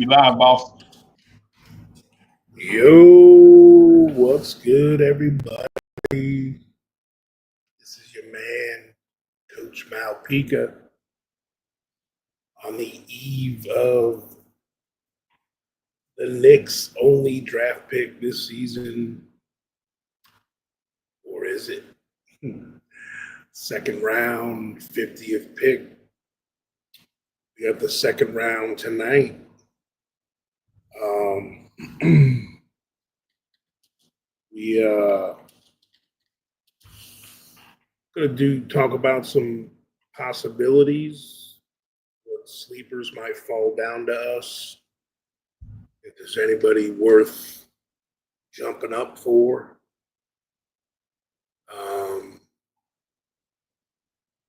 You live, boss. Yo, what's good, everybody? This is your man, Coach Malpica, on the eve of the Knicks' only draft pick this season. Or is it? Second round, 50th pick. We have the second round tonight. We gonna talk about some possibilities, what sleepers might fall down to us, if there's anybody worth jumping up for.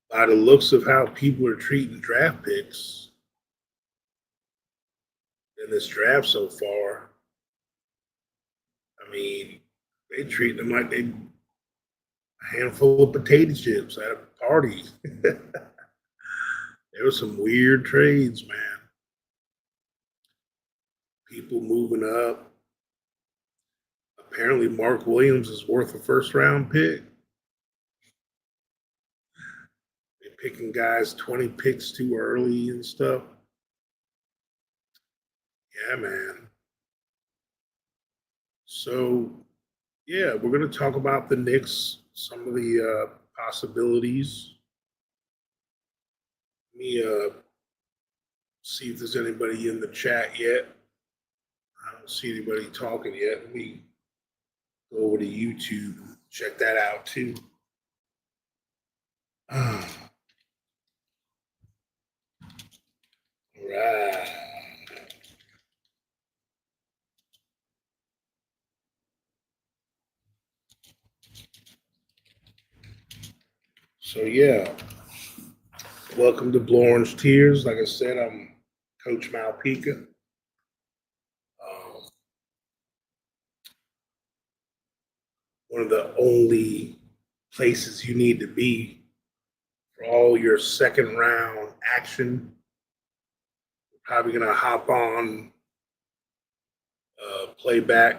By the looks of how people are treating draft picks in this draft so far, I mean, they treat them like they a handful of potato chips at a party. There were some weird trades, man. People moving up. Apparently, Mark Williams is worth a first round pick. They're picking guys 20 picks too early and stuff. Yeah, man. So, yeah, we're going to talk about the Knicks, some of the possibilities. Let me see if there's anybody in the chat yet. I don't see anybody talking yet. Let me go over to YouTube and check that out too. All right. So yeah, welcome to Blue Orange Tears. Like I said, I'm Coach Malpica. One of the only places you need to be for all your second round action. We're probably gonna hop on, play back,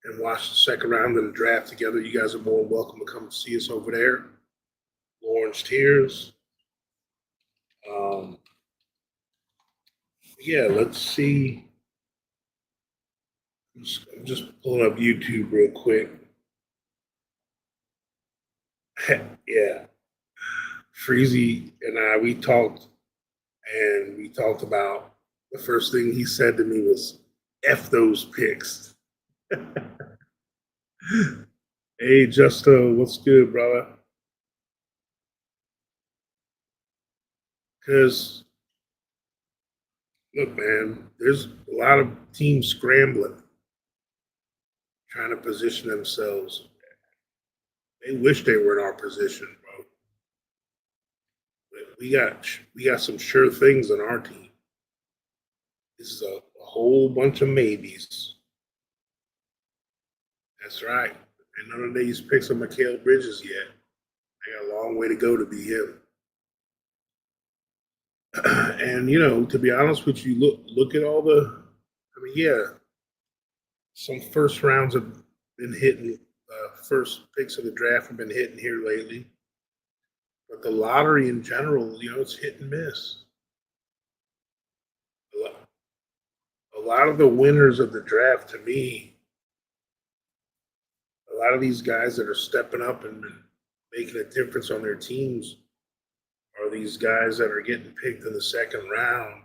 and watch the second round of the draft together. You guys are more than welcome to come see us over there. Orange Tears. Yeah, let's see. I'm just pulling up YouTube real quick. Yeah, Freezy and I, we talked about the first thing he said to me was, F those picks. Hey, Justo, what's good, brother? Because, look, man, there's a lot of teams scrambling, trying to position themselves. They wish they were in our position, bro. But we got some sure things on our team. This is a whole bunch of maybes. That's right. And none of these picks are Mikal Bridges yet. I got a long way to go to be him. And to be honest with you, look at all the. I mean, yeah, some first rounds have been hitting. First picks of the draft have been hitting here lately, but the lottery in general, it's hit and miss. A lot of the winners of the draft, to me, a lot of these guys that are stepping up and making a difference on their teams are these guys that are getting picked in the second round,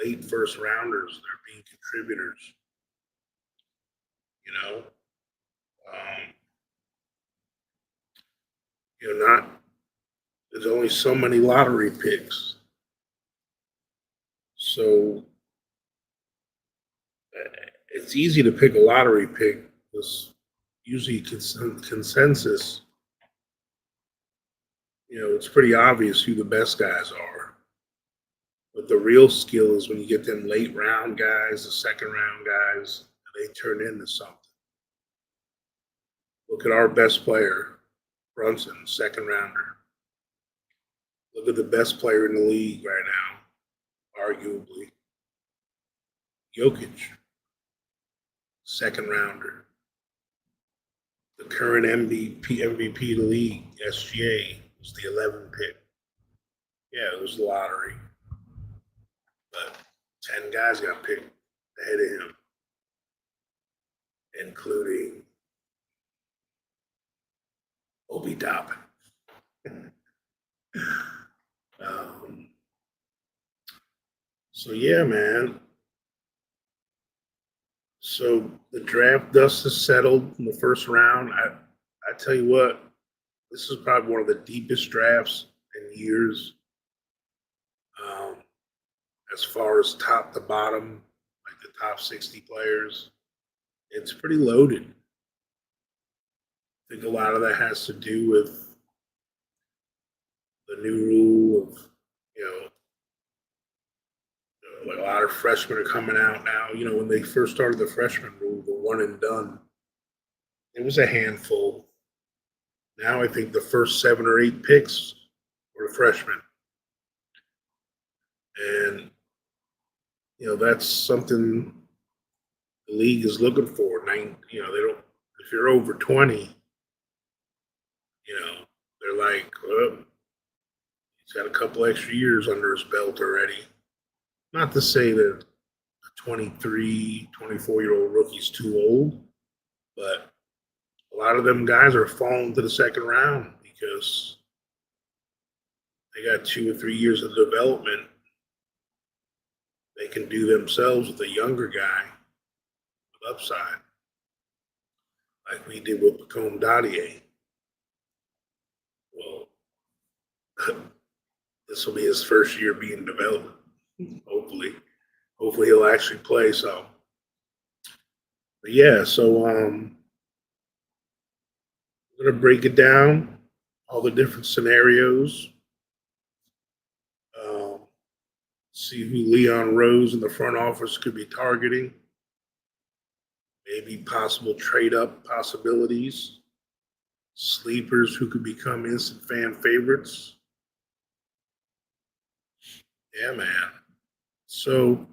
late first rounders. They're being contributors. You know, not there's only so many lottery picks, so it's easy to pick a lottery pick because usually consensus. It's pretty obvious who the best guys are. But the real skill is when you get them late round guys, the second round guys, and they turn into something. Look at our best player, Brunson, second rounder. Look at the best player in the league right now, arguably. Jokic, second rounder. The current MVP of the league, SGA, was the 11th pick. Yeah, it was the lottery. But 10 guys got picked ahead of him, including Obi Toppin. So yeah, man. So the draft dust has settled in the first round. I tell you what, this is probably one of the deepest drafts in years. Um, as far as top to bottom, like the top 60 players, it's pretty loaded. I think a lot of that has to do with the new rule of, you know, like a lot of freshmen are coming out now. You know, when they first started the freshman rule, the one and done, it was a handful. Now I think the first 7 or 8 picks were freshmen. And, you know, that's something the league is looking for. You know, they don't, if you're over 20, you know, they're like, well, he's got a couple extra years under his belt already. Not to say that a 23, 24-year-old rookie's too old, but a lot of them guys are falling to the second round because they got 2 or 3 years of development they can do themselves with a younger guy with upside, like we did with Pacome Dadier. Well, this will be his first year being developed. Hopefully he'll actually play. So, but yeah. So I'm gonna break it down, all the different scenarios. Um, see who Leon Rose in the front office could be targeting. Maybe possible trade up possibilities. Sleepers who could become instant fan favorites. Yeah, man. So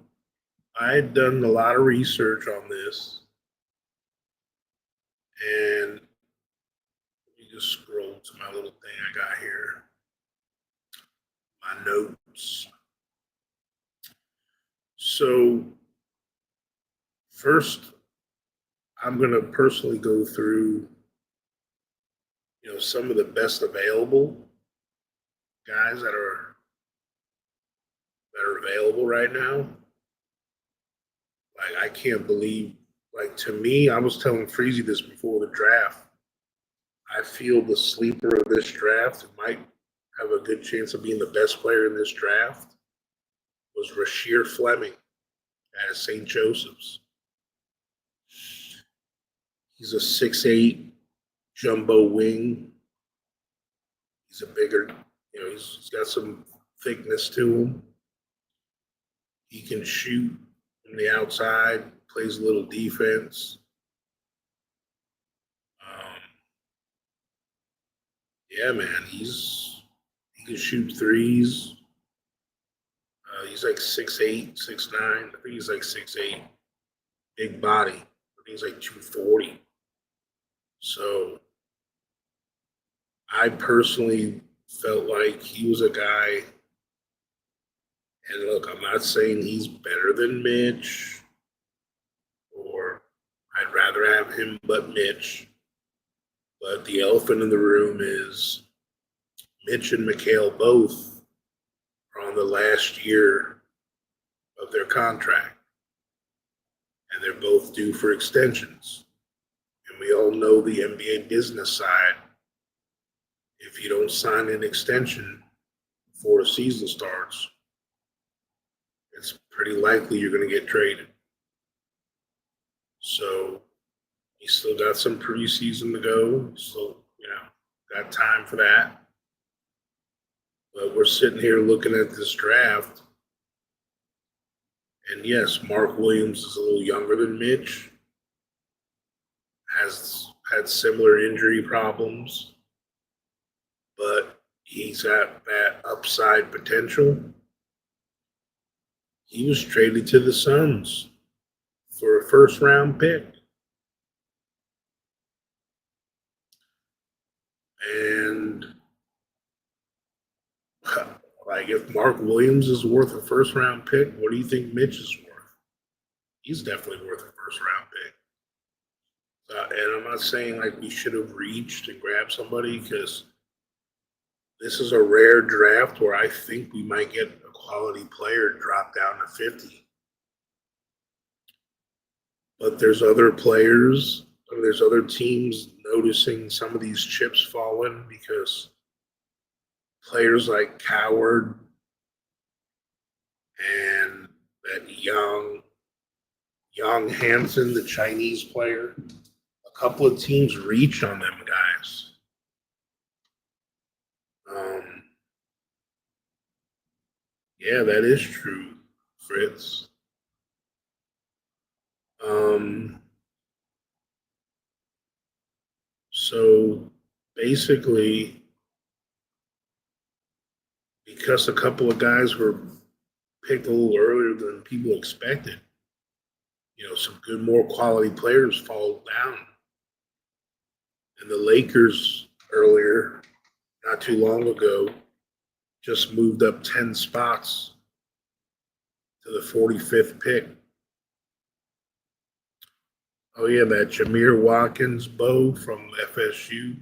I had done a lot of research on this, and let me just scroll to my little thing I got here, my notes. So first, I'm going to personally go through, you know, some of the best available guys that are available right now. Like I can't believe, like to me, I was telling Freezy this before the draft. I feel the sleeper of this draft, who might have a good chance of being the best player in this draft, was Rasheer Fleming at St. Joseph's. He's a 6'8" jumbo wing. He's a bigger, you know, he's got some thickness to him. He can shoot from the outside, plays a little defense. Um, yeah, man, he can shoot threes. He's like 6'8", 6'9". I think he's like 6'8". Big body. I think he's like 240. So I personally felt like he was a guy, and look, I'm not saying he's better than Mitch, or I'd rather have him but Mitch. But the elephant in the room is Mitch and Mikal both are on the last year of their contract, and they're both due for extensions. And we all know the NBA business side. If you don't sign an extension before the season starts, it's pretty likely you're going to get traded. So he's still got some preseason to go. So, you know, got time for that. But we're sitting here looking at this draft. And yes, Mark Williams is a little younger than Mitch, has had similar injury problems, but he's got that upside potential. He was traded to the Suns for a first round pick. And like, if Mark Williams is worth a first round pick, what do you think Mitch is worth? He's definitely worth a first round pick. And I'm not saying like we should have reached and grabbed somebody, because this is a rare draft where I think we might get a quality player drop down to 50. But there's other players, there's other teams noticing some of these chips falling, because players like Coward and that young Hansen, the Chinese player, a couple of teams reach on them guys. Yeah, that is true, Fritz. So basically, because a couple of guys were picked a little earlier than people expected, some good, more quality players fall down. And the Lakers earlier, not too long ago, just moved up 10 spots to the 45th pick. Oh, yeah, that Jameer Watkins Bo from FSU.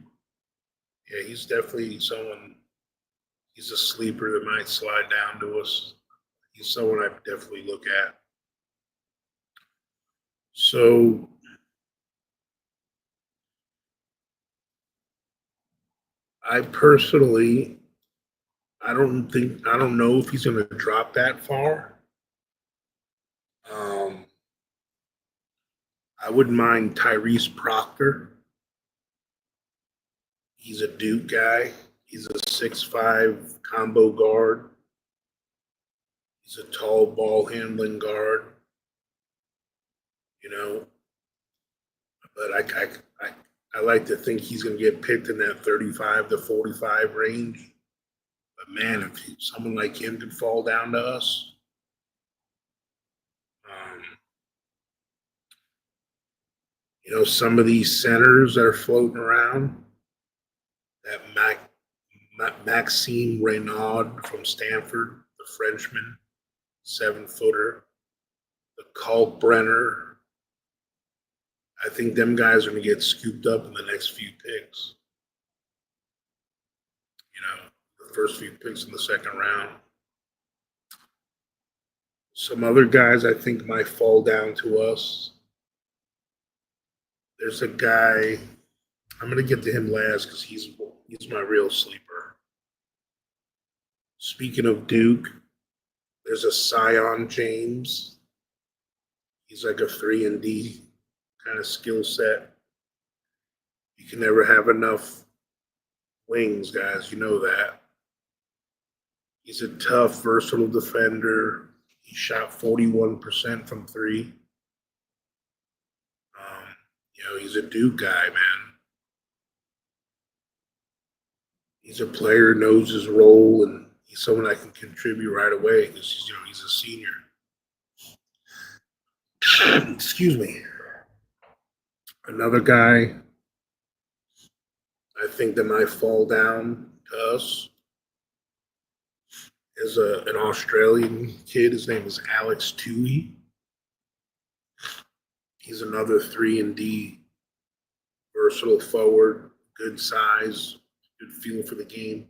Yeah, he's definitely someone, he's a sleeper that might slide down to us. He's someone I definitely look at. So I personally, I don't know if he's going to drop that far. I wouldn't mind Tyrese Proctor. He's a Duke guy. He's a 6'5" combo guard. He's a tall ball handling guard. But I like to think he's going to get picked in that 35 to 45 range. But man, if someone like him could fall down to us, some of these centers that are floating around, that Maxime Reynaud from Stanford, the Frenchman, 7-footer, the Kalkbrenner. I think them guys are going to get scooped up in the next few picks. The first few picks in the second round. Some other guys I think might fall down to us. There's a guy, I'm going to get to him last because he's my real sleeper. Speaking of Duke, there's a Sion James. He's like a 3-and-D kind of skill set. You can never have enough wings, guys. You know that. He's a tough, versatile defender. He shot 41% from three. He's a Duke guy, man. He's a player, knows his role, and he's someone that can contribute right away because he's a senior. Excuse me. Another guy I think that might fall down to us is an Australian kid. His name is Alex Tui. He's another 3-and-D versatile forward, good size, good feel for the game.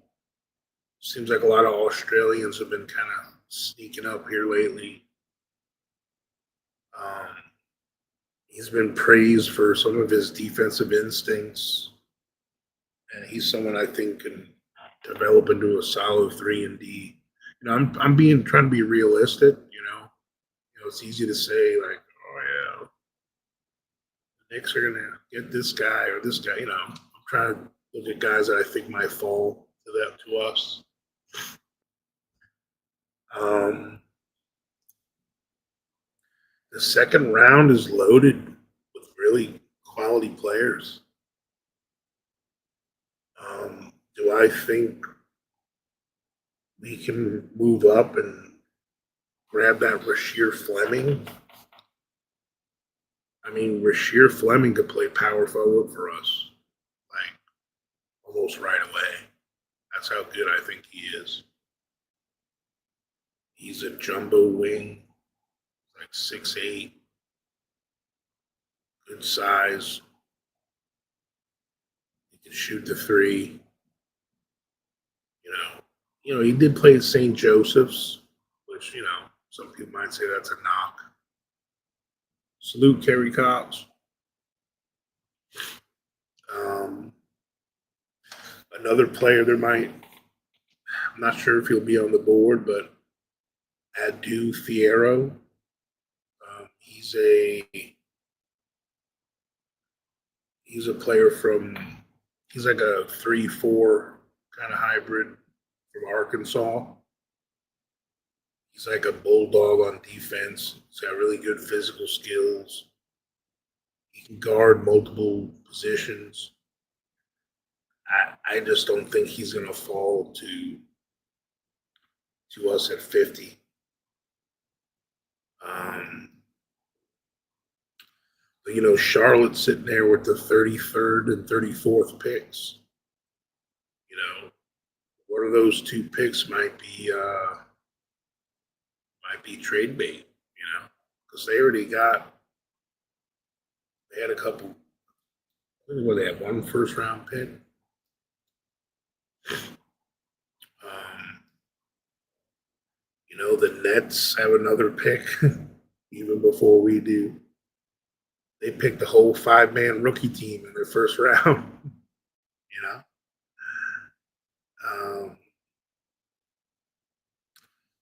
Seems like a lot of Australians have been kind of sneaking up here lately. He's been praised for some of his defensive instincts, and he's someone I think can develop into a solid 3-and-D. I'm trying to be realistic. It's easy to say like, oh yeah, the Knicks are gonna get this guy or this guy. I'm trying to look at guys that I think might fall to us. The second round is loaded with really quality players. Do I think we can move up and grab that Rasheer Fleming? I mean, Rasheer Fleming could play power forward for us, like almost right away. That's how good I think he is. He's a jumbo wing, like 6'8", good size. He can shoot the three. You know, he did play at St. Joseph's, which some people might say that's a knock. Salute Kerry Cox. Um, Another player there might. I'm not sure if he'll be on the board, but Adu Fierro. He's a player from. He's like a 3-4 kind of hybrid from Arkansas. He's like a bulldog on defense. He's got really good physical skills. He can guard multiple positions. I just don't think he's going to fall to us at 50. But Charlotte's sitting there with the 33rd and 34th picks. One of those two picks might be trade bait. Because they had a couple. What they had, one first round pick. The Nets have another pick even before we do. They picked the whole 5-man rookie team in their first round.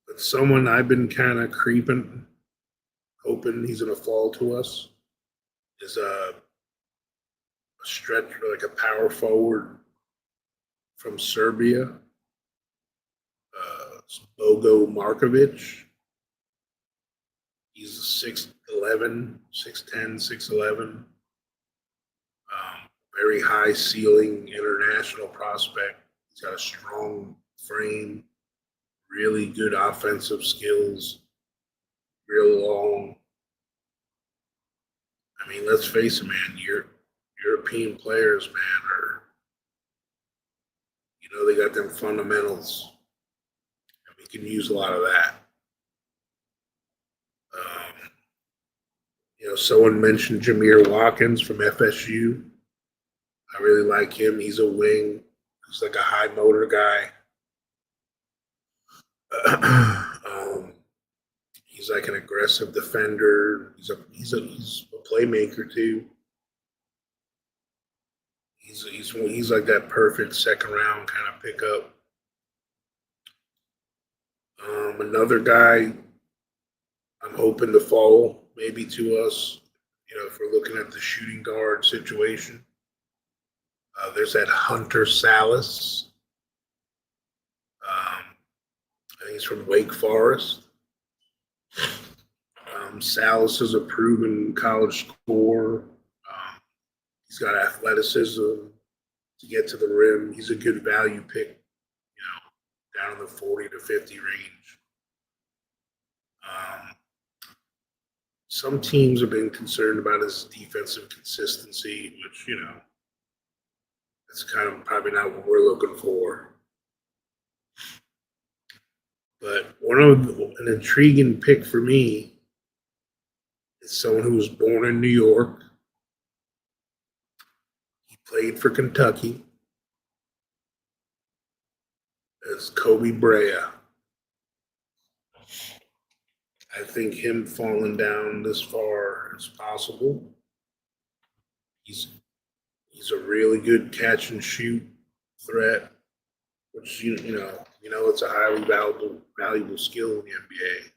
But someone I've been kind of creeping, hoping he's going to fall to us, is a stretcher, like a power forward from Serbia, Bogo Markovic. He's 6'11", 6'10", 6'11". Very high ceiling international prospect. He's got a strong frame, really good offensive skills, real long. I mean, let's face it, man. European players, man, they got them fundamentals. And we can use a lot of that. Someone mentioned Jameer Watkins from FSU. I really like him. He's a wing. He's like a high motor guy. He's like an aggressive defender. He's a playmaker too. He's like that perfect second round kind of pickup. Another guy I'm hoping to fall maybe to us, if we're looking at the shooting guard situation. There's that Hunter Salas. He's from Wake Forest. Salas is a proven college scorer. He's got athleticism to get to the rim. He's a good value pick, down in the 40 to 50 range. Some teams have been concerned about his defensive consistency, which, it's kind of probably not what we're looking for. But an intriguing pick for me is someone who was born in New York. He played for Kentucky. As Kobe Brea. I think him falling down this far is possible. He's a really good catch and shoot threat, which it's a highly valuable skill in the NBA.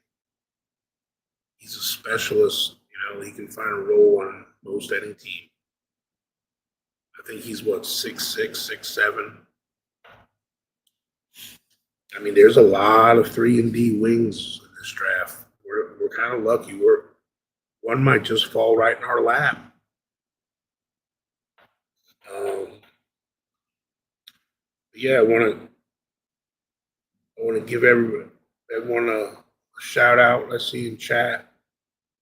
He's a specialist. He can find a role on most any team. I think he's 6'6", 6'7". I mean, there's a lot of 3-and-D wings in this draft. We're kind of lucky. One might just fall right in our lap. Yeah, I want to give everyone a shout out. Let's see in chat.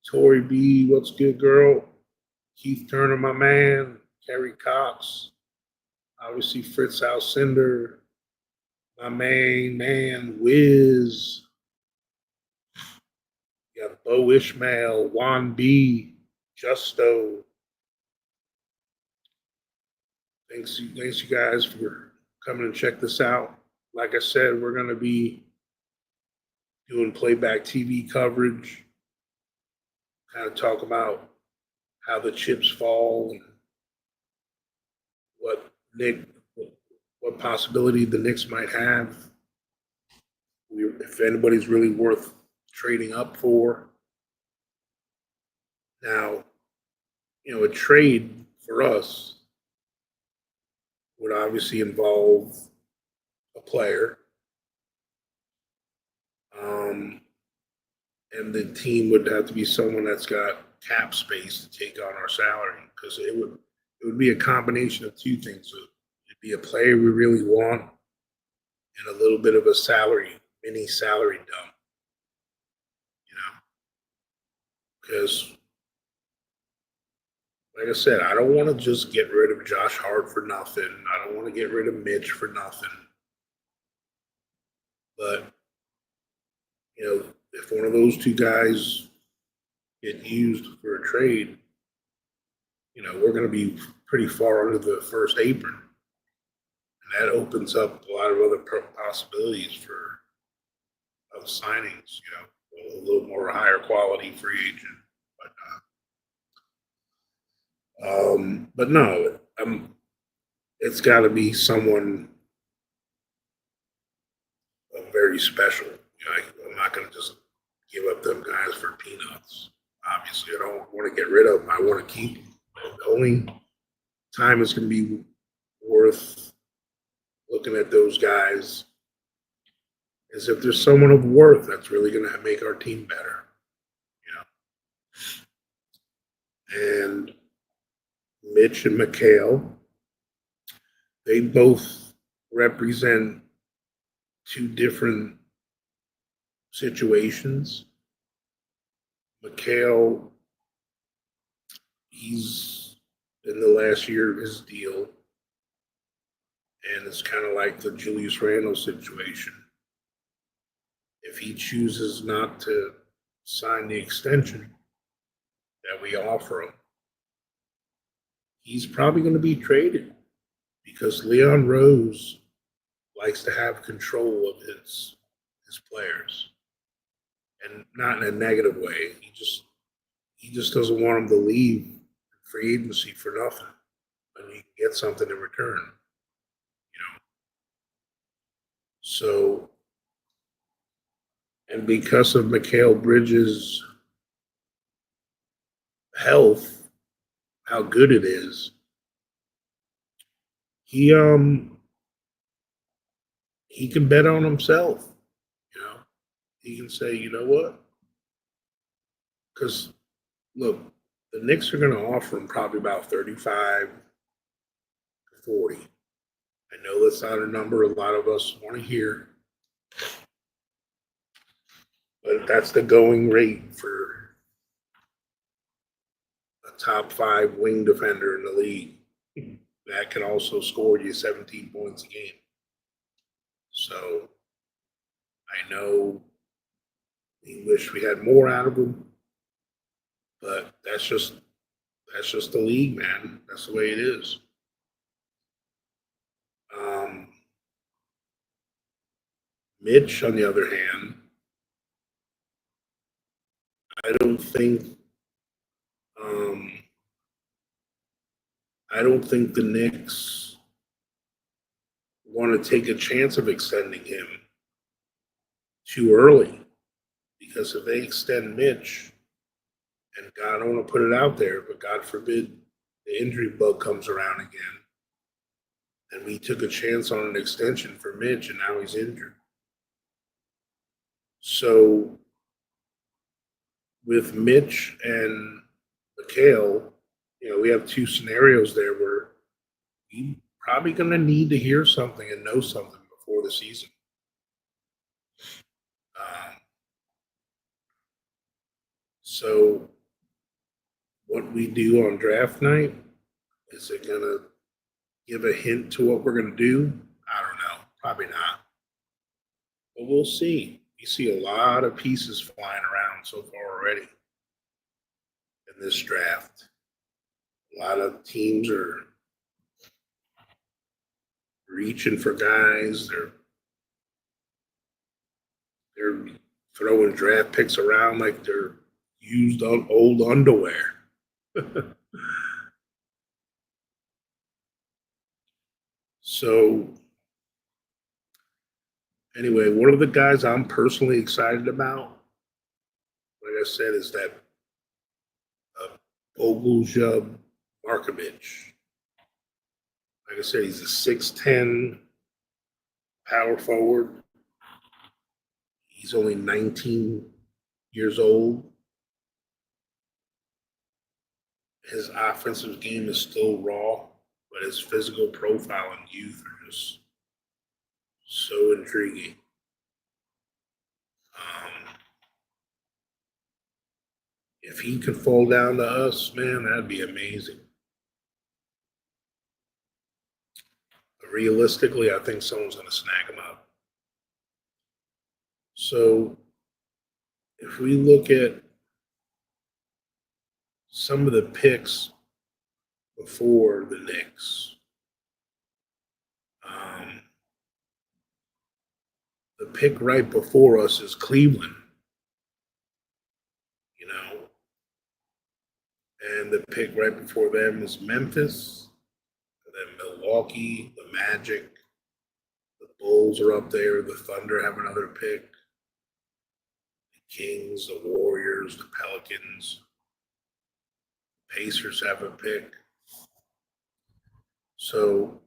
Tori B, what's good, girl? Keith Turner, my man, Kerry Cox, obviously Fritz Alcindor, my main man, Wiz. You got Bo Ishmael, Juan B, Justo. Thanks you guys for coming and check this out. Like I said, we're going to be doing playback TV coverage, kind of talk about how the chips fall and what what possibility the Knicks might have. If anybody's really worth trading up for. Now, a trade for us would obviously involve a player, and the team would have to be someone that's got cap space to take on our salary, because it would be a combination of two things. It'd be a player we really want and a little bit of a mini salary dump, because like I said, I don't want to just get rid of Josh Hart for nothing. I don't want to get rid of Mitch for nothing. But, if one of those two guys get used for a trade, we're going to be pretty far under the first apron. And that opens up a lot of other possibilities for signings, a little more higher quality free agent. But no, it's got to be someone very special. I'm not going to just give up them guys for peanuts. Obviously, I don't want to get rid of them. I want to keep them. The only time it's going to be worth looking at those guys is if there's someone of worth that's really going to make our team better. And Mitch and Mikal, they both represent two different situations. Mikal, he's in the last year of his deal, and it's kind of like the Julius Randle situation. If he chooses not to sign the extension that we offer him, he's probably going to be traded, because Leon Rose likes to have control of his players, and not in a negative way. He just doesn't want them to leave free agency for nothing, and he can get something in return. So, and because of Mikal Bridges' health, how good it is, he can bet on himself. He can say, you know what? Because look, the Knicks are going to offer him probably about 35 to 40. I know that's not a number a lot of us want to hear, but that's the going rate for a top 5 wing defender in the league that can also score you 17 points a game. So I know we wish we had more out of him, but that's just the league, man. That's the way it is. Mitch, on the other hand, I don't think the Knicks want to take a chance of extending him too early, because if they extend Mitch, and God, I don't want to put it out there, but God forbid the injury bug comes around again, and we took a chance on an extension for Mitch, and now he's injured. So with Mitch and Mikal, we have two scenarios there where we're probably going to need to hear something and know something before the season. So what we do on draft night, is it going to give a hint to what we're going to do? I don't know. Probably not. But we'll see. We see a lot of pieces flying around so far already in this draft. A lot of teams are reaching for guys. They're throwing draft picks around like they're used on old underwear. So anyway, one of the guys I'm personally excited about, like I said, is that Boguslav Markovic. Like I said, he's a 6'10" power forward. He's only 19 years old. His offensive game is still raw, but his physical profile and youth are just so intriguing. If he could fall down to us, man, that'd be amazing. But realistically, I think someone's going to snag him up. So if we look at some of the picks before the Knicks, the pick right before us is Cleveland, you know, and the pick right before them is Memphis, and then Milwaukee, the Magic, the Bulls are up there, the Thunder have another pick, the Kings, the Warriors, the Pelicans, the Pacers have a pick. So,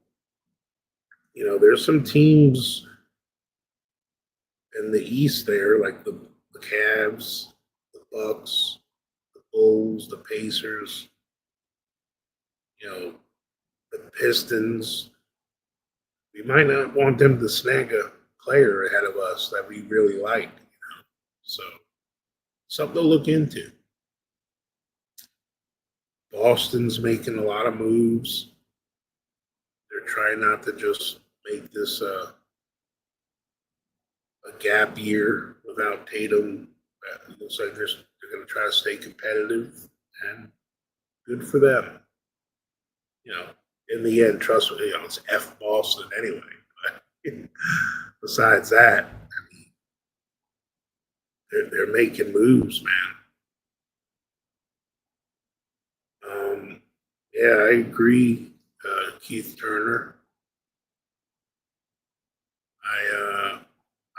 you know, there's some teams in the East there, like the Cavs, the Bucks, the Bulls, the Pacers, you know, the Pistons. We might not want them to snag a player ahead of us that we really like, you know. So something to look into. Boston's making a lot of moves. They're trying not to just make this a gap year without Tatum. It looks like they're going to try to stay competitive, and good for them. You know, in the end, trust me, you know, it's F Boston anyway. But besides that, I mean, they're making moves, man. Yeah, I agree, Keith Turner.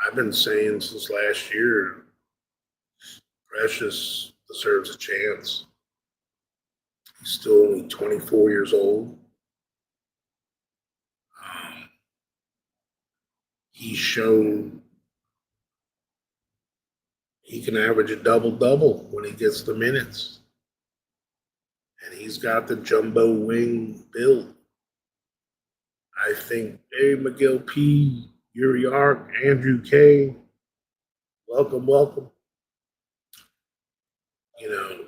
I've been saying since last year, Precious deserves a chance. He's still only 24 years old. Um, he's shown he can average a double-double when he gets the minutes. And he's got the jumbo wing build. I think, hey, Miguel P., Yuri Ark, Andrew K., welcome, welcome. You know,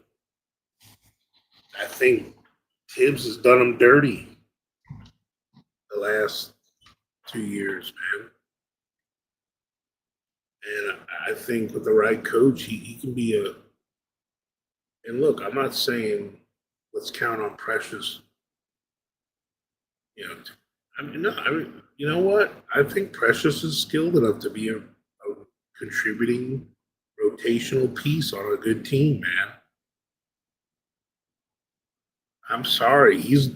I think Tibbs has done him dirty the last 2 years, man. And I think with the right coach, he can be a. And look, I'm not saying let's count on Precious. You know, I mean, no, I mean, you know what? I think Precious is skilled enough to be a contributing rotational piece on a good team, man. I'm sorry, he's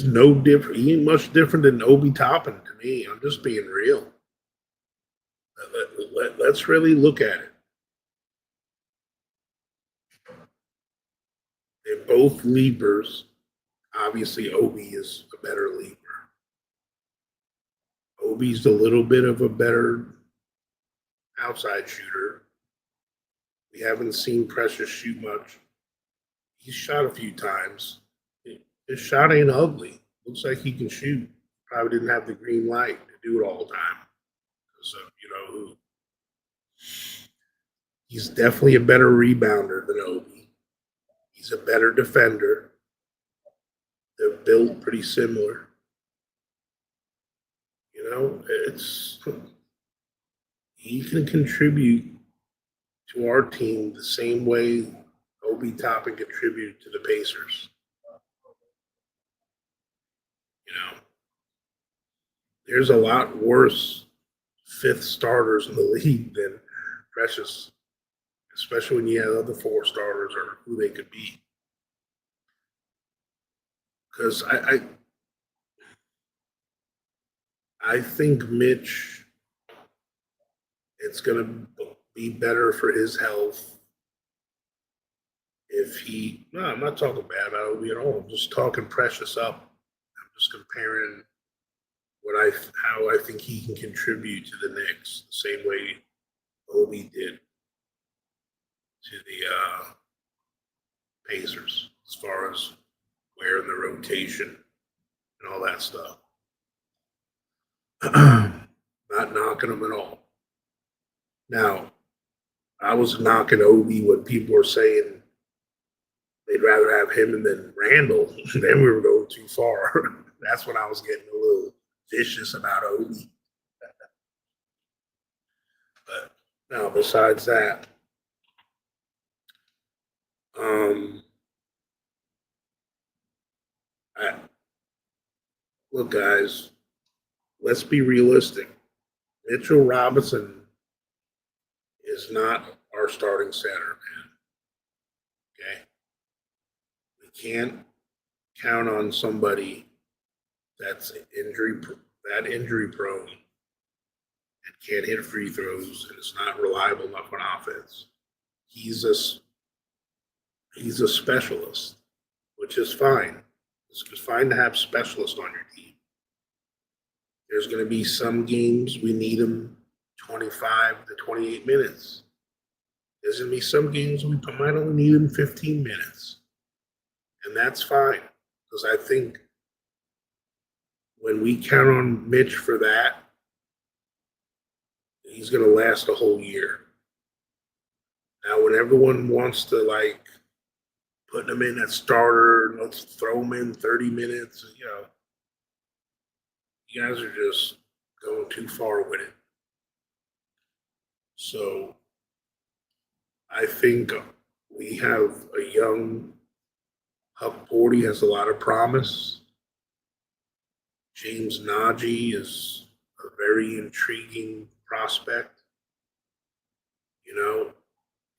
no different. He ain't much different than Obi Toppin to me. I'm just being real. Let's really look at it. They're both leapers. Obviously, Obi is a better leaper. Obi's a little bit of a better outside shooter. We haven't seen Precious shoot much. He's shot a few times. His shot ain't ugly. Looks like he can shoot. Probably didn't have the green light to do it all the time. So, you know, He's definitely a better rebounder than Obi. He's a better defender. They're built pretty similar. You know, he can contribute to our team the same way Obi Toppin contributed to the Pacers. You know, there's a lot worse fifth starters in the league than Precious, especially when you have other four starters or who they could be. Because I think Mitch, it's going to be better for his health if he. No, I'm not talking bad about Obi at all. I'm just talking Precious up. I'm just comparing how I think he can contribute to the Knicks the same way Obi did to the Pacers as far as where in the rotation and all that stuff. Not knocking him at all. Now, I was knocking Obi when people were saying they'd rather have him than Randall. Then we were going too far. That's when I was getting a little vicious about Obi. But now, besides that, look, guys, let's be realistic. Mitchell Robinson is not our starting center, man. Okay? We can't count on somebody that's injury prone and can't hit free throws and is not reliable enough on offense. He's a specialist, which is fine. It's fine to have specialists on your team. There's going to be some games we need him 25 to 28 minutes. There's going to be some games we might only need him 15 minutes. And that's fine, because I think when we count on Mitch for that, he's going to last a whole year. Now, when everyone wants to, put him in at starter, let's throw him in 30 minutes, you guys are just going too far with it. So I think we have a young Huck Porty has a lot of promise. James Najee is a very intriguing prospect.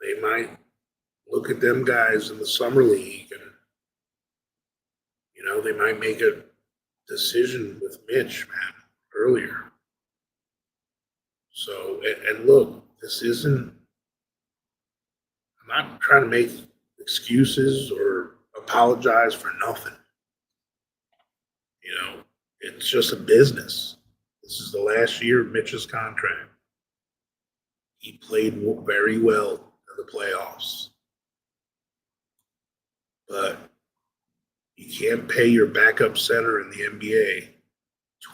They might look at them guys in the summer league and, they might make a decision with Mitch, man, earlier. So, and look, I'm not trying to make excuses or apologize for nothing. It's just a business. This is the last year of Mitch's contract. He played very well in the playoffs. But you can't pay your backup center in the NBA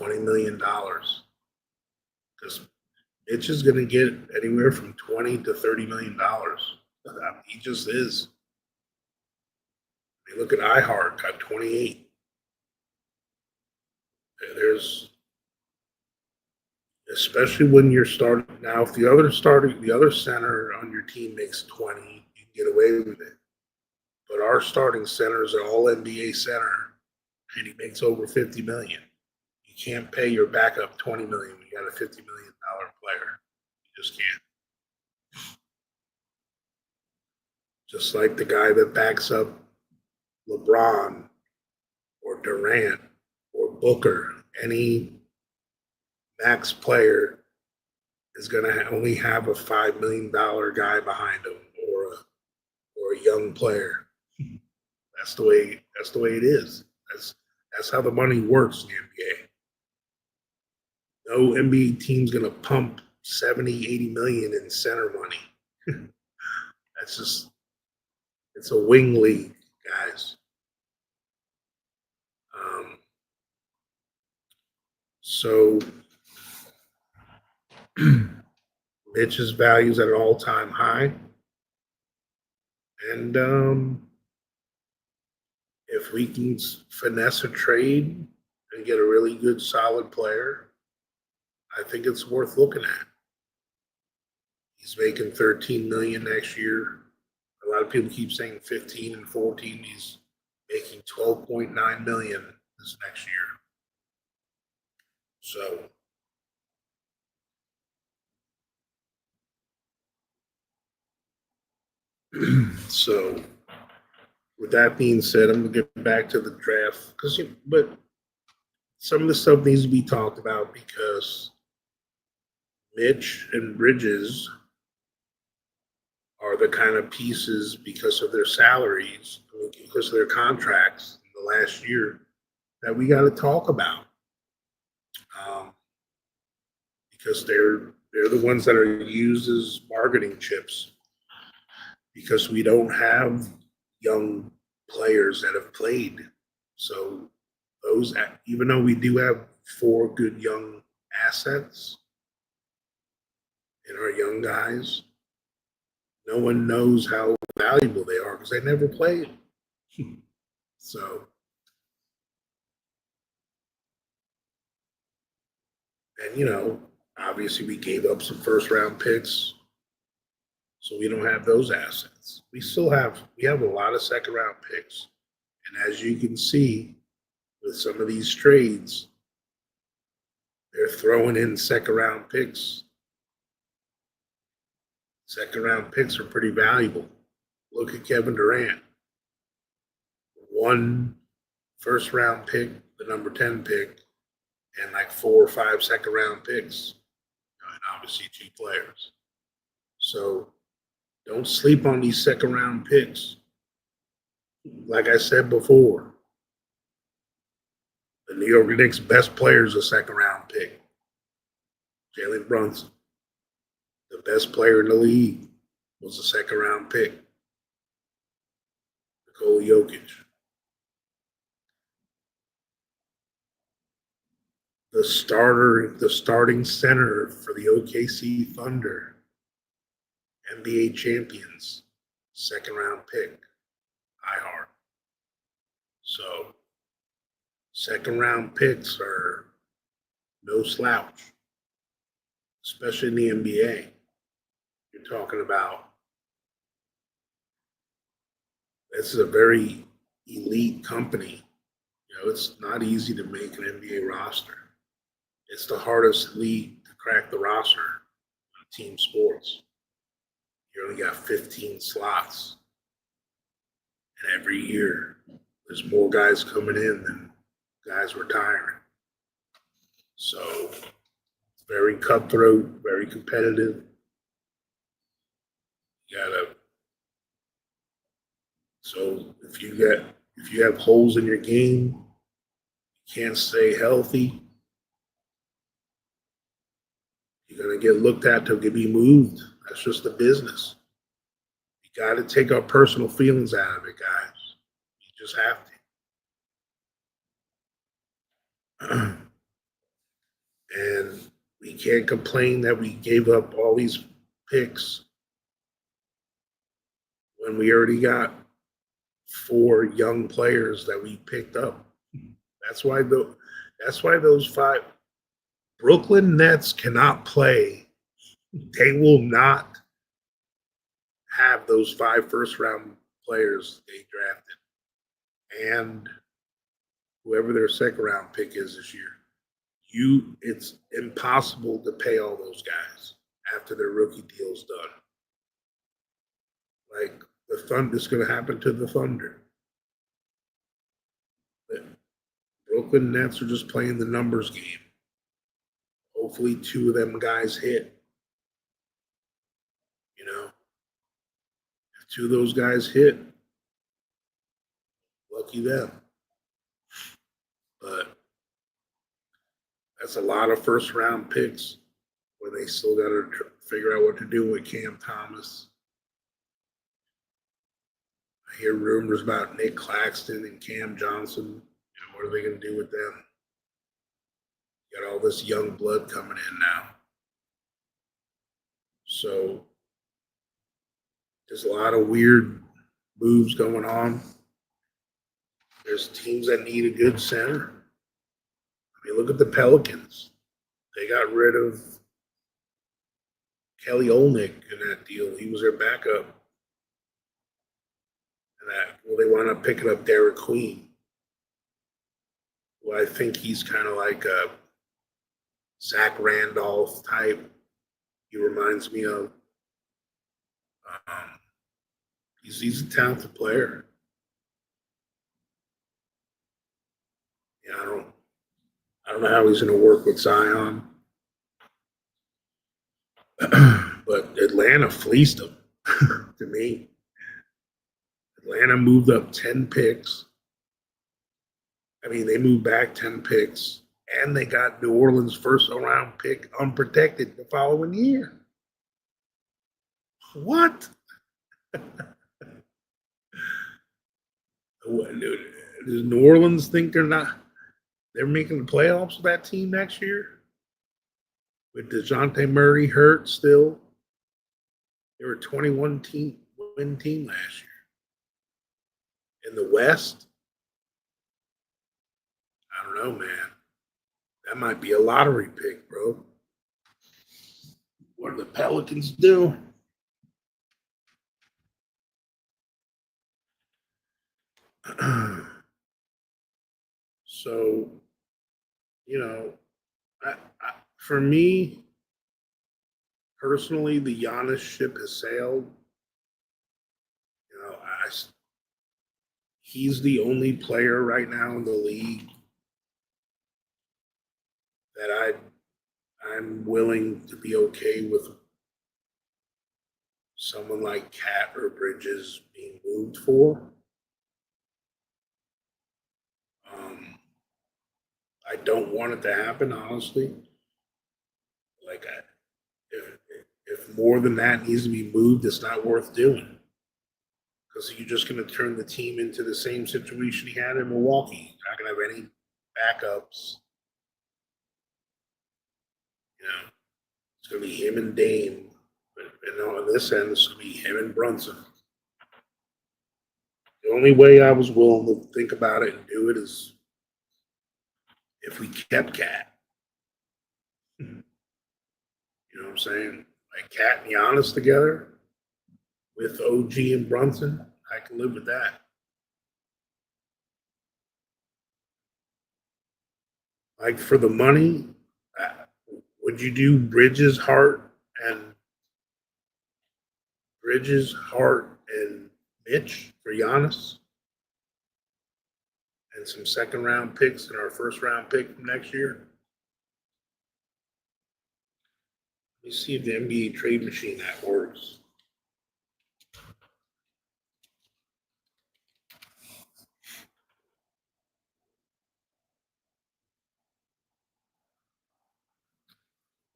$20 million. Because Mitch is going to get anywhere from $20 to $30 million. He just is. Look at iHeart, got 28. Especially when you're starting now, if the other center on your team makes 20, you can get away with it. But our starting center is an all NBA center, and he makes over $50 million. You can't pay your backup $20 million when you got a $50 million player. You just can't. Just like the guy that backs up LeBron or Durant or Booker, any max player is going to only have a $5 million guy behind him or a young player. That's the way it is. That's how the money works in the NBA. No NBA team's going to pump 70, 80 million in center money. It's a wing league, guys. So Mitch's value is at an all-time high. And if we can finesse a trade and get a really good, solid player, I think it's worth looking at. He's making 13 million next year. A lot of people keep saying 15 and 14. He's making 12.9 million this next year. So so with that being said, I'm gonna get back to the draft but some of the stuff needs to be talked about because Mitch and Bridges are the kind of pieces because of their salaries, because of their contracts in the last year that we got to talk about um, because they're the ones that are used as bargaining chips because we don't have young players that have played. So those, even though we do have four good young assets in our young guys, no one knows how valuable they are because they never played. So, and obviously we gave up some first round picks, so we don't have those assets. We have a lot of second round picks, and as you can see with some of these trades, they're throwing in second round picks. Second round picks are pretty valuable. Look at Kevin Durant. One first round pick, the number 10 pick, and like 4 or 5 second round picks, and obviously 2 players. So don't sleep on these second round picks. Like I said before, the New York Knicks' best player is a second round pick, Jalen Brunson. The best player in the league was a second round pick, Nikola Jokic. The starting center for the OKC Thunder, NBA champions, second round pick, iHeart. So second round picks are no slouch, especially in the NBA. You're talking about this is a very elite company. It's not easy to make an NBA roster. It's the hardest league to crack the roster in team sports. You only got 15 slots, and every year there's more guys coming in than guys retiring. So it's very cutthroat, very competitive. You gotta So if you have holes in your game, you can't stay healthy, you're gonna get looked at to be moved. That's just the business. You got to take our personal feelings out of it, guys. You just have to. And we can't complain that we gave up all these picks when we already got 4 young players that we picked up. That's why those 5 Brooklyn Nets cannot play. They will not have those 5 first round players they drafted and whoever their second round pick is this year. It's impossible to pay all those guys after their rookie deal's done. Like the Thunder is going to happen to the Thunder. The Brooklyn Nets are just playing the numbers game. Hopefully 2 of them guys hit. If 2 of those guys hit, lucky them. But that's a lot of first round picks where they still got to figure out what to do with Cam Thomas. I hear rumors about Nick Claxton and Cam Johnson. What are they going to do with them? You got all this young blood coming in now. So there's a lot of weird moves going on. There's teams that need a good center. I mean, look at the Pelicans. They got rid of Kelly Olynyk in that deal. He was their backup. And they wound up picking up Derek Queen. Well, I think he's kind of like a Zach Randolph type. He reminds me of. Um, he's a talented player. Yeah, I don't know how he's going to work with Zion, but Atlanta fleeced him. To me, Atlanta moved up 10 picks. I mean, they moved back 10 picks, and they got New Orleans' first round pick unprotected the following year. What? Does New Orleans think they're making the playoffs with that team next year? With DeJounte Murray hurt still? They were a 21 win team last year. In the West? I don't know, man. That might be a lottery pick, bro. What do the Pelicans do? So, for me personally, the Giannis ship has sailed. You know, he's the only player right now in the league that I'm willing to be okay with someone like Cat or Bridges being moved for. I don't want it to happen, honestly. Like, if more than that needs to be moved, it's not worth doing. Because you're just going to turn the team into the same situation he had in Milwaukee. You're not going to have any backups. You know, it's going to be him and Dame. And on this end, it's going to be him and Brunson. The only way I was willing to think about it and do it is if we kept Cat. You know what I'm saying? Like Cat and Giannis together with OG and Brunson, I can live with that. Like for the money, would you do Bridges, Hart, and Mitch for Giannis? And some second round picks and our first round pick from next year? Let me see if the NBA trade machine that works.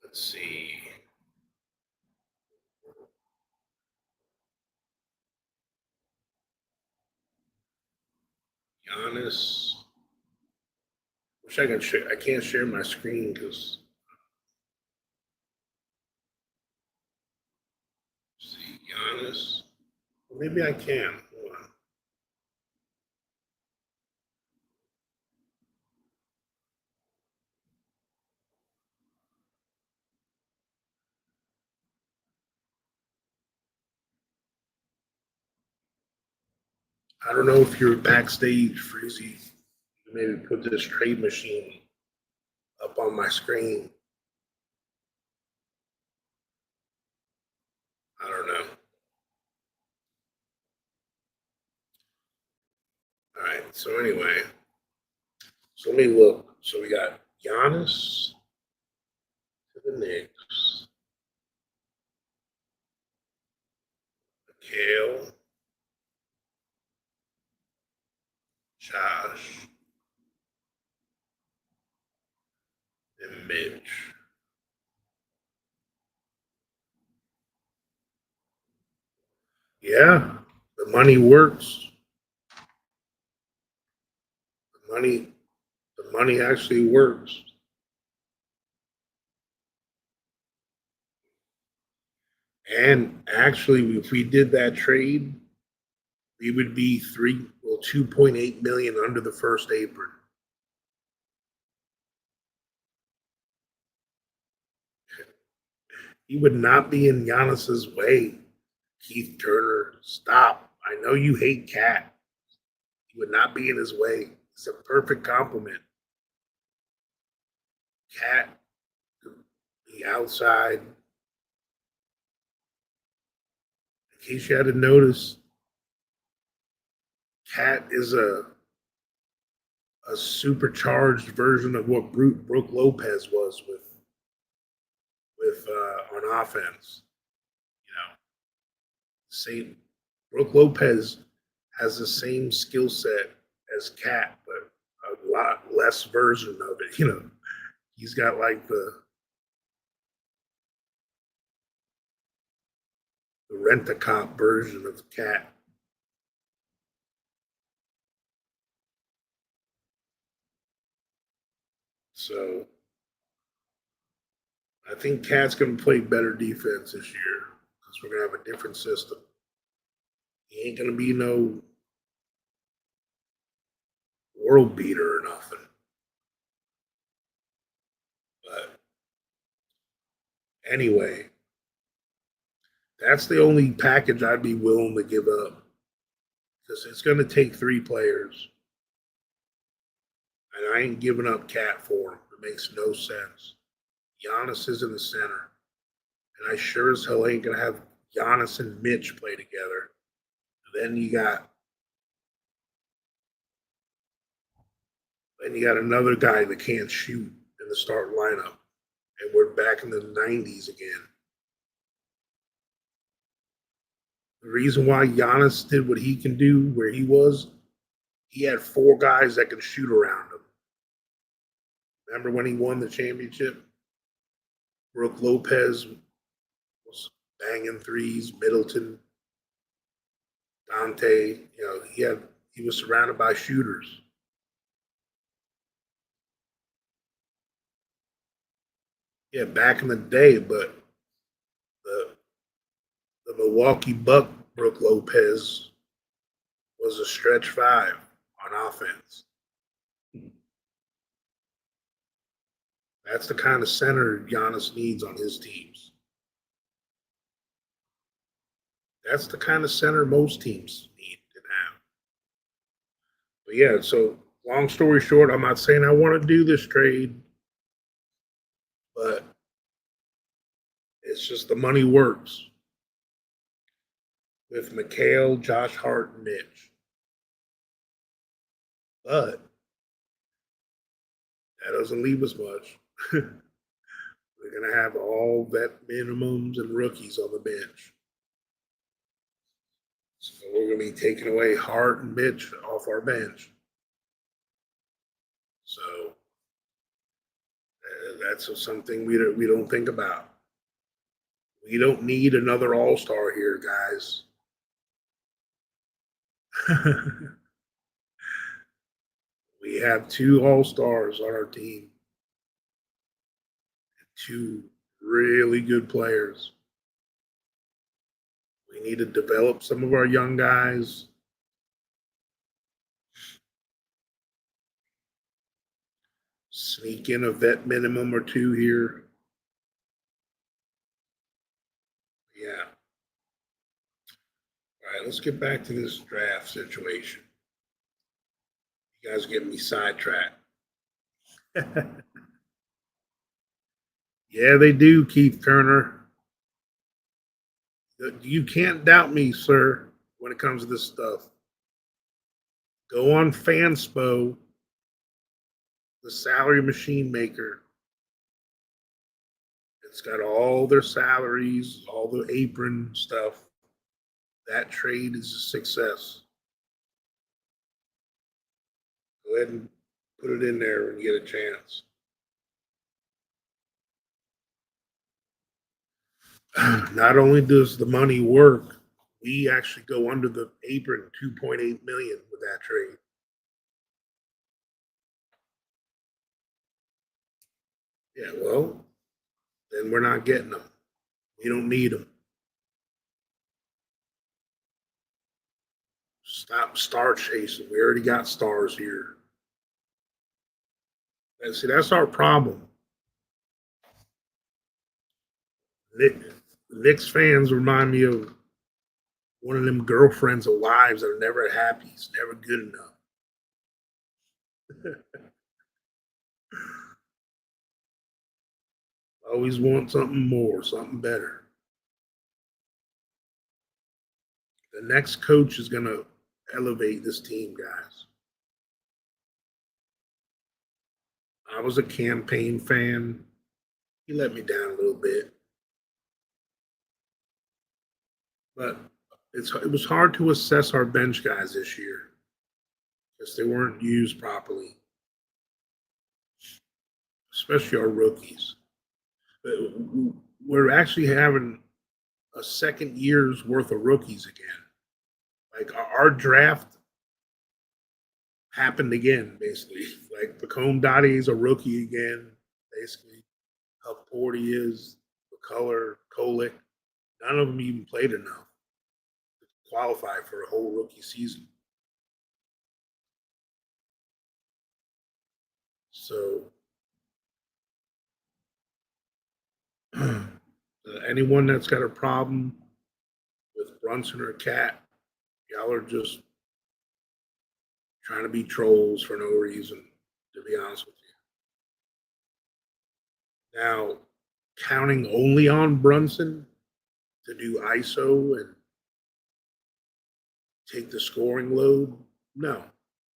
Let's see. Giannis. Wish I could share. I can't share my screen because. See, Giannis. Well, maybe I can. Hold on. I don't know if you're backstage, Freezy. Maybe put this trade machine up on my screen. I don't know. All right. So anyway, so let me look. So we got Giannis to the Knicks, Mikal, Josh, and Mitch. Yeah, the money works. The money actually works. And actually, if we did that trade, we would be 2.8 million under the first apron. He would not be in Giannis's way. Keith Turner, stop. I know you hate Cat. He would not be in his way. It's a perfect compliment. Cat, the outside. In case you hadn't noticed, Cat is a supercharged version of what Brooke Lopez was with on offense. You know, same Brooke Lopez has the same skill set as Cat, but a lot less version of it. He's got like the rent-a-cop version of Cat. So I think Cat's going to play better defense this year because we're going to have a different system. He ain't going to be no world beater or nothing. But anyway, that's the only package I'd be willing to give up because it's going to take 3 players. And I ain't giving up Cat for him. It makes no sense. Giannis is in the center. And I sure as hell ain't going to have Giannis and Mitch play together. Then you got another guy that can't shoot in the start lineup. And we're back in the 90s again. The reason why Giannis did what he can do where he was, he had 4 guys that could shoot around him. Remember when he won the championship? Brooke Lopez was banging threes, Middleton, Dante, he was surrounded by shooters. Yeah, back in the day, but the Milwaukee Buck Brooke Lopez was a stretch 5 on offense. That's the kind of center Giannis needs on his teams. That's the kind of center most teams need to have. But yeah, so long story short, I'm not saying I want to do this trade, but it's just the money works with Mikal, Josh Hart, and Mitch. But that doesn't leave us much. We're going to have all vet minimums and rookies on the bench. So we're going to be taking away Hart and Mitch off our bench. So that's something we don't think about. We don't need another all-star here, guys. We have 2 all-stars on our team. 2 really good players. We need to develop some of our young guys. Sneak in a vet minimum or 2 here. Yeah. All right, let's get back to this draft situation. You guys get me sidetracked. Yeah, they do, Keith Turner. You can't doubt me, sir, when it comes to this stuff. Go on Fanspo, the salary machine maker. It's got all their salaries, all the apron stuff. That trade is a success. Go ahead and put it in there when you get a chance. Not only does the money work, we actually go under the apron 2.8 million with that trade. Yeah, well, then we're not getting them. We don't need them. Stop star chasing. We already got stars here. And see, that's our problem. Knicks fans remind me of one of them girlfriends or wives that are never happy. It's never good enough. Always want something more, something better. The next coach is going to elevate this team, guys. I was a campaign fan. He let me down a little bit. But it was hard to assess our bench guys this year because they weren't used properly, especially our rookies. But we're actually having a second year's worth of rookies again. Like our draft happened again, basically. Like Pacome Dottie is a rookie again, basically. How Porty is, McCullough, Kolick. None of them even played enough to qualify for a whole rookie season. So anyone that's got a problem with Brunson or Cat, y'all are just trying to be trolls for no reason, to be honest with you. Now, counting only on Brunson to do ISO and take the scoring load, no,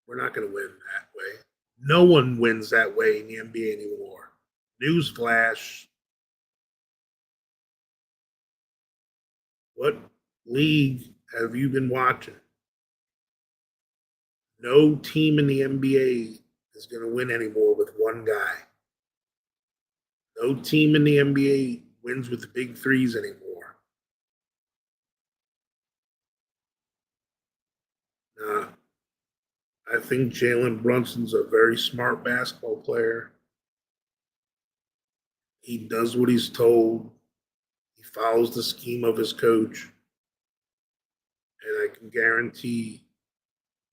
we're not going to win that way. No one wins that way in the NBA anymore. Newsflash. What league have you been watching? No team in the NBA is going to win anymore with one guy. No team in the NBA wins with the big threes anymore. I think Jalen Brunson's a very smart basketball player. He does what he's told. He follows the scheme of his coach. And I can guarantee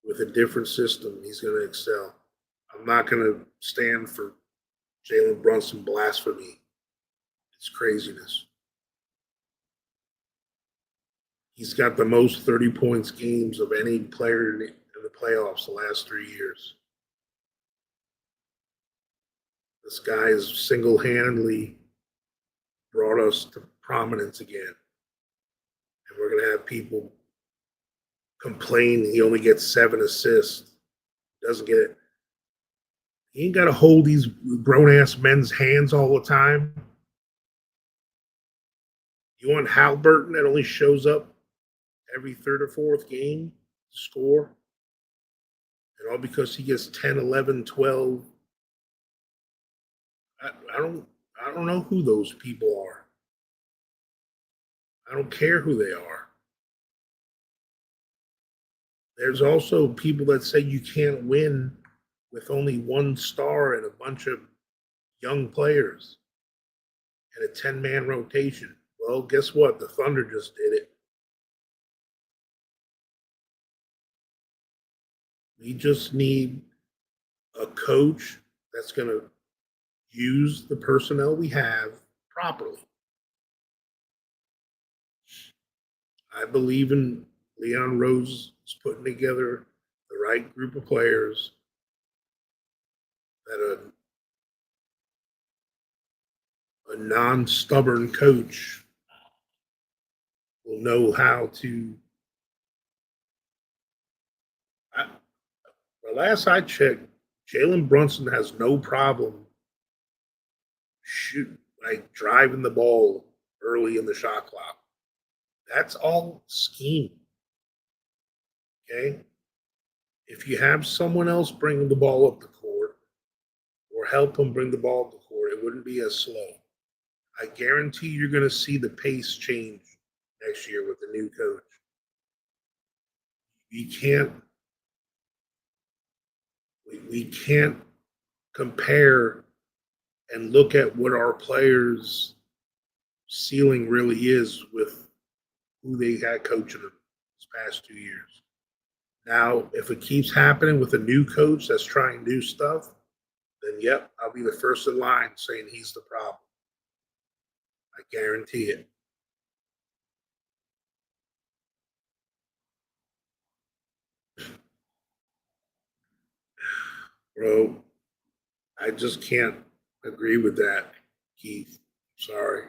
with a different system, he's going to excel. I'm not going to stand for Jalen Brunson blasphemy. It's craziness. He's got the most 30 points games of any player in the playoffs the last 3 years. This guy has single-handedly brought us to prominence again. And we're going to have people complain he only gets 7 assists. Doesn't get it. He ain't got to hold these grown-ass men's hands all the time. You want Halliburton that only shows up every third or fourth game to score? And all because he gets 10, 11, 12. I don't know who those people are. I don't care who they are. There's also people that say you can't win with only one star and a bunch of young players and a 10-man rotation. Well, guess what? The Thunder just did it. We just need a coach that's going to use the personnel we have properly. I believe in Leon Rose putting together the right group of players that a non-stubborn coach will know how to. The last I checked, Jalen Brunson has no problem driving the ball early in the shot clock. That's all scheme. Okay? If you have someone else bringing the ball up the court or help them bring the ball up the court, it wouldn't be as slow. I guarantee you're going to see the pace change next year with the new coach. We can't compare and look at what our players' ceiling really is with who they had coaching them this past 2 years. Now, if it keeps happening with a new coach that's trying new stuff, then yep, I'll be the first in line saying he's the problem. I guarantee it. Bro, I just can't agree with that, Keith. Sorry.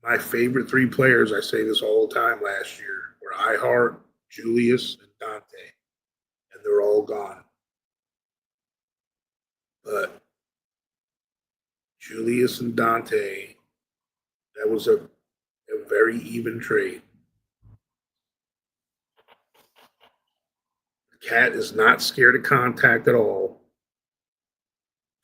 My favorite three players, I say this all the time last year, were iHeart, Julius, and Dante. And they're all gone. But Julius and Dante, that was a very even trade. The Cat is not scared of contact at all.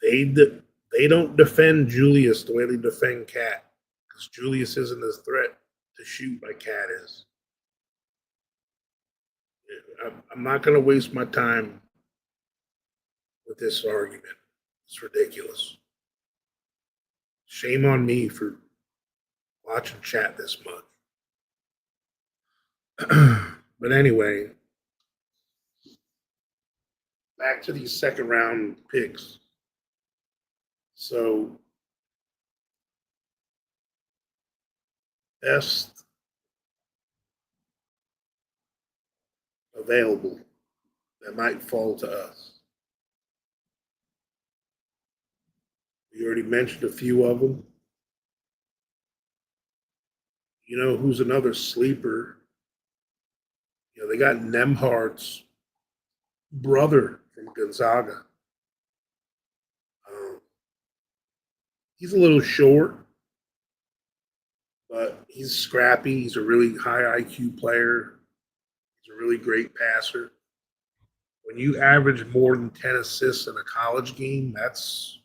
They they don't defend Julius the way they defend Cat because Julius isn't as threat to shoot like Cat is. I'm not going to waste my time with this argument. It's ridiculous. Shame on me for watching chat this much. But anyway, back to these second round picks. So, best available that might fall to us. We already mentioned a few of them. You know who's another sleeper? You know, they got Nemhard's brother from Gonzaga. Um, he's a little short, but he's scrappy. He's a really high IQ player. He's a really great passer. When you average more than 10 assists in a college game, that's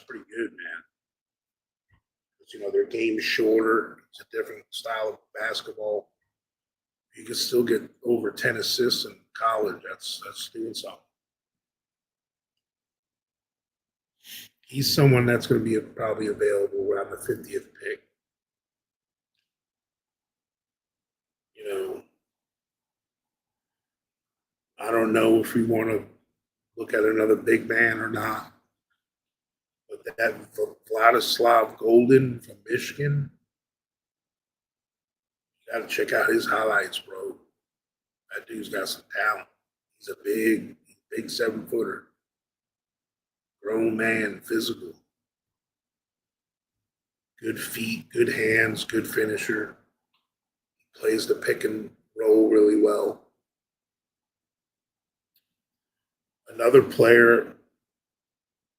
pretty good, man. Because you know their game's shorter. It's a different style of basketball. You can still get over 10 assists in college. That's doing something. He's someone that's going to be probably available around the 50th pick. You know, I don't know if we want to look at another big man or not, but that Vladislav Golden from Michigan, you got to check out his highlights, bro. That dude's got some talent. He's a big 7 footer, grown man, physical, good feet, good hands, good finisher. Plays the pick and roll really well. Another player,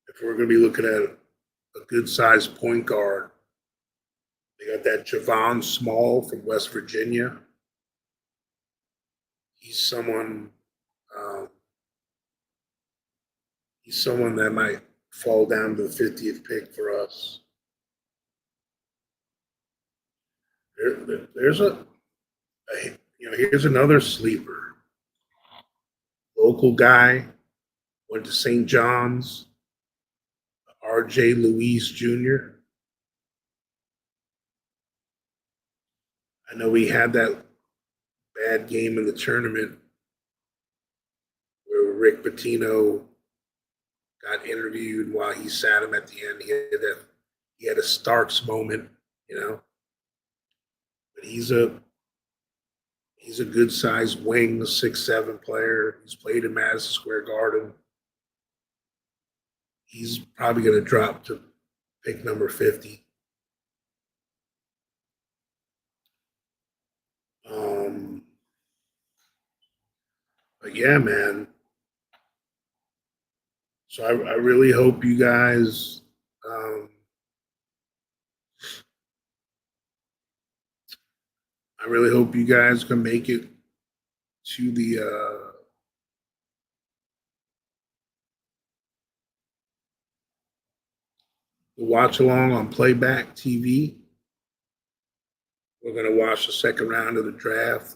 if we're going to be looking at a good sized point guard, they got that Javon Small from West Virginia. He's someone. Um, he's someone that might fall down to the 50th pick for us. There's here's another sleeper. Local guy, went to St. John's, R.J. Luis Jr. I know he had that bad game in the tournament where Rick Pitino got interviewed while he sat him at the end. He had a Starks moment, you know. But he's a good sized wing, 6'7" player. He's played in Madison Square Garden. He's probably going to drop to pick number 50. But yeah, man. So I really hope you guys. Um, I really hope you guys can make it to the watch along on Playback TV. We're gonna watch the second round of the draft.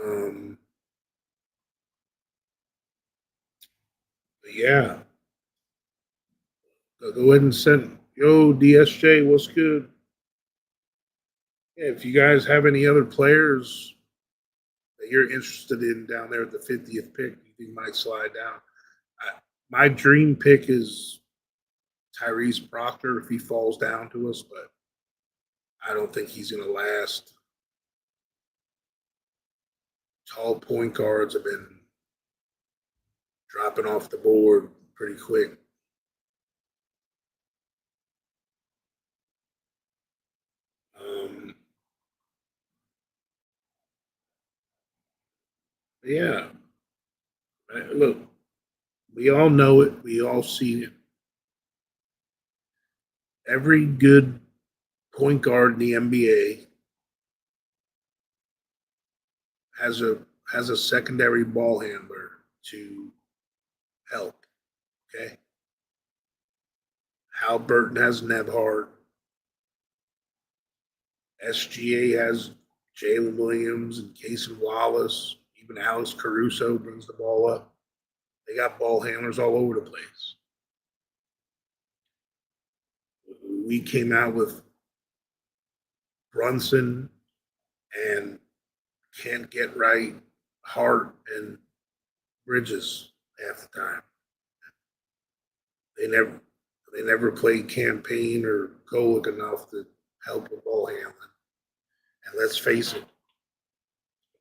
Um, but yeah, go ahead and send. Yo, DSJ, what's good? If you guys have any other players that you're interested in down there at the 50th pick, you think might slide down. I, my dream pick is Tyrese Proctor if he falls down to us, but I don't think he's going to last. Tall point guards have been dropping off the board pretty quick. Um, yeah, look, we all know it. We all see it. Every good point guard in the NBA has a secondary ball handler to help. Okay, Hal Burton has Nebhart. SGA has Jalen Williams and Casey Wallace. Even Alex Caruso brings the ball up. They got ball handlers all over the place. We came out with Brunson and can't get right Hart and Bridges half the time. They never they never played campaign or Golick enough to help with ball handling. And let's face it,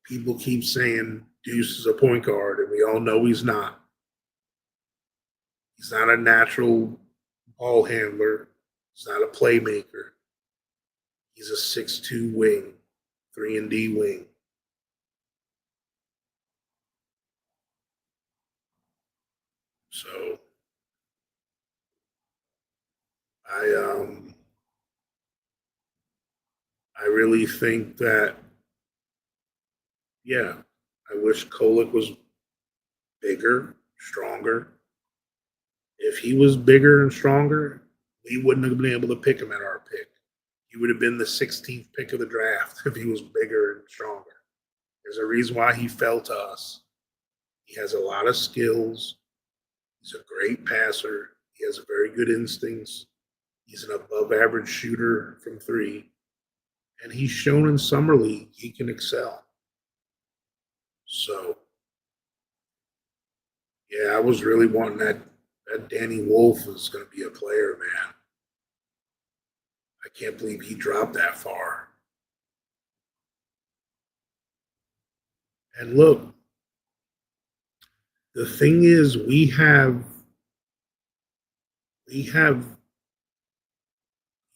people keep saying Deuce is a point guard, and we all know he's not. He's not a natural ball handler. He's not a playmaker. He's a 6'2" wing, 3-and-D wing. So I I really think that, yeah, I wish Kolek was bigger, stronger. If he was bigger and stronger, we wouldn't have been able to pick him at our pick. He would have been the 16th pick of the draft if he was bigger and stronger. There's a reason why he fell to us. He has a lot of skills. He's a great passer. He has very good instincts. He's an above average shooter from three. And he's shown in Summer League he can excel. So, yeah, I was really wanting that Danny Wolf is going to be a player, man. I can't believe he dropped that far. And look, the thing is, we have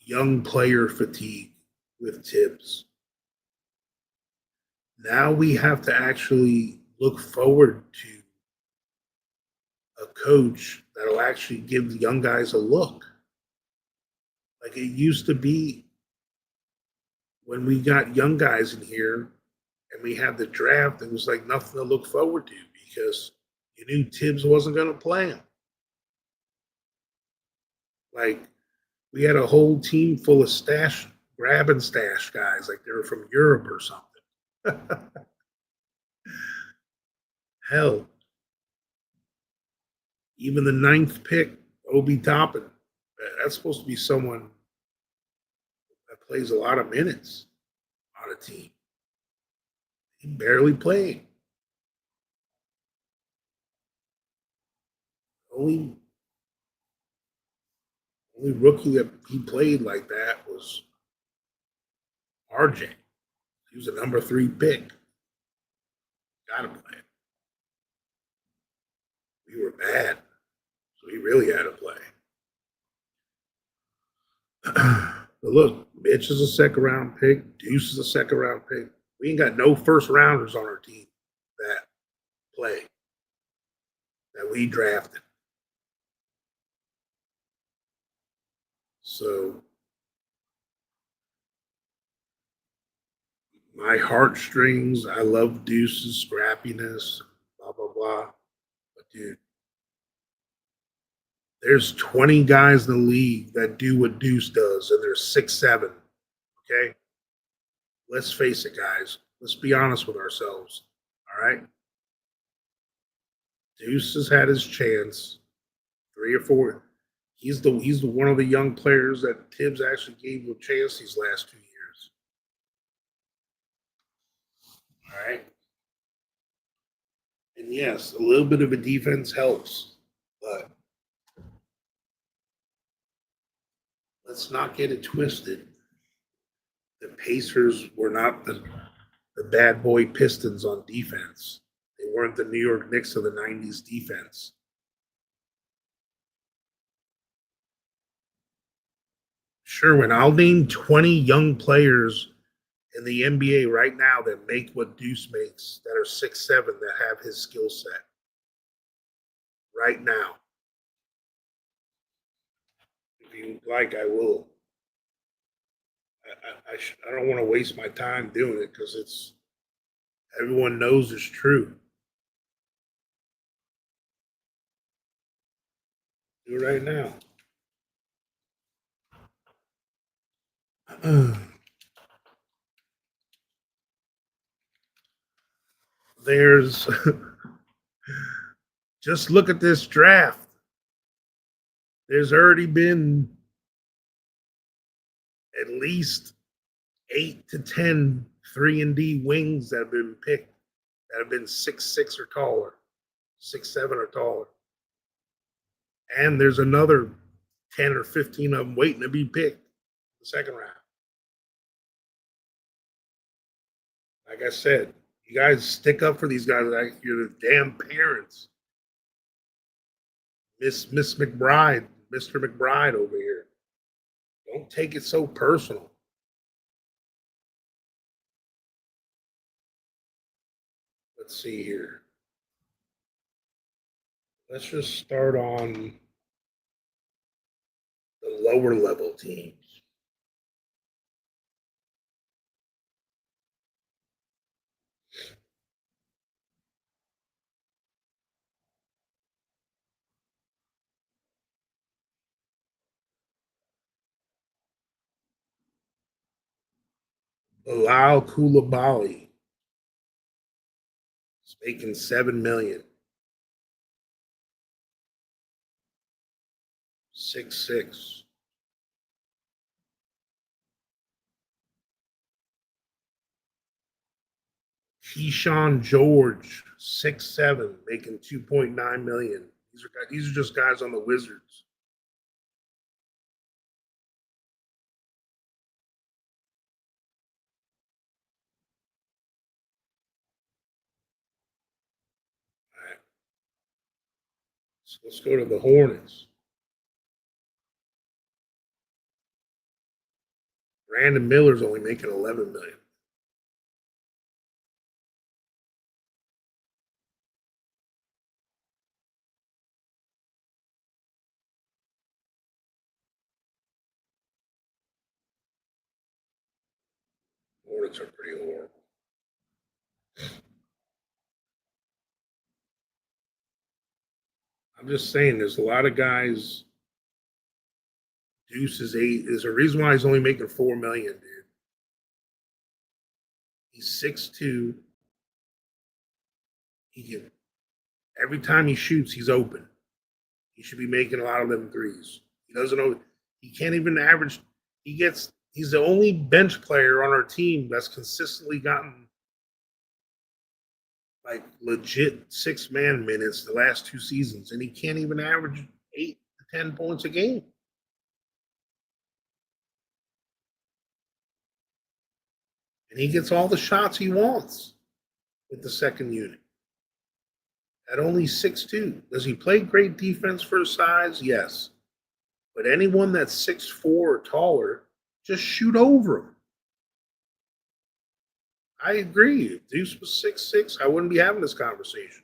young player fatigue with Tibbs. Now we have to actually look forward to a coach that'll actually give the young guys a look. Like it used to be when we got young guys in here and we had the draft, it was like nothing to look forward to because you knew Tibbs wasn't going to play him. Like we had a whole team full of grab and stash guys, like they were from Europe or something. Hell, even the ninth pick, Obi Toppin, that's supposed to be someone that plays a lot of minutes on a team. He barely played. Only only rookie that he played like that was RJ. He was a number 3 pick. Gotta play. We were bad, so he really had to play. But look, Mitch is a second round pick. Deuce is a second round pick. We ain't got no first rounders on our team that play that we drafted. So my heartstrings, I love Deuce's scrappiness, blah blah blah. But dude, there's 20 guys in the league that do what Deuce does, and they're 6'7". Okay, let's face it, guys. Let's be honest with ourselves. All right, Deuce has had his chance, 3 or 4. He's the one of the young players that Tibbs actually gave a chance these last 2 years. All right. And yes, a little bit of a defense helps, but let's not get it twisted. The Pacers were not the bad boy Pistons on defense. They weren't the New York Knicks of the 90s defense. Sherwin, I'll name 20 young players in the NBA right now that make what Deuce makes, that are 6'7", that have his skill set. Right now. If you like, I will. I don't want to waste my time doing it because it's everyone knows it's true. Do it right now. There's just look at this draft. There's already been at least 8 to 10 3-and-D wings that have been picked that have been 6'6" or taller, 6'7" or taller. And there's another 10 or 15 of them waiting to be picked in the second round. Like I said, you guys stick up for these guys like you're the damn parents. Miss McBride, Mr. McBride over here. Don't take it so personal. Let's see here. Let's just start on the lower level teams. Bilal Koulibaly is making $7 million. 6'6". Keyshawn George, 6'7", making $2.9 million. These are just guys on the Wizards. All right. So let's go to the Hornets. Brandon Miller's only making $11 million. Hornets are pretty horrible. I'm just saying, there's a lot of guys. Deuce is 8. There's a reason why he's only making $4 million, dude. He's 6'2". He can every time he shoots, he's open. He should be making a lot of them threes. He doesn't know. He can't even average. He's the only bench player on our team that's consistently gotten like legit 6-man minutes the last 2 seasons, and he can't even average 8 to 10 points a game. And he gets all the shots he wants with the second unit. At only 6'2". Does he play great defense for his size? Yes. But anyone that's 6'4" or taller, just shoot over him. I agree. If Deuce was 6'6", I wouldn't be having this conversation.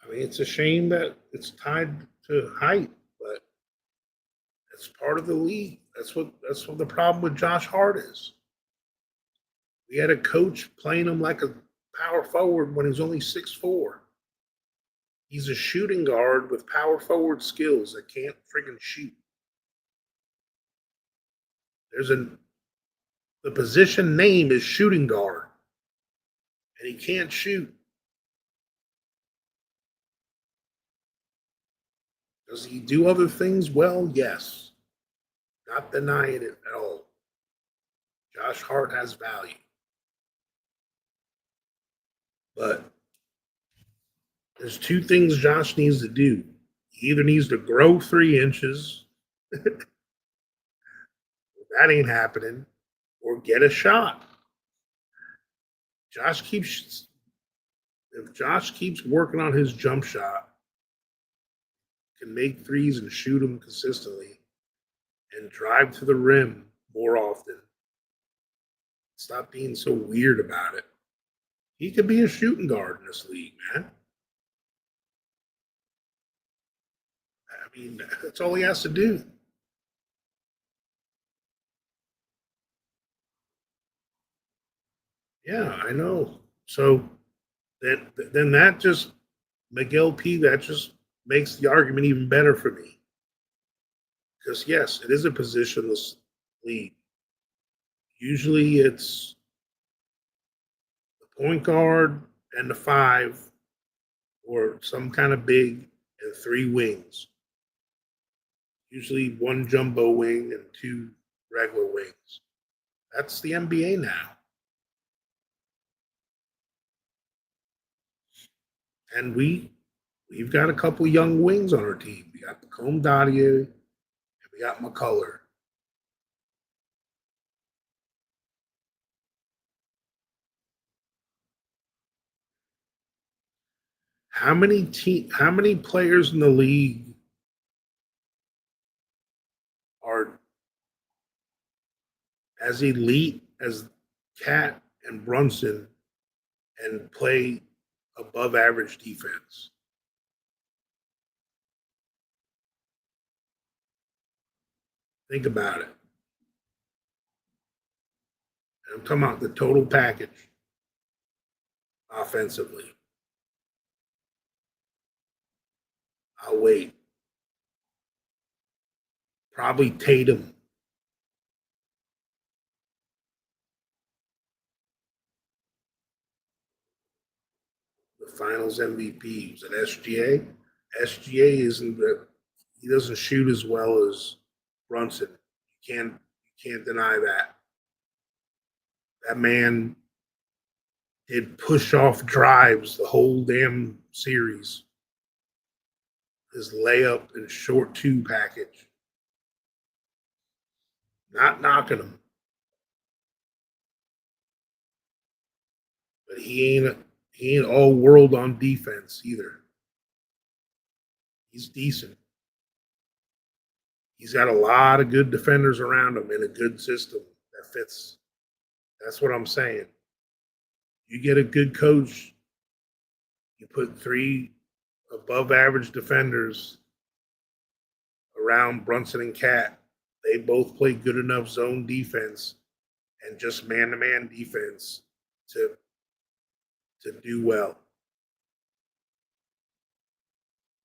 I mean, it's a shame that it's tied to height, but it's part of the league. That's what the problem with Josh Hart is. We had a coach playing him like a power forward when he's only 6'4". He's a shooting guard with power forward skills that can't friggin' shoot. The position name is shooting guard, and he can't shoot. Does he do other things well? Yes. Not denying it at all. Josh Hart has value. But there's two things Josh needs to do. He either needs to grow 3 inches, that ain't happening, or get a shot. Josh keeps if Josh keeps working on his jump shot, can make threes and shoot them consistently, and drive to the rim more often. Stop being so weird about it. He could be a shooting guard in this league, man. I mean, that's all he has to do. Yeah, I know. So then that just Miguel P. That just makes the argument even better for me. Because yes, it is a positionless league. Usually it's the point guard and the five, or some kind of big, and 3 wings. Usually one jumbo wing and 2 regular wings. That's the NBA now. And we've got a couple young wings on our team. We got Macomb Dottier and we got McCullough. How many players in the league are as elite as Cat and Brunson and play above average defense? Think about it. I'm talking about the total package offensively. I'll wait. Probably Tatum. The Finals MVP was at SGA. SGA isn't the, he doesn't shoot as well as Brunson. You can't deny that. That man did push off drives the whole damn series. His layup and short 2 package. Not knocking him. But he ain't all world on defense either. He's decent. He's got a lot of good defenders around him in a good system that fits. That's what I'm saying. You get a good coach, you put 3 above average defenders around Brunson and Cat. They both play good enough zone defense and just man to man defense to do well.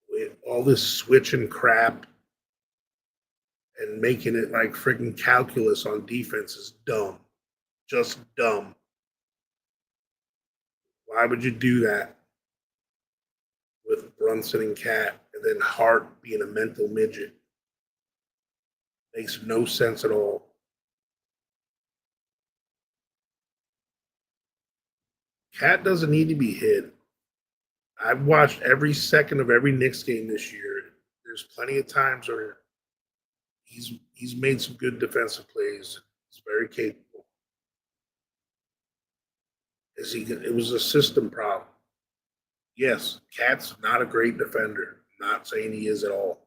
With all this switching crap and making it like freaking calculus on defense is dumb. Just dumb. Why would you do that with Brunson and Cat and then Hart being a mental midget? Makes no sense at all. Cat doesn't need to be hit. I've watched every second of every Knicks game this year. There's plenty of times where he's made some good defensive plays. He's very capable. It was a system problem. Yes, Cat's not a great defender. I'm not saying he is at all.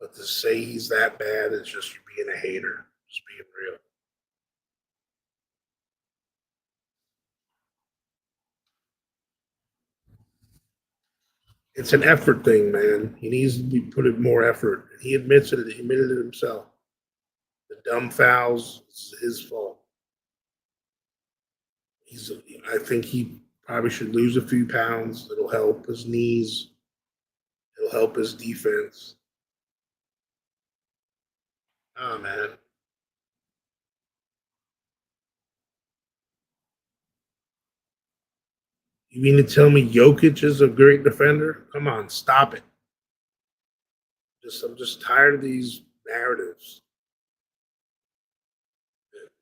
But to say he's that bad is just you being a hater, just being real. It's an effort thing, man. He needs to be put in more effort. He admits it. He admitted it himself. The dumb fouls is his fault. I think he probably should lose a few pounds. It'll help his knees. It'll help his defense. Oh man, you mean to tell me Jokic is a great defender? Come on, stop it. I'm just tired of these narratives.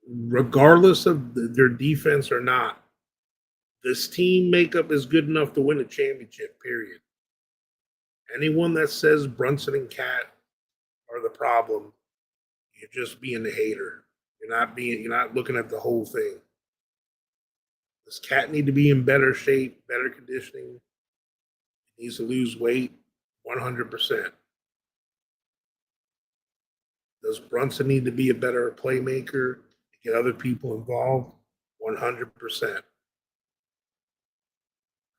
regardless of their defense or not, this team makeup is good enough to win a championship, period. Anyone that says Brunson and Cat are the problem, you're just being a hater. You're not looking at the whole thing. Does Cat need to be in better shape, better conditioning? He needs to lose weight, 100%. Does Brunson need to be a better playmaker, get other people involved? 100%.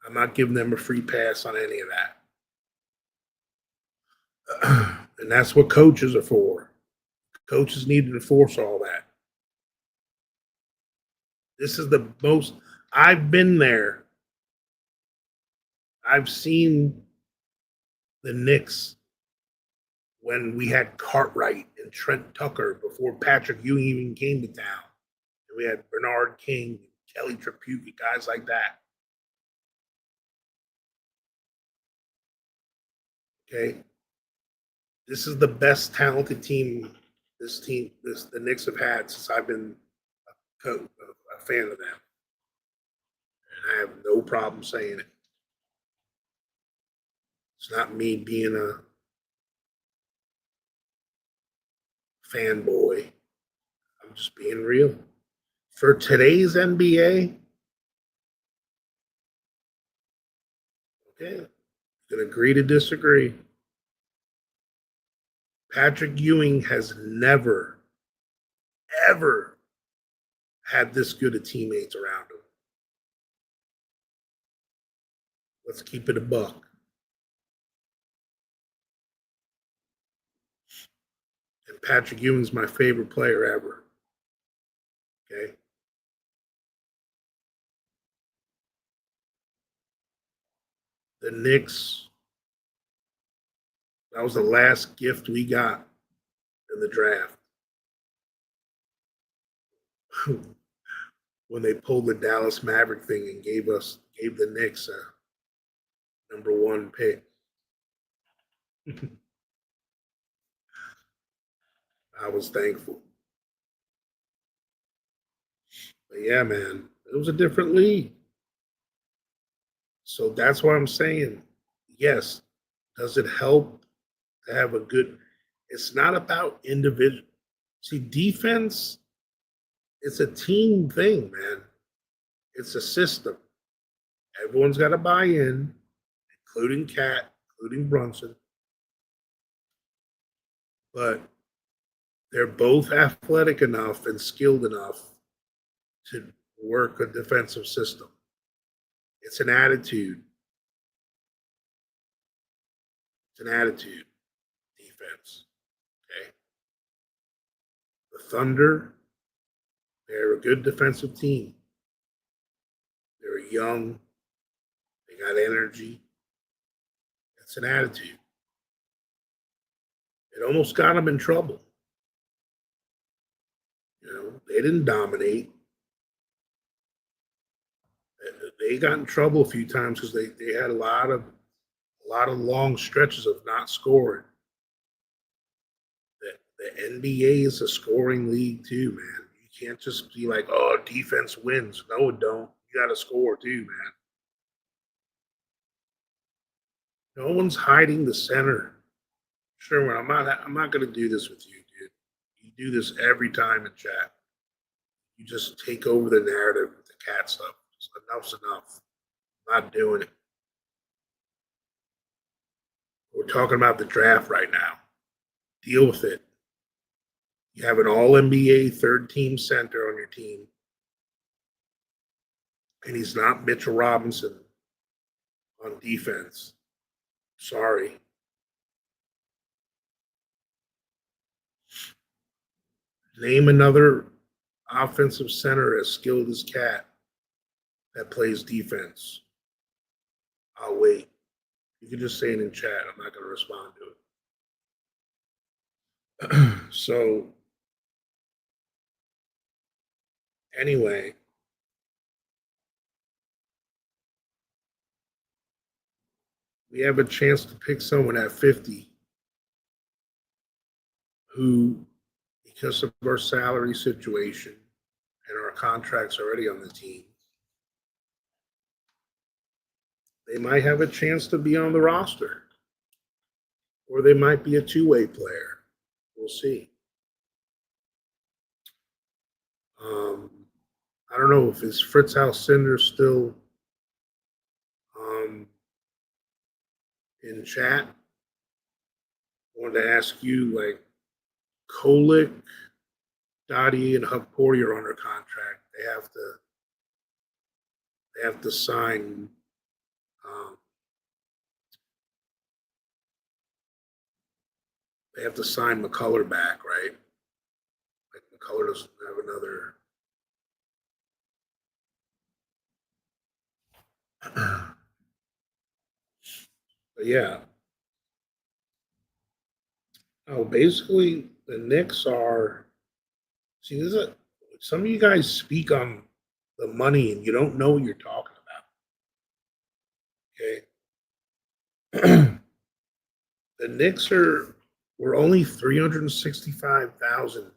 I'm not giving them a free pass on any of that. And that's what coaches are for. Coaches need to enforce all that. This is the most, I've been there. I've seen the Knicks when we had Cartwright and Trent Tucker before Patrick Ewing even came to town. And we had Bernard King, Kelly Tripucci, guys like that. Okay. This is the best talented team the Knicks have had since I've been a fan of them. And I have no problem saying it. It's not me being a fanboy. I'm just being real. For today's NBA, okay, you can agree to disagree. Patrick Ewing has never, ever had this good of teammates around him. Let's keep it a buck. And Patrick Ewing's my favorite player ever. Okay. The Knicks, that was the last gift we got in the draft. When they pulled the Dallas Maverick thing and gave the Knicks a #1 pick. I was thankful. But yeah, man, it was a different league. So that's why I'm saying, yes, does it help to have a good? It's not about individual. See, defense, it's a team thing, man. It's a system. Everyone's got to buy in, including Cat, including Brunson. But they're both athletic enough and skilled enough to work a defensive system. It's an attitude. It's an attitude defense. Okay. The Thunder, they're a good defensive team. They're young. They got energy. It's an attitude. It almost got them in trouble. You know, they didn't dominate. They got in trouble a few times because they had a lot of long stretches of not scoring. The NBA is a scoring league too, man. You can't just be like, oh, defense wins. No, it don't. You got to score too, man. No one's hiding the center. Sure, I'm not going to do this with you, dude. You do this every time in chat. You just take over the narrative with the cat stuff. Just enough's enough. I'm not doing it. We're talking about the draft right now. Deal with it. You have an all NBA third team center on your team. And he's not Mitchell Robinson on defense. Sorry. Name another offensive center as skilled as Cat that plays defense. I'll wait. You can just say it in chat. I'm not going to respond to it. So, anyway, we have a chance to pick someone at 50 who, because of our salary situation, contracts already on the team. They might have a chance to be on the roster, or they might be a two-way player. We'll see. I don't know if is Fritz Alcindor still in chat. I wanted to ask you, like, Kolick, Dottie, and Huck Porter are under contract. They have to sign. They have to sign McCullough back, right? Like McCullough doesn't have another. But yeah. Oh, basically, the Knicks are. See, this is some of you guys speak on the money and you don't know what you're talking about. Okay. The Knicks were only 365,000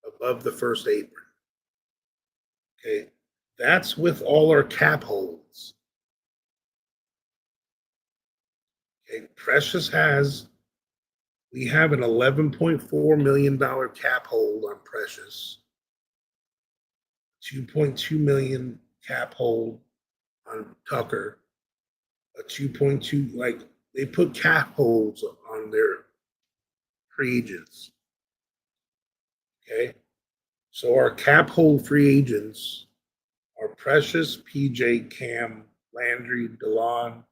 above the first apron. Okay. That's with all our cap holds. Okay. We have an $11.4 million cap hold on Precious, 2.2 million cap hold on Tucker, a 2.2, like they put cap holds on their free agents. Okay. So our cap hold free agents are Precious, PJ, Cam, Landry, DeLon,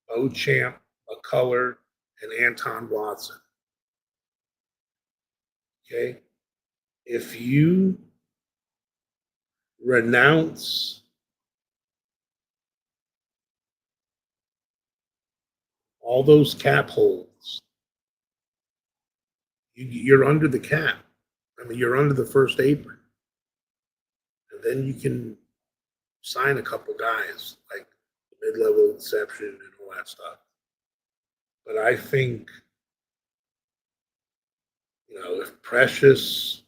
Beauchamp, McCullough, and Anton Watson. Okay. If you renounce all those cap holds, you're under the cap. I mean, you're under the first apron. And then you can sign a couple guys, like mid-level exception and all that stuff. But I think, if Precious,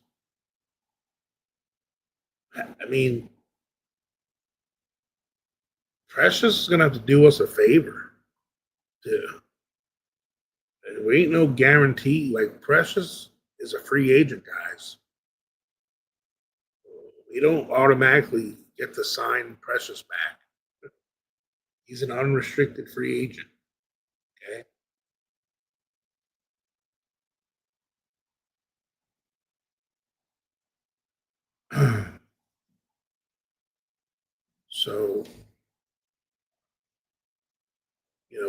I mean, Precious is going to have to do us a favor. And we ain't no guarantee. Like, Precious is a free agent, guys. We don't automatically get to sign Precious back. He's an unrestricted free agent. Okay. So,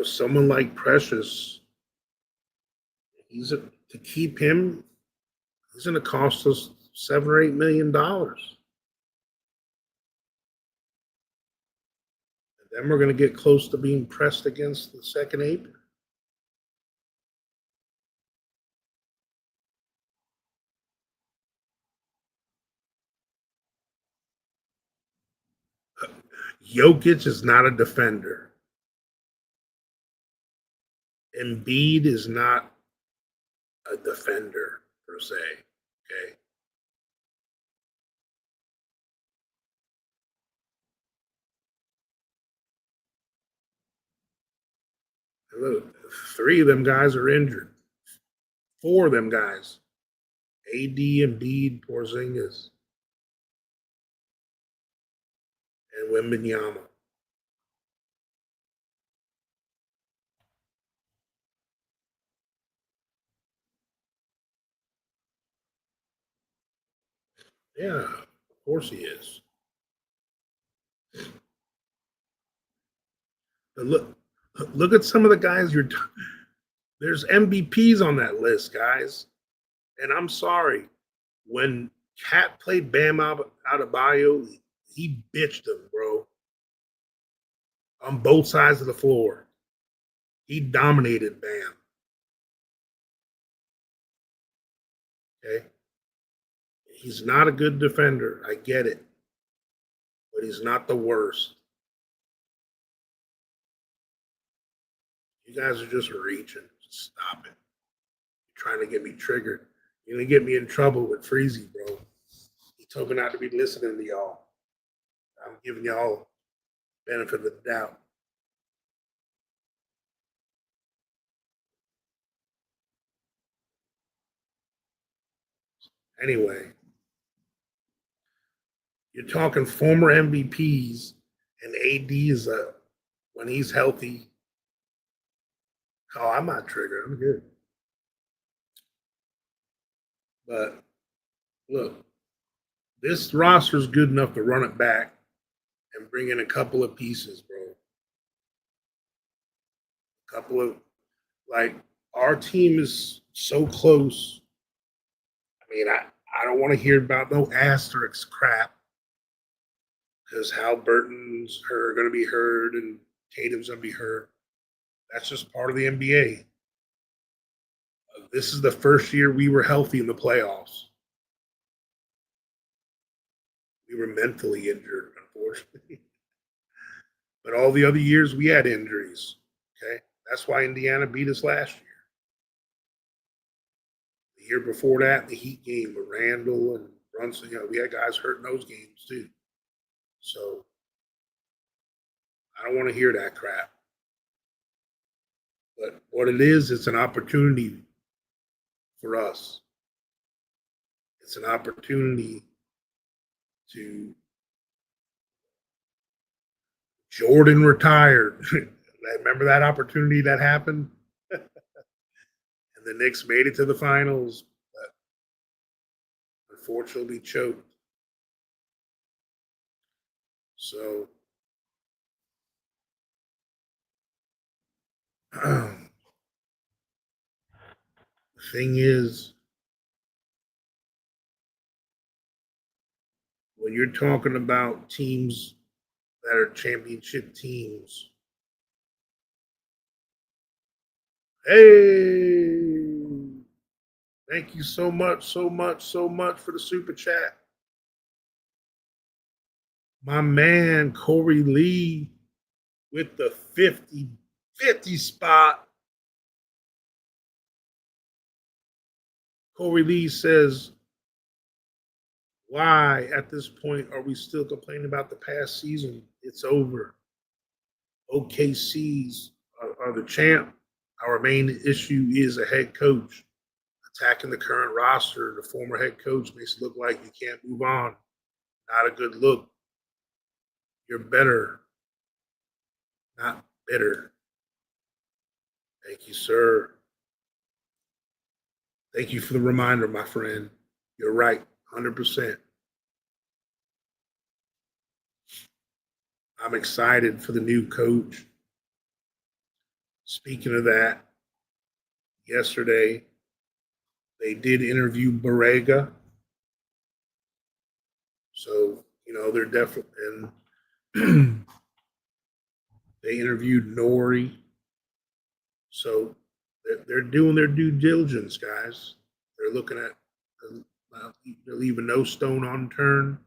someone like Precious, to keep him, he's going to cost us $7 or $8 million. And then we're going to get close to being pressed against the second apron. Jokic is not a defender. Embiid is not a defender per se. Okay. And look, 3 of them guys are injured. 4 of them guys. AD, Embiid, Porzingis, and Wembanyama. Yeah, of course he is. But look at some of the guys there's MVPs on that list, guys. And I'm sorry, when Cat played Bam Adebayo, he bitched him, bro. On both sides of the floor. He dominated Bam. Okay. He's not a good defender. I get it. But he's not the worst. You guys are just reaching. Just stop it. You're trying to get me triggered. You're going to get me in trouble with Freezy, bro. He told me not to be listening to y'all. I'm giving y'all benefit of the doubt. Anyway, you're talking former MVPs, and AD is when he's healthy. Oh, I'm not triggered. I'm good. But look, this roster is good enough to run it back and bring in a couple of pieces, bro. A couple of like our team is so close. I mean, I don't want to hear about no asterisk crap because Halliburton's going to be hurt and Tatum's going to be hurt. That's just part of the NBA. This is the first year we were healthy in the playoffs. We were mentally injured, unfortunately. But all the other years we had injuries. Okay. That's why Indiana beat us last year. The year before that, the Heat game with Randall and Brunson, we had guys hurt in those games too. So I don't want to hear that crap. But what it is, it's an opportunity for us. It's an opportunity to Jordan retired. Remember that opportunity that happened? And the Knicks made it to the finals, but unfortunately choked. So the thing is, when you're talking about teams that are championship teams, hey, thank you so much for the super chat. My man, Corey Lee, with the 50 spot. Corey Lee says, why at this point are we still complaining about the past season? It's over. OKC's are the champ. Our main issue is a head coach. Attacking the current roster, the former head coach makes it look like you can't move on. Not a good look. You're better, not bitter. Thank you, sir. Thank you for the reminder, my friend. You're right, 100%. I'm excited for the new coach. Speaking of that, yesterday they did interview Borrega. So, they're definitely, and they interviewed Nori. So they're doing their due diligence, guys. They're looking at, they're leaving no stone unturned.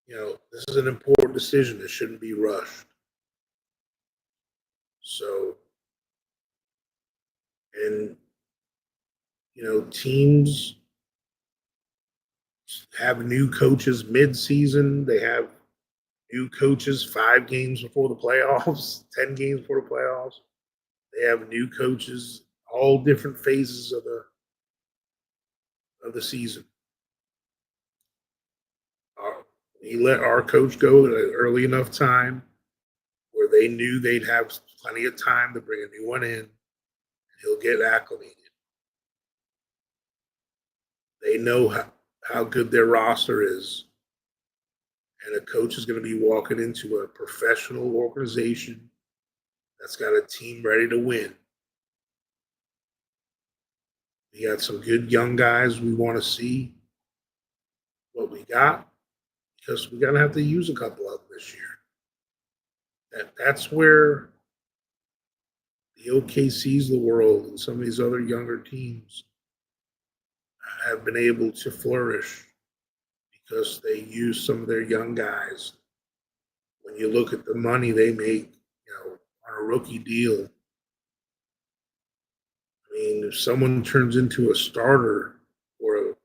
This is an important decision that shouldn't be rushed. So, and, teams have new coaches mid-season. They have new coaches 5 games before the playoffs, 10 games before the playoffs. They have new coaches all different phases of the season. He let our coach go at an early enough time where they knew they'd have plenty of time to bring a new one in, and he'll get acclimated. They know how good their roster is, and a coach is going to be walking into a professional organization that's got a team ready to win. We got some good young guys we want to see what we got, because we're going to have to use a couple of them this year. That's where the OKCs of the world and some of these other younger teams have been able to flourish because they use some of their young guys. When you look at the money they make, on a rookie deal, I mean, if someone turns into a starter or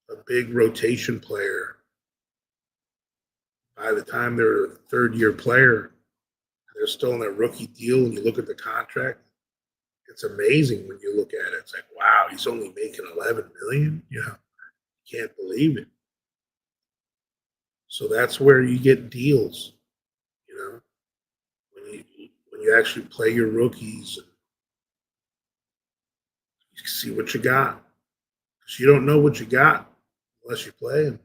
a big rotation player, by the time they're a third-year player, they're still in their rookie deal, and you look at the contract, it's amazing when you look at it. It's like, wow, he's only making 11 million. You know, you can't believe it. So that's where you get deals. You know, when you actually play your rookies, you see what you got. Because you don't know what you got unless you play them.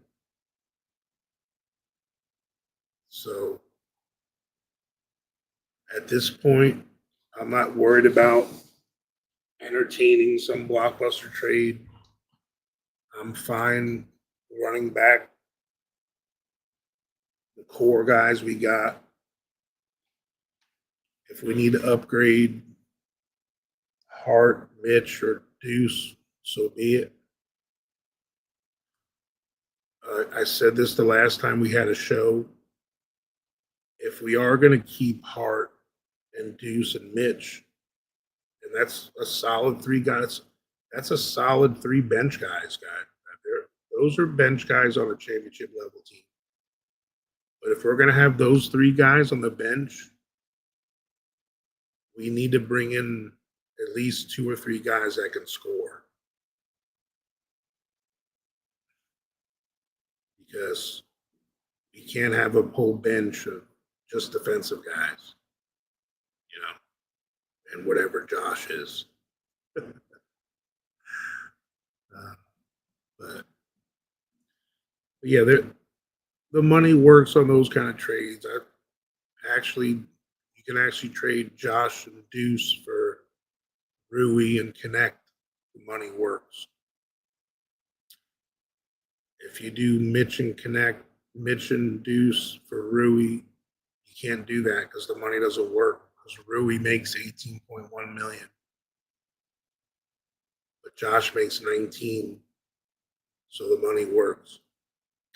So at this point, I'm not worried about entertaining some blockbuster trade. I'm fine running back the core guys we got. If we need to upgrade Hart, Mitch, or Deuce, so be it. I said this the last time we had a show. If we are going to keep Hart and Deuce and Mitch, and that's a solid three guys, that's a solid three bench guys. Those are bench guys on a championship level team. But if we're going to have those three guys on the bench, we need to bring in at least two or three guys that can score. Because we can't have a whole bench of just defensive guys, you know, and whatever Josh is. But yeah, the money works on those kind of trades. You can actually trade Josh and Deuce for Rui and Connect. The money works. If you do Mitch and Connect, Mitch and Deuce for Rui, you can't do that because the money doesn't work. Because Rui makes 18.1 million, but Josh makes 19, so the money works.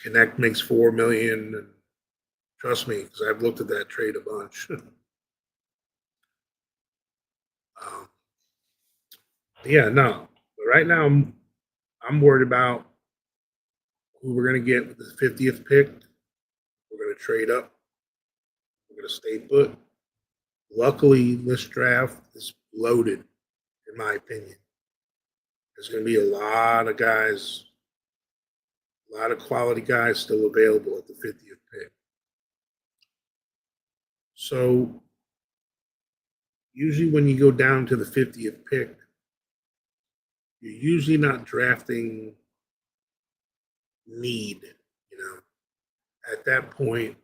Connect makes 4 million, and trust me, because I've looked at that trade a bunch. Yeah, no. But right now, I'm worried about who we're going to get with the 50th pick. We're going to trade up. We're going to stay put. Luckily, this draft is loaded, in my opinion. There's going to be a lot of guys, a lot of quality guys still available at the 50th pick. So usually when you go down to the 50th pick, you're usually not drafting need, you know. At that point,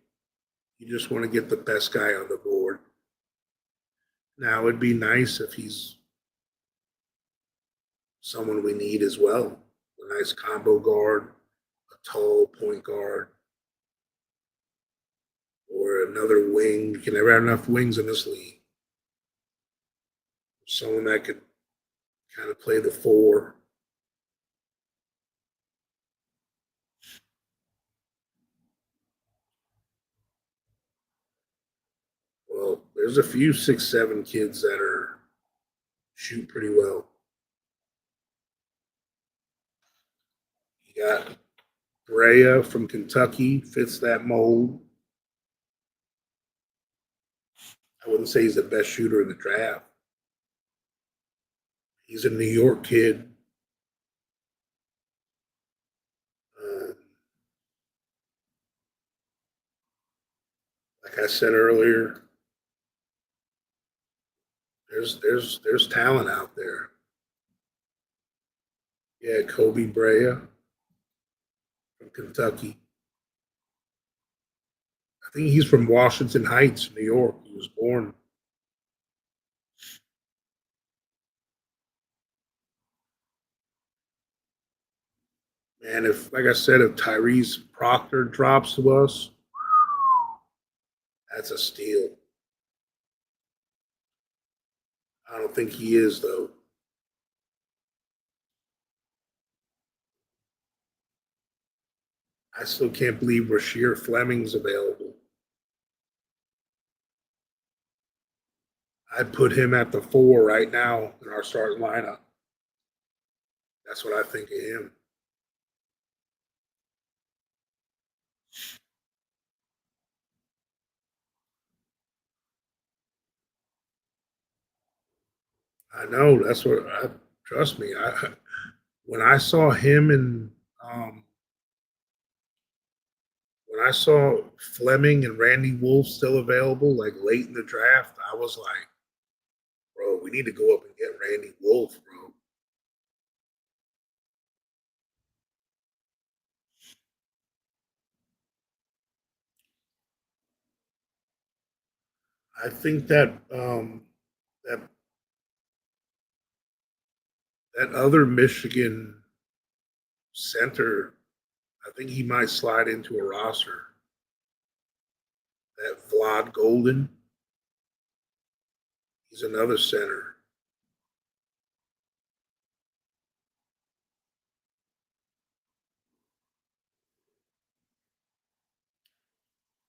you just want to get the best guy on the board. Now, it'd be nice if he's someone we need as well. A nice combo guard, a tall point guard, or another wing. You can never have enough wings in this league. Someone that could kind of play the four. Well, there's a few 6'7" kids that are shoot pretty well. You got Brea from Kentucky, fits that mold. I wouldn't say he's the best shooter in the draft. He's a New York kid. Um, like I said earlier, there's talent out there. Yeah, Kobe Brea from Kentucky. I think he's from Washington Heights, New York. He was born. And if, like I said, if Tyrese Proctor drops to us, that's a steal. I don't think he is, though. I still can't believe Rasheer Fleming's available. I'd put him at the four right now in our starting lineup. That's what I think of him. I know that's what I trust me. I when I saw him and um, when I saw Fleming and Randy Wolf still available, like late in the draft, I was like, bro, we need to go up and get Randy Wolf, bro. I think that that that other Michigan center, I think he might slide into a roster. That Vlad Golden, he's another center.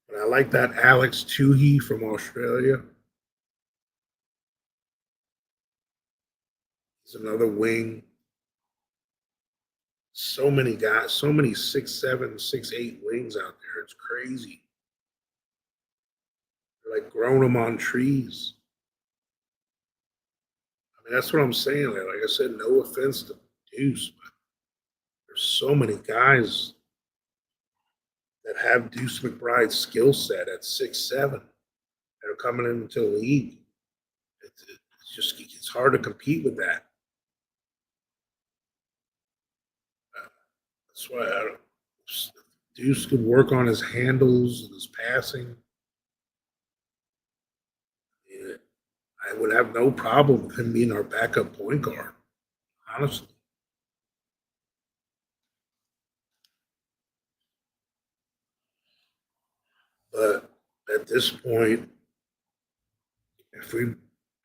But I like that Alex Toohey from Australia. He's another wing. So many guys, so many 6'7", 6'8" wings out there. It's crazy. They're like growing them on trees. I mean, that's what I'm saying. Like I said, no offense to Deuce, but there's so many guys that have Deuce McBride's skill set at 6'7" that are coming into the league. It's just it's hard to compete with that. That's why Deuce could work on his handles and his passing. Yeah, I would have no problem with him being our backup point guard, honestly. But at this point, if we,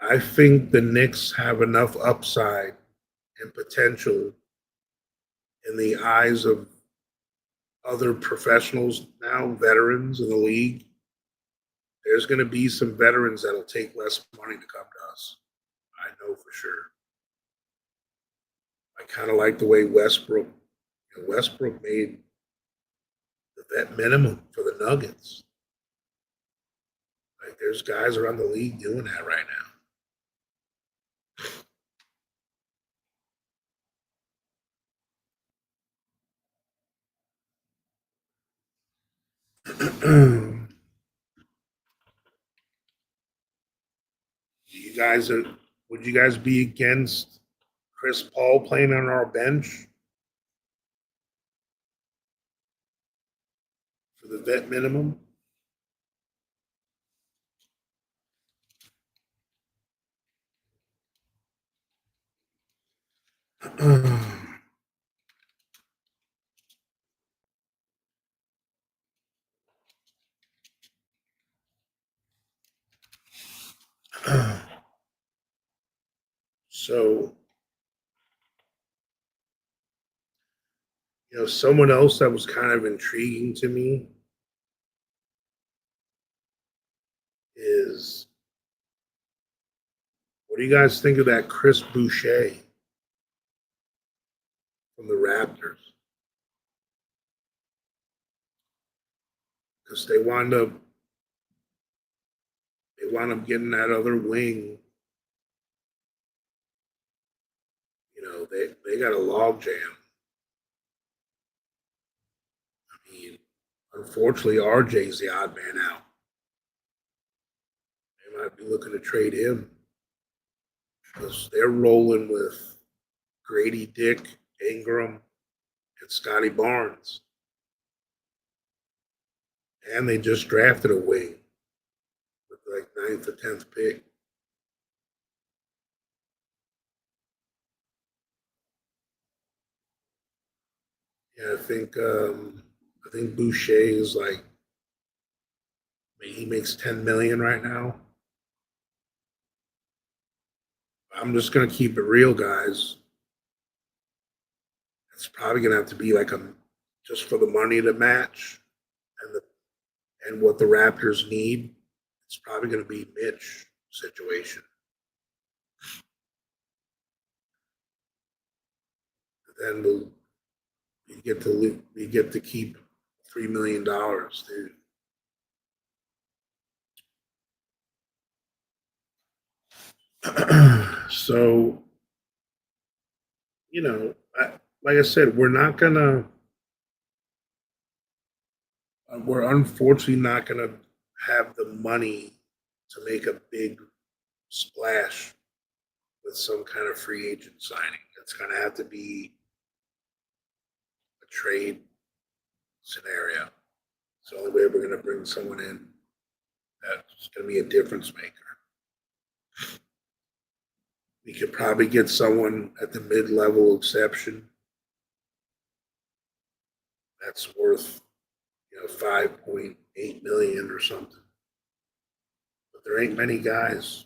I think the Knicks have enough upside and potential in the eyes of other professionals now, veterans in the league. There's going to be some veterans that'll take less money to come to us. I know for sure. I kind of like the way Westbrook made the vet minimum for the Nuggets. Like there's guys around the league doing that right now. you guys are, would you guys be against Chris Paul playing on our bench for the vet minimum? So, someone else that was kind of intriguing to me is what do you guys think of that Chris Boucher from the Raptors? Because they wound up getting that other wing. They got a log jam. I mean, unfortunately, RJ's the odd man out. They might be looking to trade him because they're rolling with Grady Dick, Ingram, and Scotty Barnes. And they just drafted a wing with like ninth or 10th pick. Yeah, I think Boucher is like he makes 10 million right now. I'm just gonna keep it real, guys. It's probably gonna have to be like a just for the money to match and the and what the Raptors need. It's probably gonna be Mitch situation. Then we get to keep $3 million, dude. So, like I said, we're unfortunately not gonna have the money to make a big splash with some kind of free agent signing. It's gonna have to be a trade scenario. It's the only way we're gonna bring someone in that's gonna be a difference maker. We could probably get someone at the mid-level exception that's worth 5.8 million or something. But there ain't many guys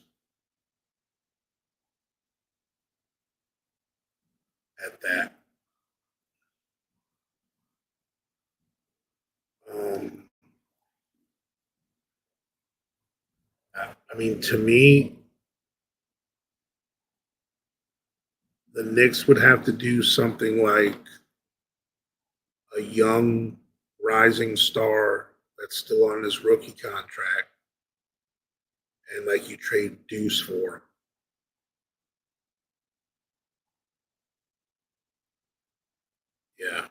at that. Um, I mean, to me, the Knicks would have to do something like a young rising star that's still on his rookie contract, and like you trade Deuce for. Yeah,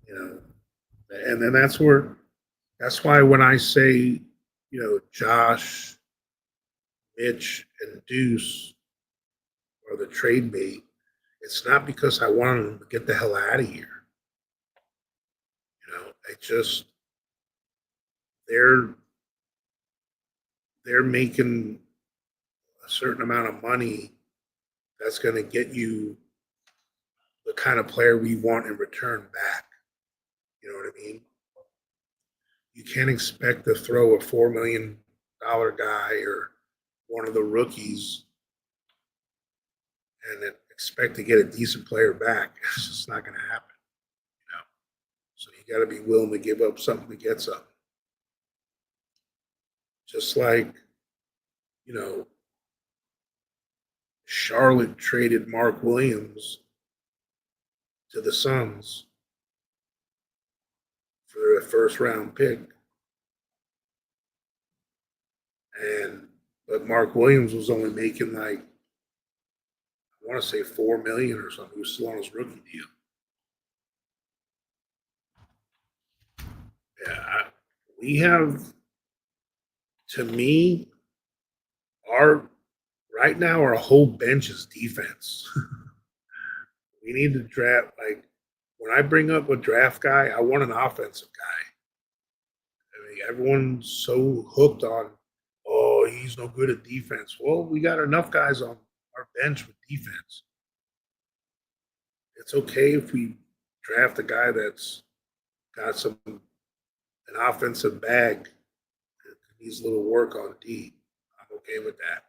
you know, and then that's why when I say Josh, Mitch, and Deuce are the trade bait, it's not because I want them to get the hell out of here. I just they're they're making a certain amount of money that's going to get you the kind of player we want in return back. You know what I mean? You can't expect to throw a $4 million guy or one of the rookies and then expect to get a decent player back. It's just not going to happen. You know? So you got to be willing to give up something to get something. Just like, you know, Charlotte traded Mark Williams to the Suns for a first round pick. And but Mark Williams was only making like I want to say 4 million or something. He was still on his rookie deal. Yeah, we have to me our right now our whole bench is defense. We need to draft like when I bring up a draft guy, I want an offensive guy. I mean, everyone's so hooked on, oh, he's no good at defense. Well, we got enough guys on our bench with defense. It's okay if we draft a guy that's got an offensive bag that needs a little work on D. I'm okay with that.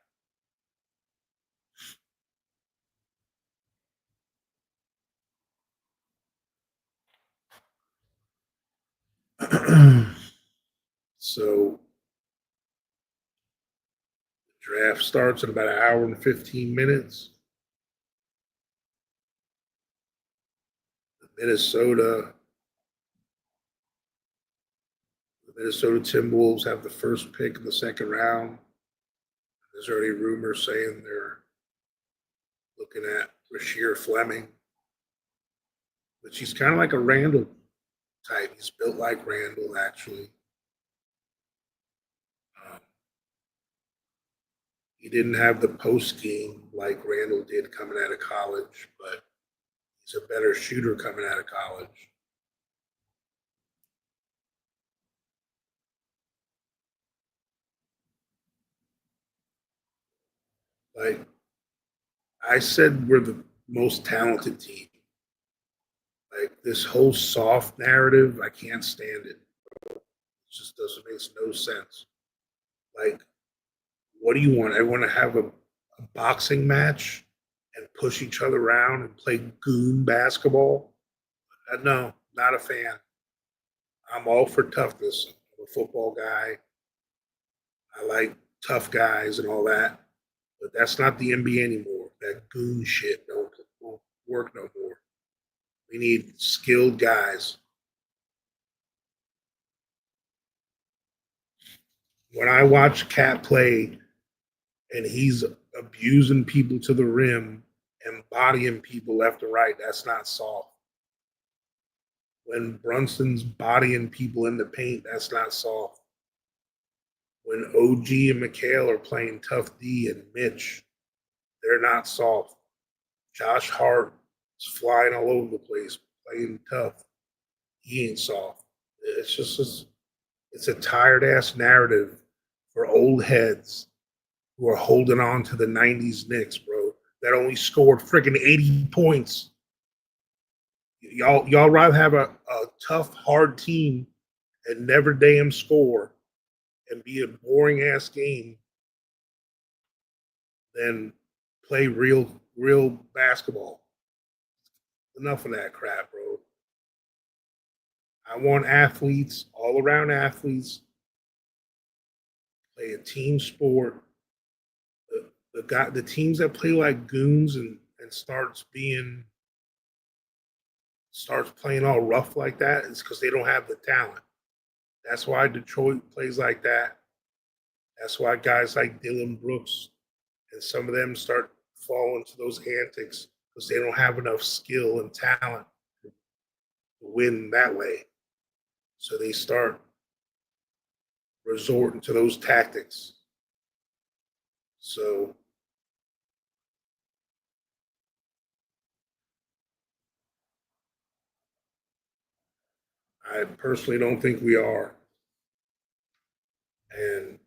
So the draft starts in about an hour and 15 minutes. The Minnesota Timberwolves have the first pick in the second round. There's already rumors saying they're looking at Rasheer Fleming, but he's kind of like a Randall type. He's built like Randall, actually. Um, he didn't have the post game like Randall did coming out of college, but he's a better shooter coming out of college. Like I said, we're the most talented team. Like this whole soft narrative, I can't stand it. It just doesn't make no sense. Like, what do you want? Everyone to have a boxing match and push each other around and play goon basketball? No, not a fan. I'm all for toughness. I'm a football guy. I like tough guys and all that, but that's not the NBA anymore. That goon shit don't work no more. We need skilled guys. When I watch Cat play and he's abusing people to the rim and bodying people left and right, that's not soft. When Brunson's bodying people in the paint, that's not soft. When OG and Mikal are playing tough D and Mitch, they're not soft. Josh Hart is flying all over the place, playing tough. He ain't soft. It's just it's a tired ass narrative for old heads who are holding on to the '90s Knicks, bro. That only scored freaking 80 points. Y'all rather have a tough, hard team and never damn score and be a boring ass game than play real basketball. Enough of that crap, bro. I want athletes, all around athletes, play a team sport. The teams that play like goons and starts playing all rough like that is because they don't have the talent. That's why Detroit plays like that. That's why guys like Dylan Brooks and some of them start falling to those antics because they don't have enough skill and talent to win that way. So they start resorting to those tactics. So I personally don't think we are. And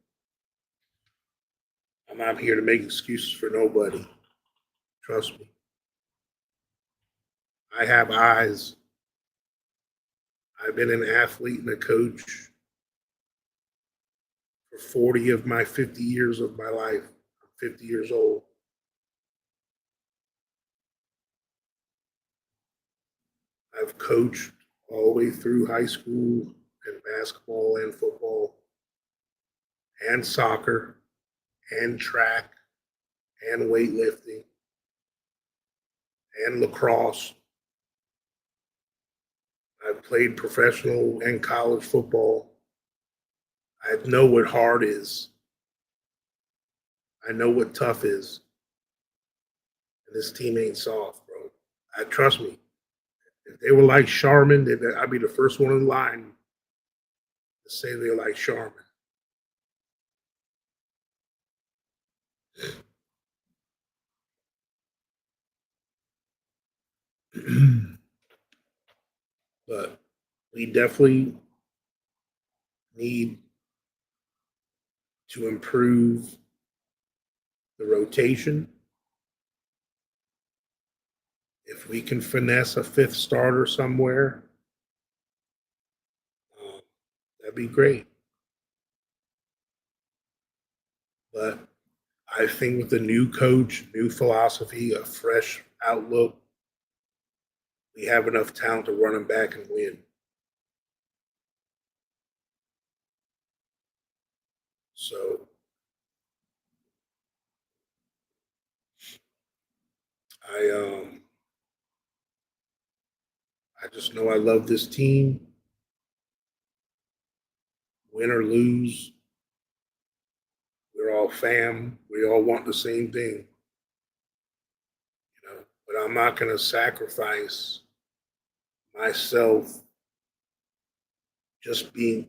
I'm not here to make excuses for nobody. Trust me. I have eyes. I've been an athlete and a coach for 40 of my 50 years of my life. I'm 50 years old. I've coached all the way through high school and basketball and football and soccer and track and weightlifting and lacrosse. I've played professional and college football. I know what hard is. I know what tough is. And this team ain't soft, bro. Trust me. If they were like Charmin, I'd be the first one in line to say they're like Charmin. But we definitely need to improve the rotation. If we can finesse a fifth starter somewhere, that'd be great. But I think with a new coach, new philosophy, a fresh outlook, we have enough talent to run them back and win. So I I just know I love this team. Win or lose, we're all fam. We all want the same thing, you know. But I'm not going to sacrifice myself just being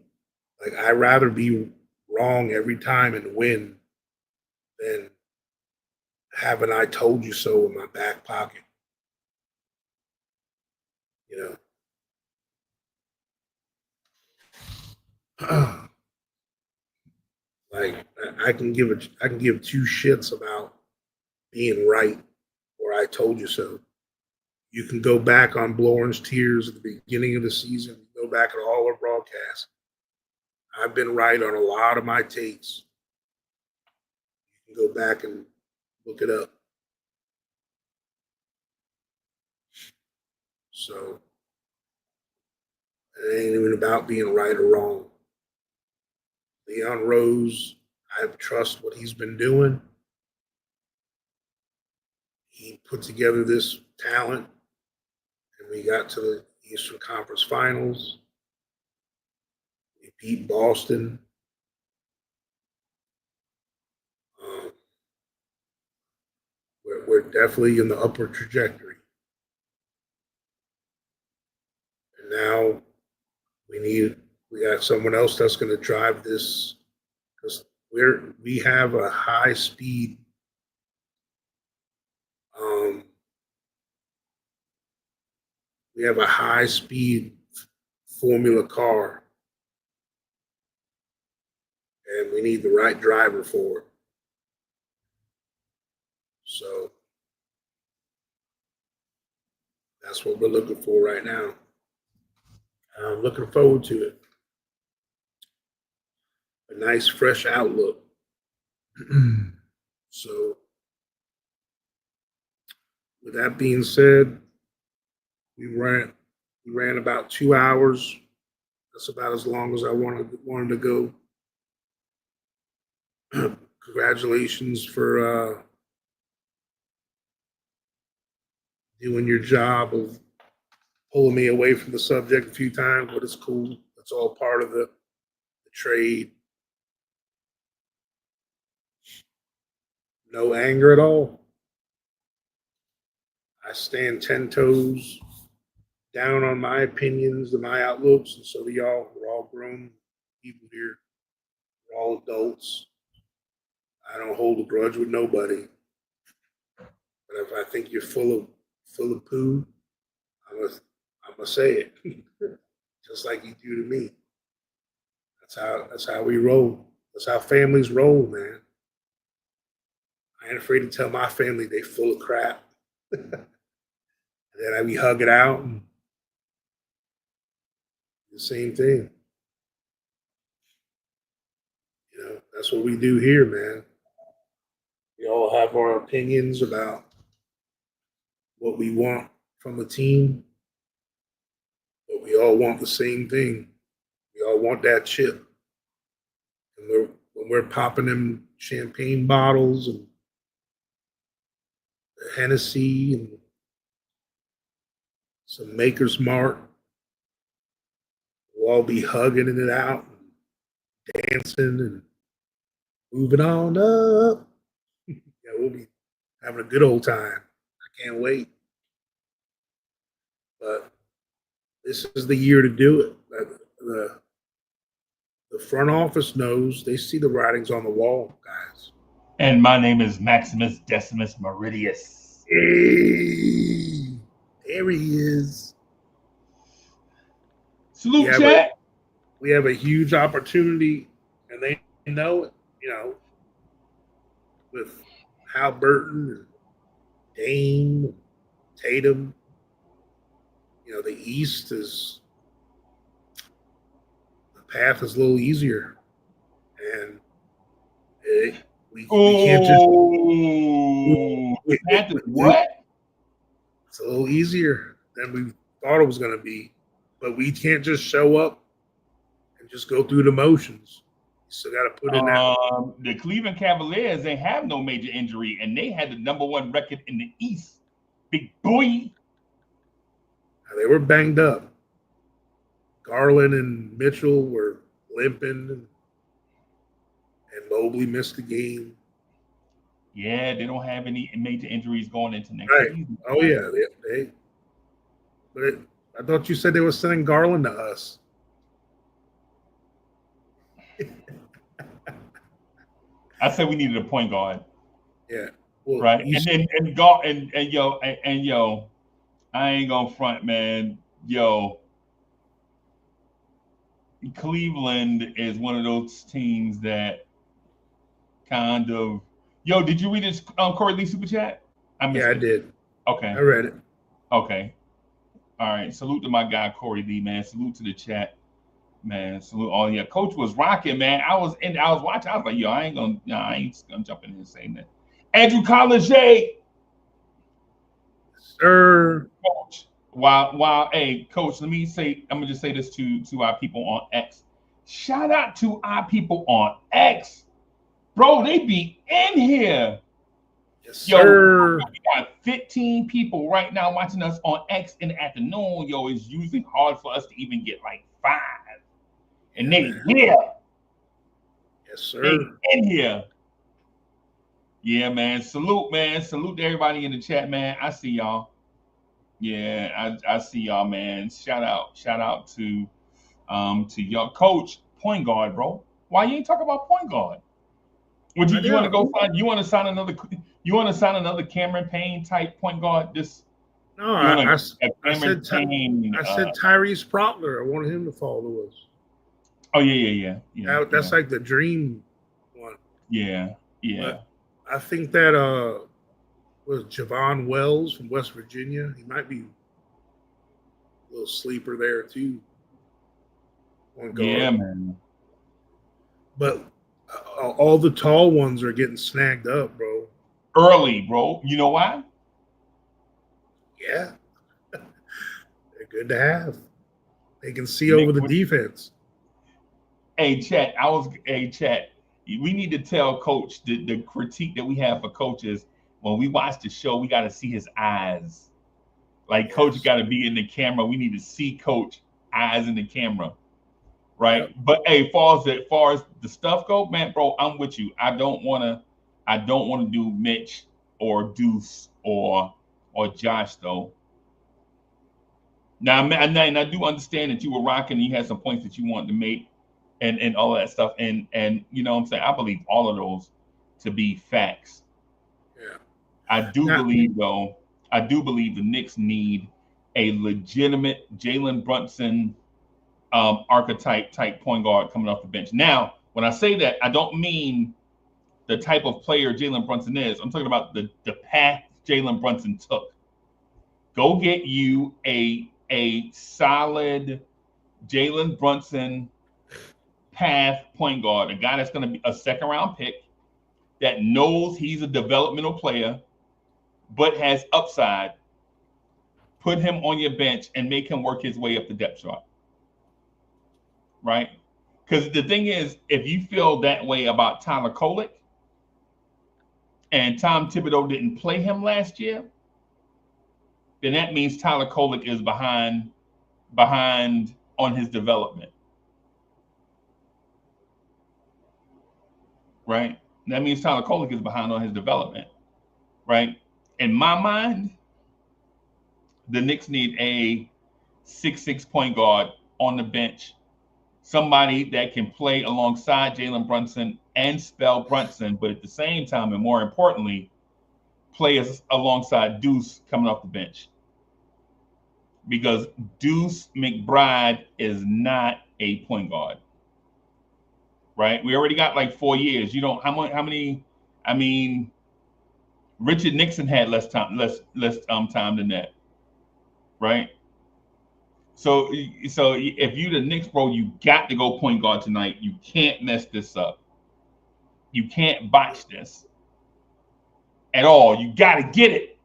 like I'd rather be wrong every time and win than have an "I told you so" in my back pocket, you know. Like I can give two shits about being right or "I told you so." You can go back on Blorin's tears at the beginning of the season. Go back at all our broadcasts. I've been right on a lot of my takes. You can go back and look it up. So it ain't even about being right or wrong. Leon Rose, I trust what he's been doing. He put together this talent, and we got to the Eastern Conference Finals. We beat Boston. definitely in the upward trajectory. And now we got someone else that's going to drive this, because we have a high speed we have a high speed formula car, and we need the right driver for it. So that's what we're looking for right now. I'm looking forward to it. A nice fresh outlook. So with that being said, we ran about 2 hours. That's about as long as I wanted to go. Congratulations for doing your job of pulling me away from the subject a few times, but it's cool. It's all part of the trade. No anger at all. I stand 10 toes down on my opinions and my outlooks, and so do y'all. We're all grown people here. We're all adults. I don't hold a grudge with nobody. But if I think you're full of poo, I'm gonna say it, just like you do to me. That's how we roll. That's how families roll, man. I ain't afraid to tell my family they full of crap. And then I be hugging out and the same thing. You know, that's what we do here, man. We all have our opinions about what we want from a team, but we all want the same thing. We all want that chip. And when we're popping them champagne bottles and Hennessy and some Maker's Mark, we'll all be hugging it out, and dancing and moving on up. Yeah, we'll be having a good old time. I can't wait. But this is the year to do it. The front office knows. They see the writings on the wall, guys. And my name is Maximus Decimus Meridius. Hey, there he is. Salute, chat. We have a huge opportunity, and they know it, you know, with Halliburton and Dame, and Tatum. You know, the East is, the path is a little easier. And we can't just. What? It's a little easier than we thought it was going to be. But we can't just show up and just go through the motions. You still got to put in that. The Cleveland Cavaliers, they have no major injury, and they had the #1 record in the East. Big boy. They were banged up. Garland and Mitchell were limping, and Mobley missed the game. Yeah, they don't have any major injuries going into next season. Oh yeah, but I thought you said they were sending Garland to us. I said we needed a point guard. Yeah. Well, right. And yo, I ain't gonna front, man. Yo, Cleveland is one of those teams that kind of. Yo, did you read this Corey Lee super chat? I did. Okay. I read it. Okay. All right. Salute to my guy Corey Lee, man. Salute to the chat, man. Salute all. Yeah, Coach was rocking, man. I was watching. I was like, yo, I ain't gonna jump in here and say that. Andrew College, sir. Coach. While, hey, Coach, let me say, I'm gonna just say this to our people on X. Shout out to our people on X. Bro, they be in here. Yes, sir. Yo, we got 15 people right now watching us on X in the afternoon. Yo, it's usually hard for us to even get like 5. And they here. Yes, sir. They in here. Yeah, man. Salute, man. Salute to everybody in the chat, man. I see y'all. Yeah, I see y'all, man. Shout out to your coach, point guard, bro. Why you ain't talk about point guard? Would I you want to know. go find you want to sign another Cameron Payne type point guard? Just No, you want a I Cameron said Payne I said Tyrese Proctor. I wanted him to fall to us. oh yeah. That's like the dream one. Yeah, yeah. But I think that was Javon Wells from West Virginia. He might be a little sleeper there too on Yeah, guard. man. But all the tall ones are getting snagged up, bro. Early, bro. You know why? Yeah, they're good to have. They can see over Nick, the defense. hey, Chat. Hey, Chat. We need to tell Coach the critique that we have for coaches when we watch the show. We got to see his eyes. Like Coach Yes. got to be in the camera. We need to see Coach eyes in the camera, Yep. right? But hey, as far as the stuff go, man, bro, I'm with you. I don't want to do Mitch or Deuce or Josh though. Now, and I do understand that you were rocking and you had some points that you wanted to make and all of that stuff. And you know what I'm saying? I believe all of those to be facts. Yeah. I do Now, believe though, I do believe the Knicks need a legitimate Jalen Brunson archetype type point guard coming off the bench. Now, when I say that, I don't mean the type of player Jalen Brunson is. I'm talking about the path Jalen Brunson took. Go get you a solid Jalen Brunson path point guard, a guy that's going to be a second round pick that knows he's a developmental player but has upside. Put him on your bench and make him work his way up the depth chart. Right? Because the thing is, if you feel that way about Tyler Kolek and Tom Thibodeau didn't play him last year, then that means Tyler Kolek is behind on his development. Right? That means Tyler Kolek is behind on his development. Right? In my mind, the Knicks need a 6'6" point guard on the bench, somebody that can play alongside Jalen Brunson and spell Brunson, but at the same time, and more importantly, play alongside Deuce coming off the bench. Because Deuce McBride is not a point guard. Right? We already got like 4 years. You don't how many I mean Richard Nixon had less time than that. Right? So if you the Knicks, bro, you got to go point guard tonight. You can't mess this up. You can't botch this at all. You got to get it.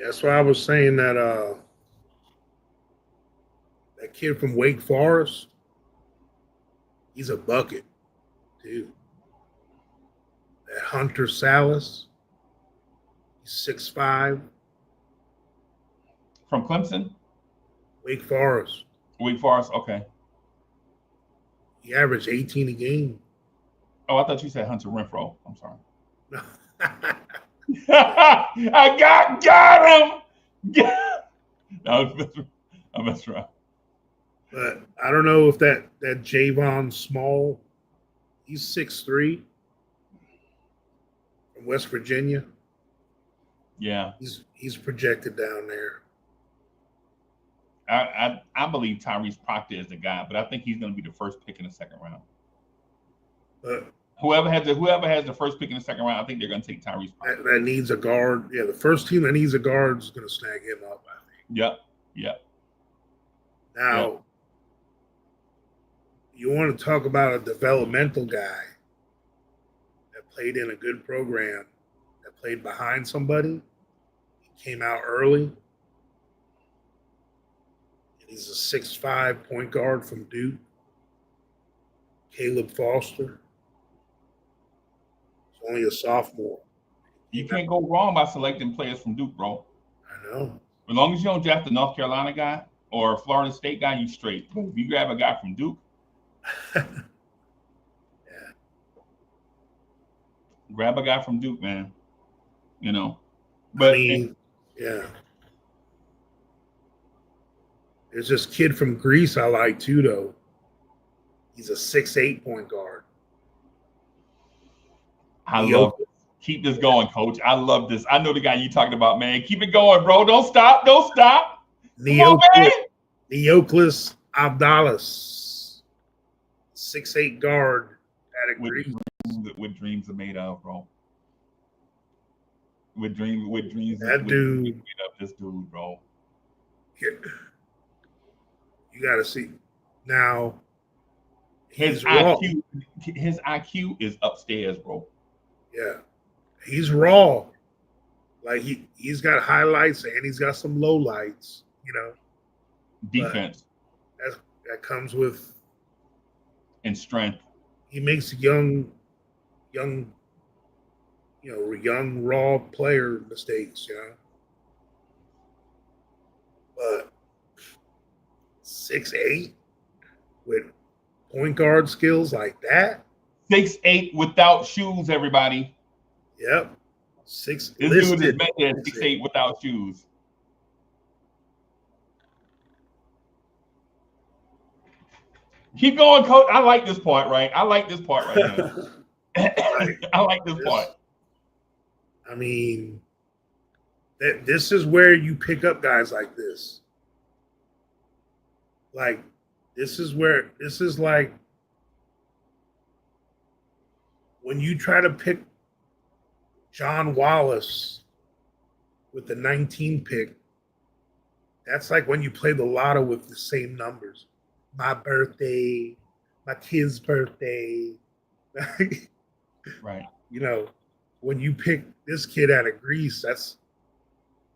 that's why I was saying that that kid from Wake Forest, he's a bucket, too. That Hunter Salas, he's 6'5", From Clemson, Wake Forest. Wake Forest. Okay. He averaged 18 a game. Oh, I thought you said Hunter Renfro. I'm sorry. No. I got him. No, I'm messing around. But I don't know if that Javon Small, he's 6'3", from West Virginia. Yeah. He's projected down there. I believe Tyrese Proctor is the guy, but I think he's going to be the first pick in the second round. But whoever has the first pick in the second round, I think they're going to take Tyrese Proctor. that needs a guard. Yeah, the first team that needs a guard is going to snag him up, I think. Yep. Now, you want to talk about a developmental guy that played in a good program, that played behind somebody. He came out early. He's a 6'5" point guard from Duke. Caleb Foster. He's only a sophomore. You can't go wrong by selecting players from Duke, bro. I know. As long as you don't draft a North Carolina guy or a Florida State guy, you straight. But if you grab a guy from Duke, Yeah. Grab a guy from Duke, man. You know, I but mean, yeah. There's this kid from Greece I like too, though. He's a 6'8" point guard. I love Neok- this. Keep this going, coach. I love this. I know the guy you talking about, man. Keep it going, bro. Don't stop. Don't stop. Come on, Neoklis, man. Neoklis Abdalis, 6'8" guard out of What Greece. dreams are made of, bro. What That dude, made of this dude, bro. you got to see. Now, His he's raw. IQ is upstairs, bro. Yeah. He's raw. Like he's got highlights and he's got some lowlights, Defense But that comes with and strength. he makes young, young raw player mistakes, But 6'8" with point guard skills like that. 6'8" without shoes, everybody. Yep. This dude is measured 6'8" without shoes. Keep going, coach. I like this part, right? I like this part right here. I like this part. I mean, this is where you pick up guys like this. Like, this is like when you try to pick John Wallace with the 19 pick, that's like when you play the lotto with the same numbers. My birthday, my kid's birthday. Right. When you pick this kid out of Greece, that's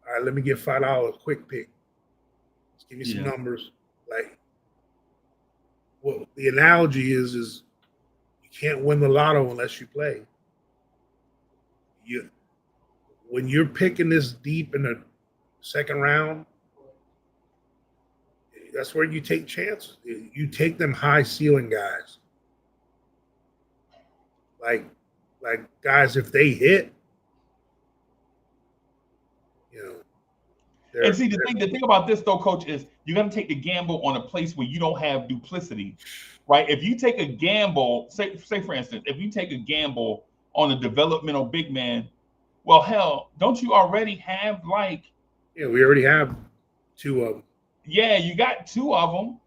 all right. Let me get $5 quick pick. Let's give me some numbers. Like, well, the analogy is you can't win the lotto unless you play. When you're picking this deep in the second round, that's where you take chances. You take them high ceiling guys. Like guys, if they hit, and see, the thing about this though, coach, is you got to take the gamble on a place where you don't have duplicity, right? If you take a gamble, say for instance, if you take a gamble on a developmental big man, well, hell, don't you already have Yeah, we already have 2 of them. Yeah, you got 2 of them,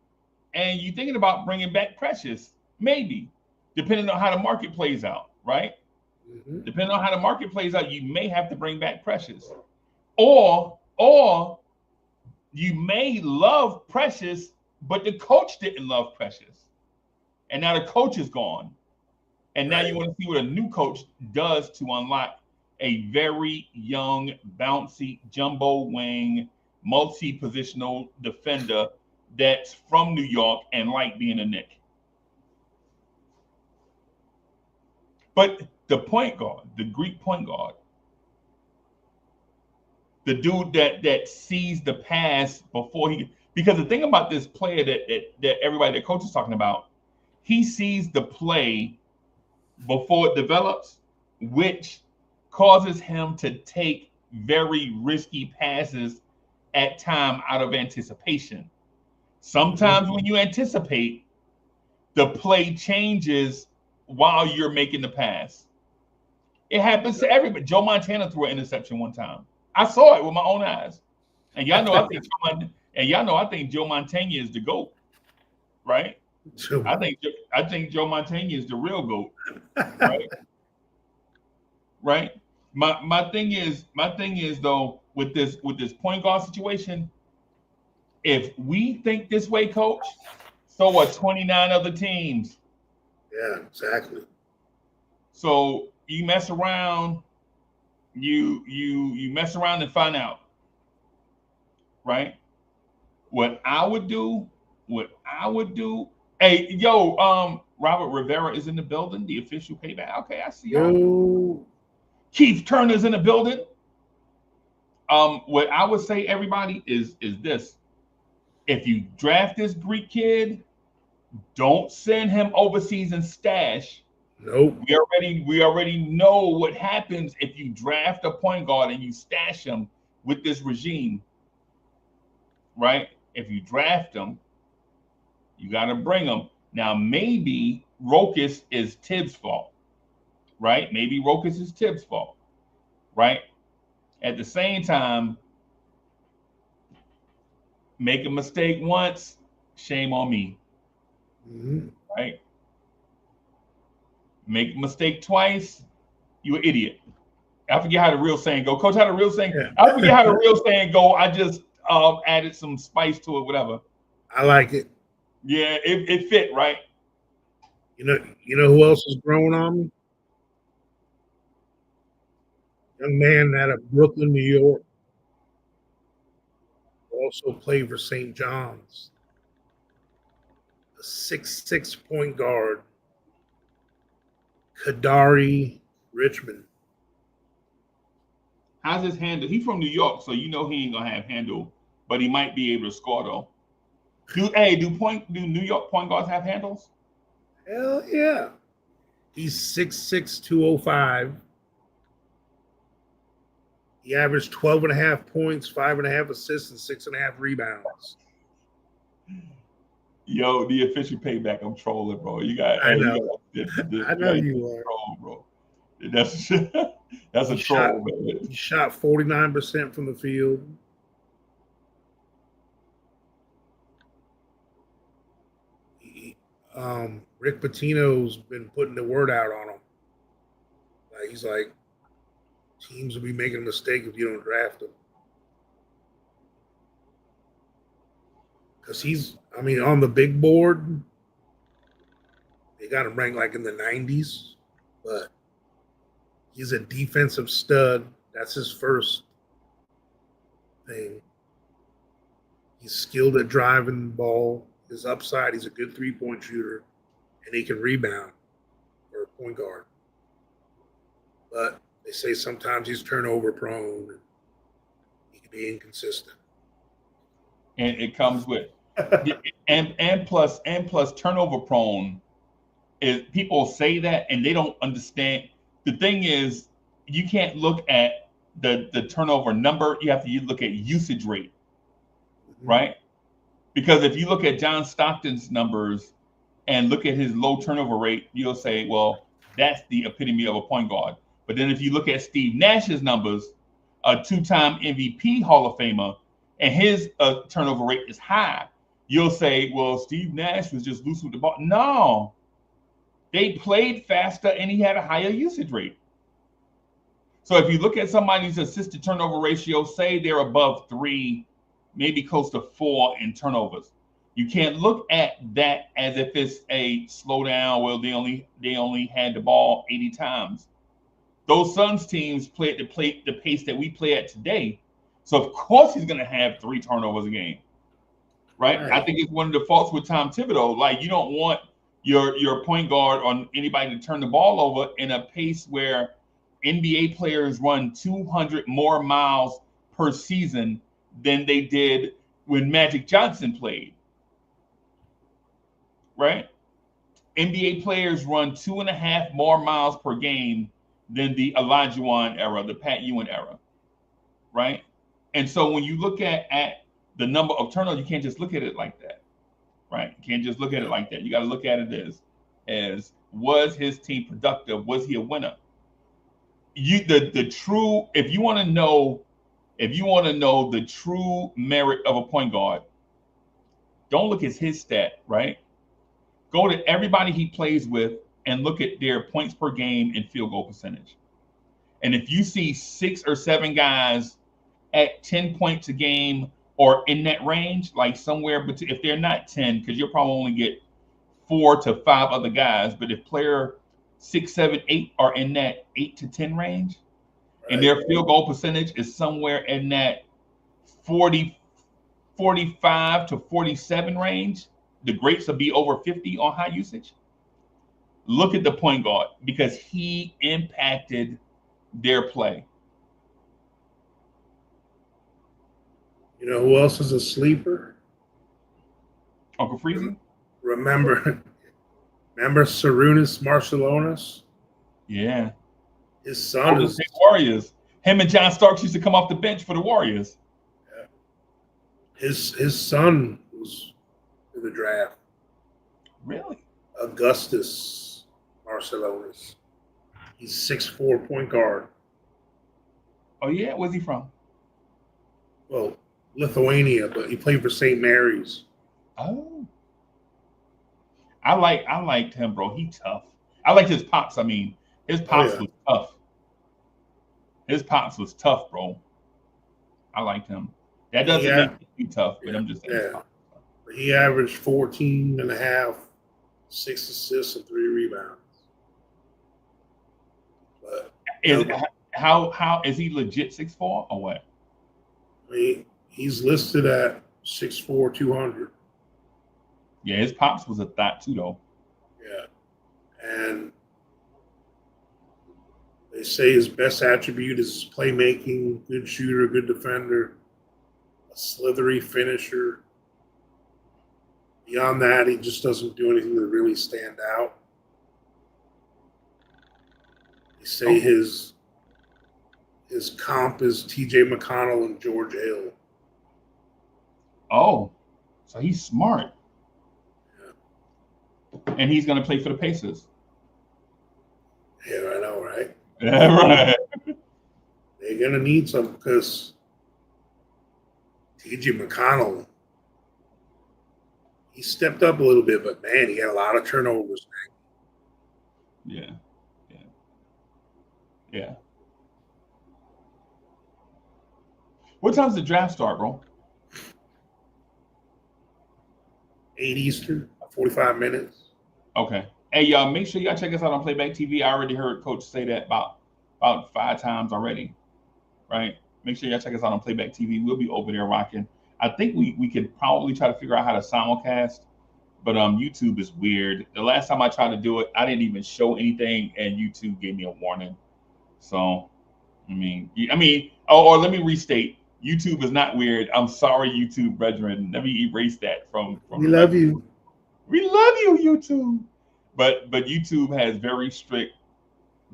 and you're thinking about bringing back Precious, maybe, depending on how the market plays out, right? Mm-hmm. Depending on how the market plays out, you may have to bring back Precious, or you may love Precious, but the coach didn't love Precious, and now the coach is gone, and now you want to see what a new coach does to unlock a very young, bouncy, jumbo wing, multi-positional defender that's from New York and like being a Knick. But the point guard, the Greek point guard, the dude that sees the pass before because the thing about this player that everybody, that coach is talking about, he sees the play before it develops, which causes him to take very risky passes at time out of anticipation. Sometimes when you anticipate, the play changes while you're making the pass. It happens to everybody. Joe Montana threw an interception one time. I saw it with my own eyes. And y'all know I think Joe Montana is the GOAT, right? I think Joe Montana is the real GOAT, right? Right? My thing is though, with this point guard situation, if we think this way, coach, so are 29 other teams. Yeah, exactly. So you mess around, you mess around and find out, right? What I would do. Hey, yo, Robert Rivera is in the building. The official payback. Okay, I see y'all. Keith Turner's in the building. What I would say, everybody, is this: if you draft this Greek kid, don't send him overseas and stash. Nope. We already know what happens if you draft a point guard and you stash him with this regime, right? If you draft him, you got to bring him. Now maybe Rokas is Tibbs' fault, right? Maybe Rokas is Tibbs' fault, right? At the same time, make a mistake once, shame on me, right? Make a mistake twice, you an idiot. I forget how the real saying go. Coach, how the real saying? Yeah. I forget how the real saying go. I just added some spice to it, whatever. I like it. Yeah, it fit, right? You know who else is growing on me? Young man out of Brooklyn, New York, also played for St. John's. A 6'6" point guard, Kadari Richmond. How's his handle? He's from New York, so you know he ain't gonna have handle, but he might be able to score though. Do New York point guards have handles? Hell yeah. He's 6'6", 205. He averaged 12.5 points, 5.5 assists, and 6.5 rebounds. Yo, the official payback. I'm trolling, bro. I know. I know you are. Troll, bro. That's a troll, man. He shot 49% from the field. Rick Pitino's been putting the word out on him. He's like, teams will be making a mistake if you don't draft him. Because on the big board, they got him ranked like in the 90s, but he's a defensive stud. That's his first thing. He's skilled at driving the ball. His upside, he's a good three-point shooter, and he can rebound for a point guard. But they say sometimes he's turnover prone and he can be inconsistent. And it comes with and plus turnover prone is people say that and they don't understand. The thing is, you can't look at the turnover number, you have to look at usage rate, right? Because if you look at John Stockton's numbers and look at his low turnover rate, you'll say, well, that's the epitome of a point guard. But then if you look at Steve Nash's numbers, a two-time MVP Hall of Famer, and his turnover rate is high, you'll say, well, Steve Nash was just loose with the ball. No, they played faster and he had a higher usage rate. So if you look at somebody's assisted turnover ratio, say they're above 3, maybe close to 4 in turnovers. You can't look at that as if it's a slowdown. Well, they only had the ball 80 times. Those Suns teams play at the pace that we play at today. So of course he's going to have 3 turnovers a game, right? I think it's one of the faults with Tom Thibodeau. Like, you don't want your point guard or anybody to turn the ball over in a pace where NBA players run 200 more miles per season than they did when Magic Johnson played, right? NBA players run 2.5 more miles per game than the Olajuwon era, the Pat Ewing era, right? And so when you look at the number of turnovers, you can't just look at it like that, right? You can't just look at it like that. You got to look at it as was his team productive? Was he a winner? The true, if you want to know the true merit of a point guard, don't look at his stat, right? Go to everybody he plays with and look at their points per game and field goal percentage. And if you see 6 or 7 guys at 10 points a game or in that range, like somewhere between, if they're not 10, because you'll probably only get 4 to 5 other guys, but if player 6, 7, 8 are in that 8 to 10 range, and their field goal percentage is somewhere in that 45 to 47 range, the greats will be over 50 on high usage. Look at the point guard because he impacted their play. You know who else is a sleeper? Uncle Freezy? Remember Remember Sarunas Marcellonis? Yeah. His son Golden is State Warriors. Him and John Starks used to come off the bench for the Warriors. his son was in the draft. Really? Augustus Marcellonis. He's 6'4" point guard. Oh yeah, where's he from? Well, Lithuania, but he played for St. Mary's. Oh. I liked him, bro. He tough. I liked his pops. I mean, his pops was tough. His pops was tough, bro. I liked him. That doesn't make him tough, but I'm just saying. Yeah. He averaged 14 and a half, 6 assists and 3 rebounds. But how is he legit 6'4" or what? I mean, he's listed at 6'4", 200. Yeah, his pops was a thought too, though. Yeah, and they say his best attribute is playmaking, good shooter, good defender, a slithery finisher. Beyond that, he just doesn't do anything to really stand out. They say his comp is T.J. McConnell and George Hill. Oh, so he's smart. Yeah. And he's going to play for the Pacers. Yeah, I know, right? Yeah, right. They're going to need some because T.J. McConnell, he stepped up a little bit, but man, he had a lot of turnovers. Yeah. Yeah. What time's the draft start, bro? 8 Eastern, 45 minutes. Okay. Hey, y'all, make sure y'all check us out on Playback TV. I already heard Coach say that about 5 times already, right? Make sure y'all check us out on Playback TV. We'll be over there rocking. I think we could probably try to figure out how to simulcast, but YouTube is weird. The last time I tried to do it, I didn't even show anything, and YouTube gave me a warning. So, or let me restate. YouTube is not weird. I'm sorry, YouTube brethren. Let me erase that from we love you. We love you, YouTube. But YouTube has very strict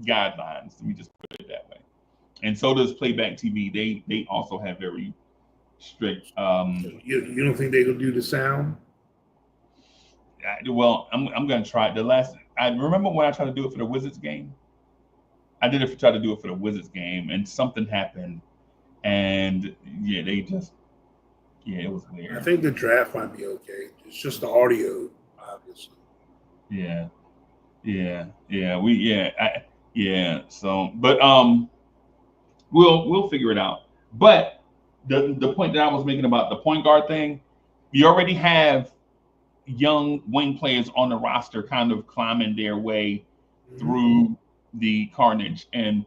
guidelines. Let me just put it that way. And so does Playback TV. They also have very strict. You don't think they will do the sound? Well, I'm gonna try it. I remember when I tried to do it for the Wizards game. I did try to do it for the Wizards game, and something happened, and yeah, it was weird. I think the draft might be okay. It's just the audio, obviously. Yeah. So, but we'll figure it out. But the point that I was making about the point guard thing, you already have young wing players on the roster kind of climbing their way through the carnage, and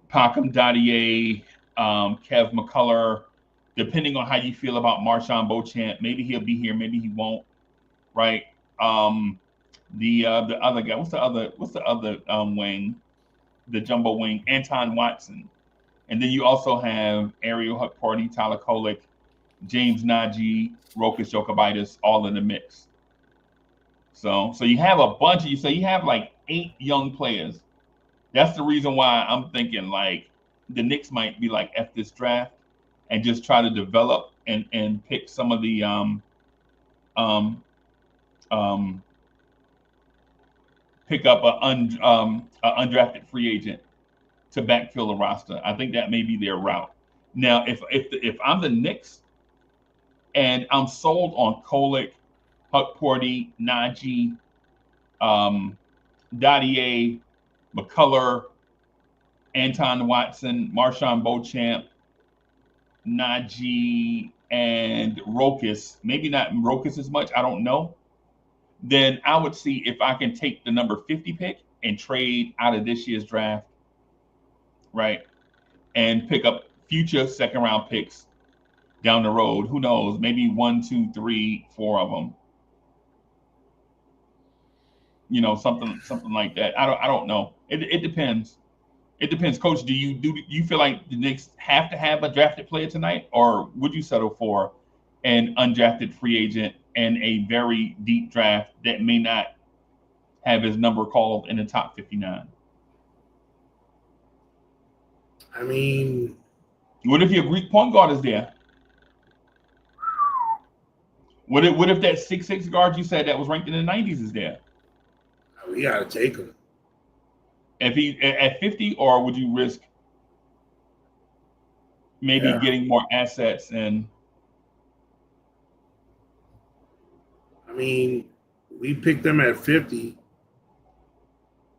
Pacom Dadier, Kev McCullough, depending on how you feel about Marshawn Beauchamp, maybe he'll be here, maybe he won't, right? The other guy, what's the other wing, the jumbo wing, Anton Watson, and then you also have Ariel Hukparty, Tyler Kolek, James Najee, Rokas Jokovitis, all in the mix. So you have a bunch of you have like 8 young players. That's the reason why I'm thinking like the Knicks might be like F this draft and just try to develop and pick some of the pick up an undrafted free agent to backfill the roster. I think that may be their route. Now, if I'm the Knicks and I'm sold on Kolek, Hukporty, Najee, Dadier, McCullough, Anton Watson, Marshawn Beauchamp, Najee, and Rokas, maybe not Rokas as much, I don't know, then I would see if I can take the number 50 pick and trade out of this year's draft, right? And pick up future second round picks down the road. Who knows? Maybe 1, 2, 3, 4 of them. Something like that. I don't know. It depends. It depends, Coach. Do you feel like the Knicks have to have a drafted player tonight, or would you settle for an undrafted free agent and a very deep draft that may not have his number called in the top 59? I mean, What if your Greek point guard is there? What if that 6'6" guard you said that was ranked in the 90s is there? we got to take him. If he at 50, or would you risk maybe Yeah. getting more assets? And I mean, we picked them at 50.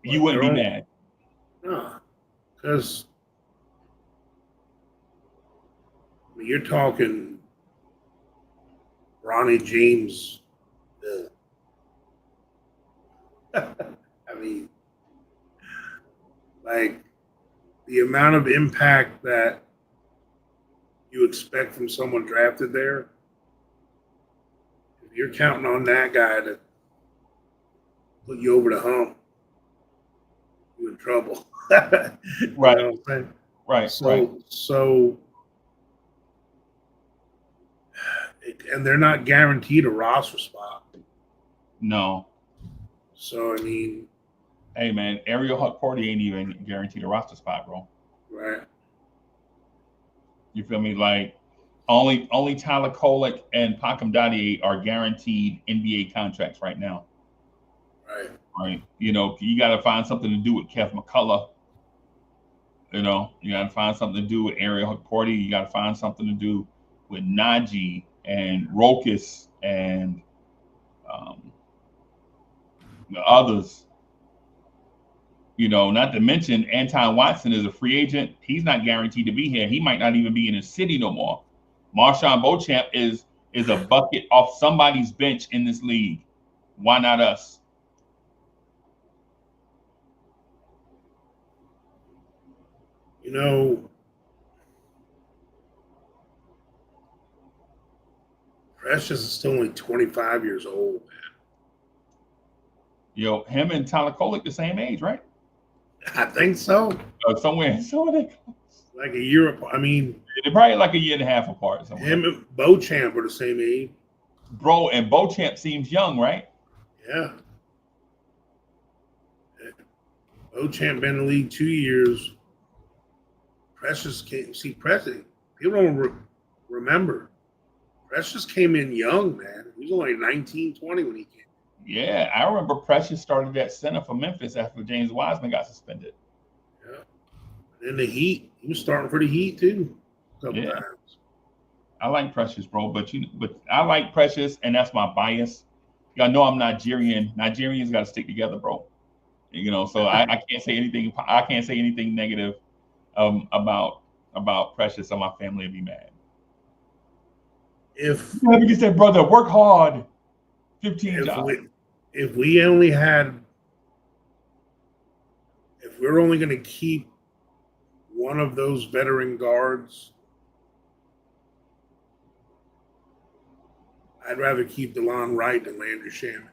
you wouldn't be mad. No, because you're talking Ronnie James. I mean, like the amount of impact that you expect from someone drafted there. If you're counting on that guy to put you over the hump, you're in trouble. Right. You know what I'm saying? Right. So, and they're not guaranteed a roster spot. No. So, I mean, hey man, Ariel Hukporty ain't even guaranteed a roster spot, bro. Right. You feel me? Like only Tyler Kolek and Pakim Dadier are guaranteed NBA contracts right now. Right. Right. You got to find something to do with Kev McCullough. You got to find something to do with Ariel Hukporty. You got to find something to do with Najee and Rokas and the others. Not to mention Anton Watson is a free agent. He's not guaranteed to be here. He might not even be in the city no more. Marshawn Beauchamp is a bucket off somebody's bench in this league. Why not us? Precious is still only 25 years old, man. Him and Tyler Kolek the same age, right? I think so. Somewhere like a year apart. I mean, they're probably like a year and a half apart. Somewhere. Him and Beauchamp are the same age. Bro, and Beauchamp seems young, right? Yeah. Beauchamp been in the league 2 years. Precious came. See, Precious, people don't remember. Precious came in young, man. He was only 19, 20 when he came. Yeah, I remember Precious started at center for Memphis after James Wiseman got suspended. Yeah. And then the Heat, he was starting for the Heat too. A couple times. I like Precious, bro, but I like Precious, and that's my bias. Y'all know I'm Nigerian. Nigerians got to stick together, bro. So I can't say anything. I can't say anything negative about Precious, or my family would be mad. If you said, brother, work hard. 15 jobs. If we're only going to keep one of those veteran guards, I'd rather keep DeLon Wright than Landry Shamet.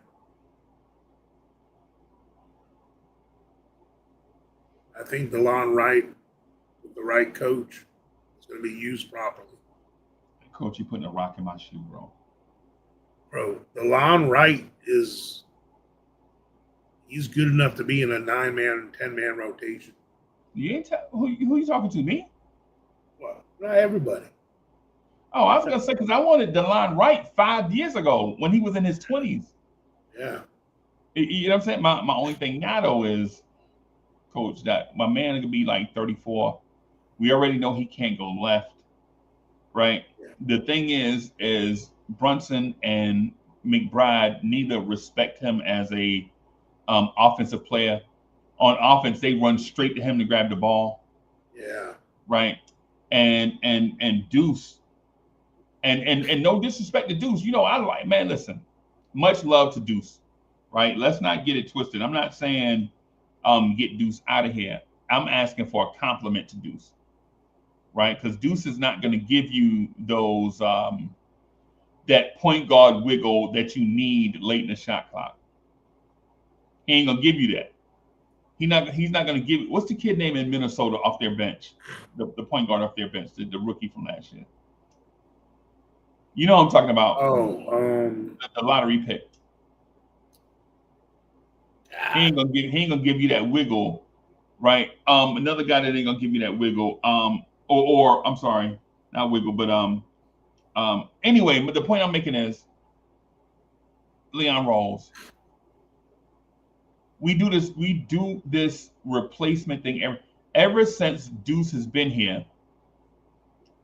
I think DeLon Wright, with the right coach, is going to be used properly. Coach, you putting a rock in my shoe, bro. Bro, DeLon Wright he's good enough to be in a 9-man, 10-man rotation. You ain't who you talking to, me? Well, not everybody. Oh, I was going to say, because I wanted DeLon Wright 5 years ago when he was in his 20s. Yeah. You know what I'm saying? My only thing now, though, is, Coach, that my man could be like 34. We already know he can't go left, right? Yeah. The thing is Brunson and McBride neither respect him as a offensive player. On offense, they run straight to him to grab the ball. Yeah. Right. And Deuce. And no disrespect to Deuce. I like, man, listen, much love to Deuce. Right. Let's not get it twisted. I'm not saying get Deuce out of here. I'm asking for a compliment to Deuce. Right. Because Deuce is not going to give you those that point guard wiggle that you need late in the shot clock. He ain't gonna give you that. He's not gonna give it. What's the kid name in Minnesota off their bench? The point guard off their bench, the rookie from last year. You know what I'm talking about. Oh, the lottery pick. He ain't gonna give you that wiggle, right? Another guy that ain't gonna give you that wiggle. Or I'm sorry, not wiggle, but anyway, but the point I'm making is Leon Rawls. We do this replacement thing ever since Deuce has been here.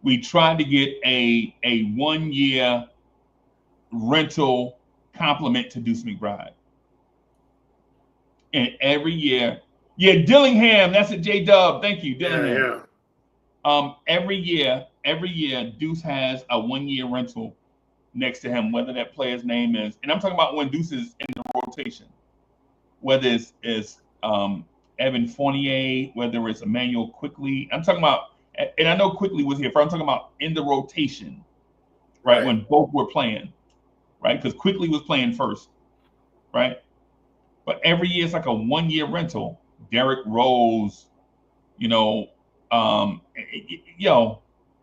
We tried to get a 1 year rental compliment to Deuce McBride. And every year, yeah, Dillingham, that's a J Dub. Thank you, Dillingham. Yeah. Every year, Deuce has a 1 year rental next to him, whether that player's name is, and I'm talking about when Deuce is in the rotation, whether it's Evan Fournier, whether it's Emmanuel Quickly. I'm talking about, and I know Quickly was here, but I'm talking about in the rotation, right? When both were playing, right? Because Quickly was playing first, right? But every year it's like a 1 year rental. Derrick Rose, yo,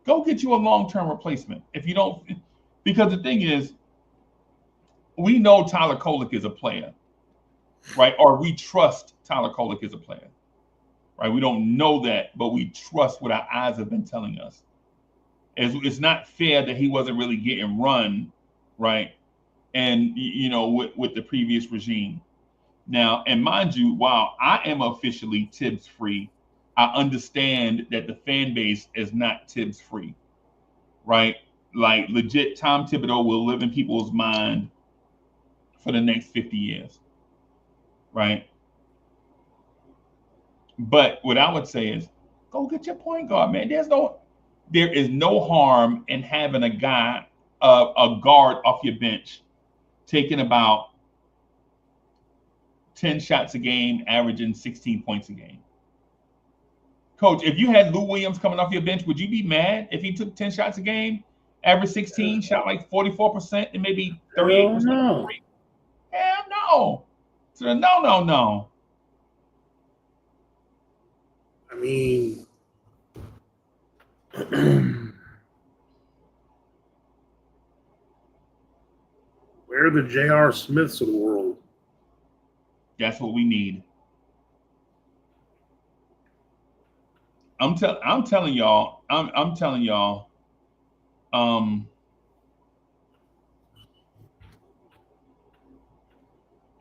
go get you a long-term replacement. If you don't, because the thing is, we know Tyler Kolek is a player, right? Or we trust Tyler Kolek is a player, right? We don't know that, but we trust what our eyes have been telling us. It's not fair that he wasn't really getting run, right? And with the previous regime. Now, and mind you, while I am officially Tibbs free, I understand that the fan base is not Tibbs free, right? Like legit, Tom Thibodeau will live in people's mind for the next 50 years, right? But what I would say is, go get your point guard, man. There is no harm in having a guy, a guard off your bench, taking about 10 shots a game, averaging 16 points a game. Coach, if you had Lou Williams coming off your bench, would you be mad if he took 10 shots a game, averaged 16, shot like 44%, and maybe 38%? No. Hell no. So no. I mean, where are the J.R. Smiths of the world? That's what we need. I'm telling y'all.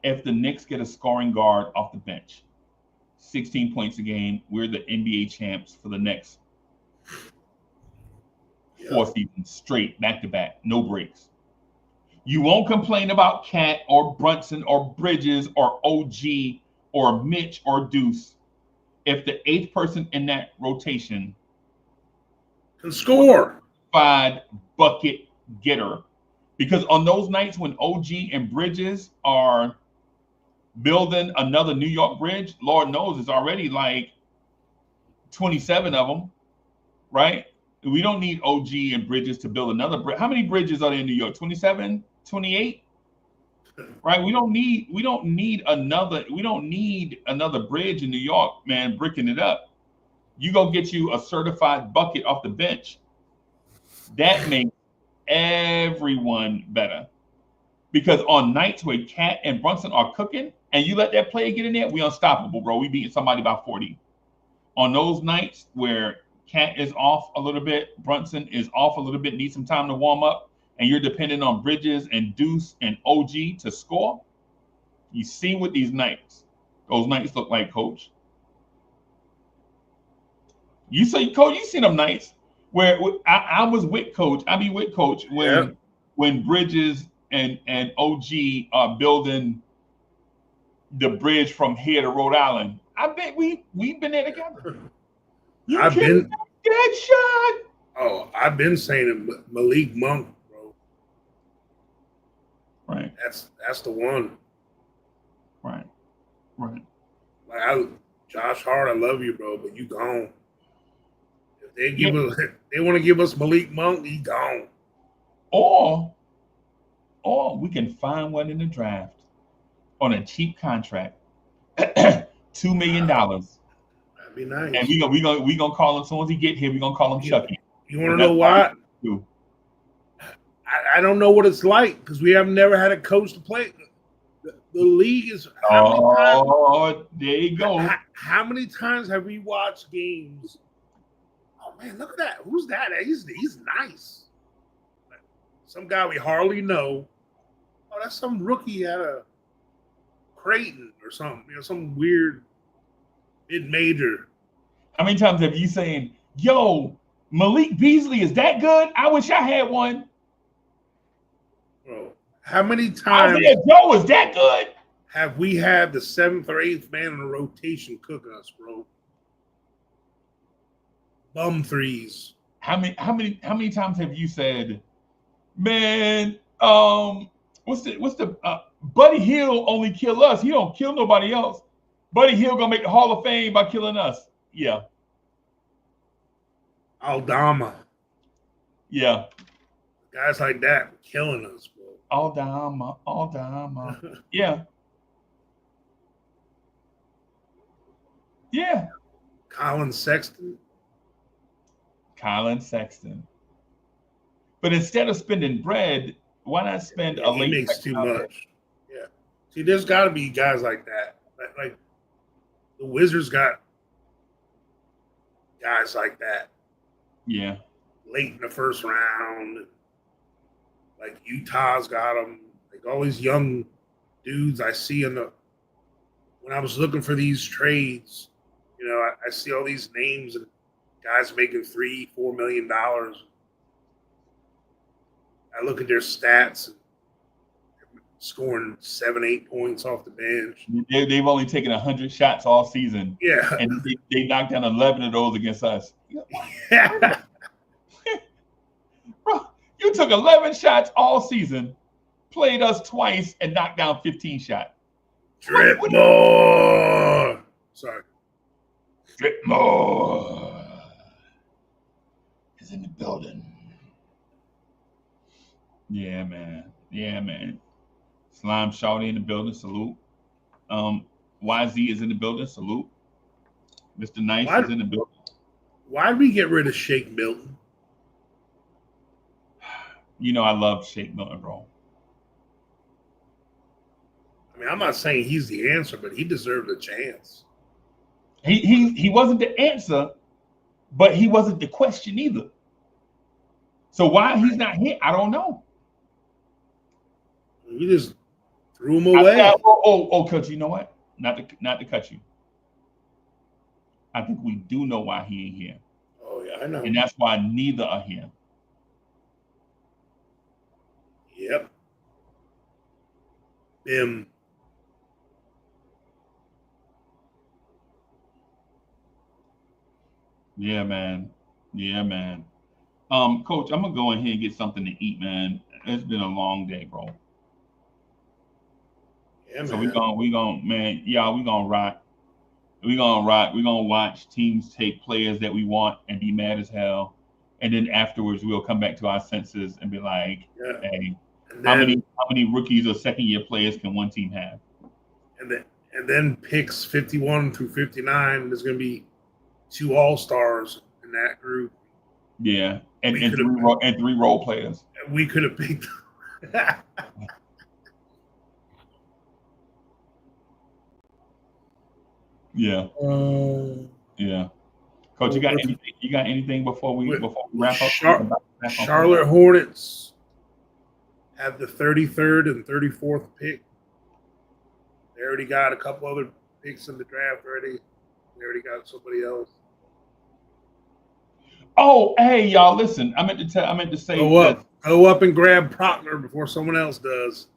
If the Knicks get a scoring guard off the bench, 16 points a game, we're the NBA champs for the next 4 seasons straight, back to back, no breaks. You won't complain about Cat or Brunson or Bridges or OG or Mitch or Deuce if the 8th person in that rotation can score. Bucket getter. Because on those nights when OG and Bridges are building another New York bridge, Lord knows it's already like 27 of them, right? We don't need OG and Bridges to build another bridge. How many bridges are there in New York? 27, 28? Right? We don't need another bridge in New York, man, bricking it up. You go get you a certified bucket off the bench. That makes everyone better. Because on nights where Cat and Brunson are cooking and you let that player get in there, we unstoppable, bro. We beating somebody by 40. On those nights where Cat is off a little bit, Brunson is off a little bit, needs some time to warm up, and you're dependent on Bridges and Deuce and OG to score, you see what those nights look like, Coach. You see them nights where I was with Coach. I be with Coach when Bridges and OG are building the bridge from here to Rhode Island. I bet we've been there together. I've been dead shot. Oh, I've been saying it, Malik Monk, bro. Right. That's the one. Right. Like Josh Hart, I love you, bro, but you gone. If they want to give us Malik Monk, he gone. Or we can find one in the draft on a cheap contract, $2 million. That'd be nice. And we gonna call him as soon as he get here. We gonna call him Chucky. You want to know why? I don't know what it's like because we have never had a coach to play the league is there you go. How many times have we watched games? Oh man, look at that! Who's that? He's nice. Some guy we hardly know. Oh, that's some rookie at a Creighton or something. Some weird mid-major. How many times have you saying, "Yo, Malik Beasley is that good? I wish I had one." Bro, how many times Isaiah Joe is that good? Have we had the 7th or 8th man in the rotation cooking us, bro? Bum threes. How many times have you said, "Man, what's the Buddy Hill only kill us. He don't kill nobody else. Buddy Hill gonna make the Hall of Fame by killing us." Yeah. Aldama. Yeah. Guys like that killing us, bro. Aldama. Yeah. Yeah. Colin Sexton. But instead of spending bread, why not spend a late? He makes too much. Yeah. See, there's got to be guys like that. Like the Wizards got guys like that. Yeah. Late in the first round. Like Utah's got them. Like all these young dudes I see when I was looking for these trades, I see all these names and guys making $3-4 million. I look at their stats, scoring 7-8 points off the bench. They've only taken 100 shots all season. Yeah, and they knocked down 11 of those against us. Yeah. Bro, you took 11 shots all season, played us twice, and knocked down 15 shots. Drip more. Sorry. Drip more is in the building. Yeah, man. Slime Shawty in the building. Salute. YZ is in the building. Salute. Mr. Nice is in the building. Why did we get rid of Shake Milton? I love Shake Milton, bro. I mean, I'm not saying he's the answer, but he deserved a chance. He wasn't the answer, but he wasn't the question either. So why he's not here, I don't know. We just threw him away. Coach, you know what? Not to cut you. I think we do know why he ain't here. Oh yeah, I know. And that's why neither are here. Yep. Bim. Yeah, man. Coach, I'm gonna go in here and get something to eat, man. It's been a long day, bro. Yeah, so man. we gonna rock. We're gonna watch teams take players that we want and be mad as hell. And then afterwards we'll come back to our senses and be like, hey, how many rookies or second-year players can one team have? And then picks 51 through 59, there's gonna be 2 all-stars in that group. Yeah, and three role players. We could have picked. Yeah. Yeah. Coach, you got anything before we wrap up? Charlotte Hornets have the 33rd and 34th pick. They already got a couple other picks in the draft already. They already got somebody else. Oh, hey, y'all! Listen, I meant to say. Go up and grab Proctor before someone else does.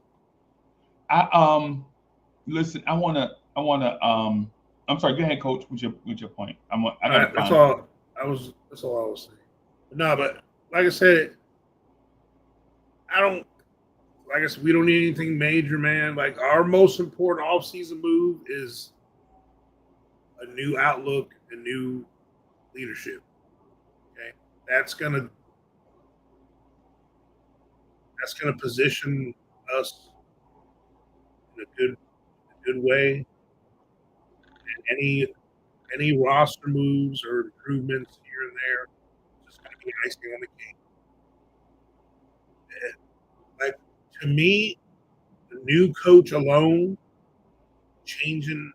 Listen. I wanna. I'm sorry. Go ahead, Coach. With your point. That's all I was saying. But like I said, we don't need anything major, man. Like our most important offseason move is a new outlook and new leadership. Okay, that's gonna position us in a good way. And any roster moves or improvements here and there, it's just going to be icing on the cake. And, like to me, the new coach alone changing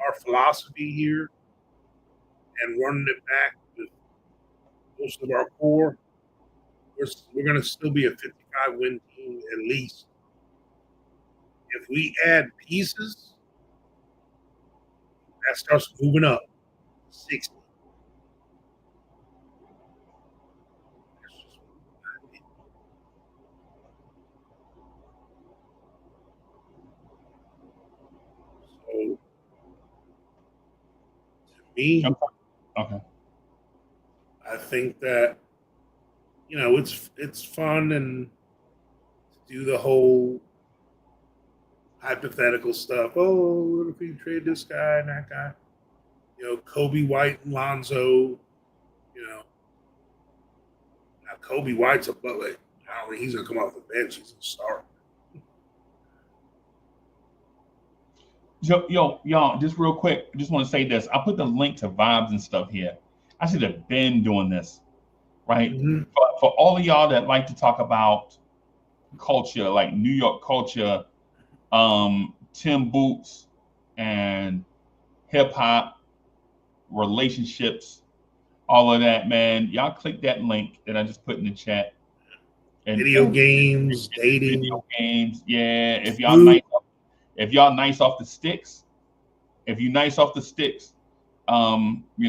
our philosophy here and running it back with most of our core, we're going to still be a 55 win team at least. If we add pieces, that starts moving up 60. So, to me, Okay. I think that it's fun and to do the whole hypothetical stuff. Oh, what if we trade this guy and that guy? Kobe White and Lonzo. Now Kobe White's a bullet. I don't think he's gonna come off the bench. He's a star. Y'all, just real quick, I just want to say this. I put the link to vibes and stuff here. I should have been doing this, right? Mm-hmm. For all of y'all that like to talk about culture, like New York culture, Tim Boots and hip hop, relationships, all of that, man. Y'all click that link that I just put in the chat. And Video games, dating. Video games, yeah. If y'all nice off the sticks, you know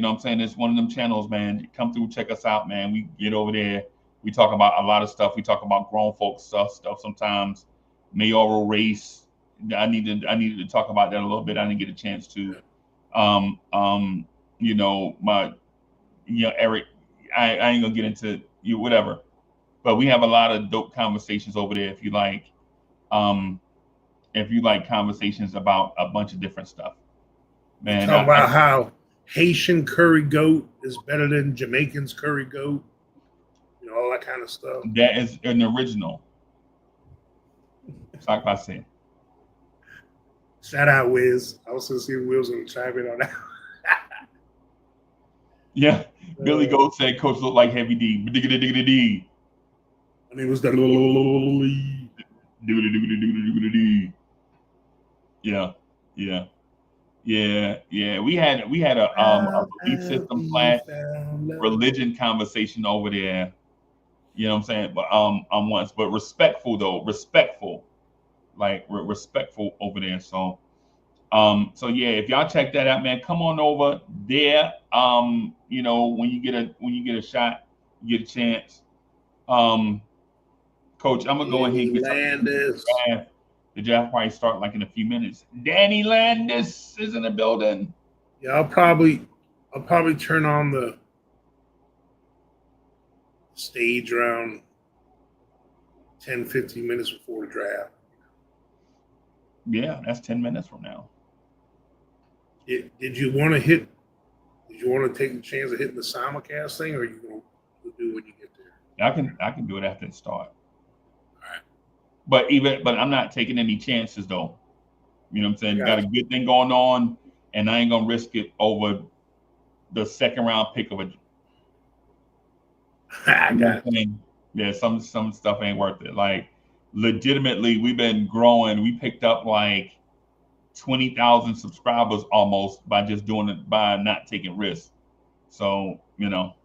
what I'm saying? It's one of them channels, man. Come through, check us out, man. We get over there. We talk about a lot of stuff. We talk about grown folks stuff sometimes. Mayoral race. I needed to talk about that a little bit. I didn't get a chance to. Eric, I ain't gonna get into you, whatever. But we have a lot of dope conversations over there if you like conversations about a bunch of different stuff. Man, talk about how Haitian curry goat is better than Jamaican's curry goat. All that kind of stuff. That is an original. Like I said. Shout out Wiz. I was going to see if Will's going to chime in on that. Yeah. Billy Goat said Coach looked like Heavy D. D. And it was the Yeah. We had a belief system / religion conversation over there. You know what I'm saying? But once, but respectful though, respectful over there. So yeah, if y'all check that out, man, come on over there. When you get a shot, you get a chance. Coach, I'm gonna go ahead and get something. The draft probably start like in a few minutes. Danny Landis is in the building. Yeah, I'll probably turn on the stage around 10-15 minutes before the draft. Yeah, that's 10 minutes from now. Did you want to take the chance of hitting the simulcast thing, or are you going to do when you get there? I can do it after it starts. All right. But I'm not taking any chances though. You know what I'm saying? Got a good thing going on, and I ain't gonna risk it over the second round pick of a. I got it. Yeah, some stuff ain't worth it. Like legitimately, we've been growing. We picked up like 20,000 subscribers almost by just doing it, by not taking risks. So if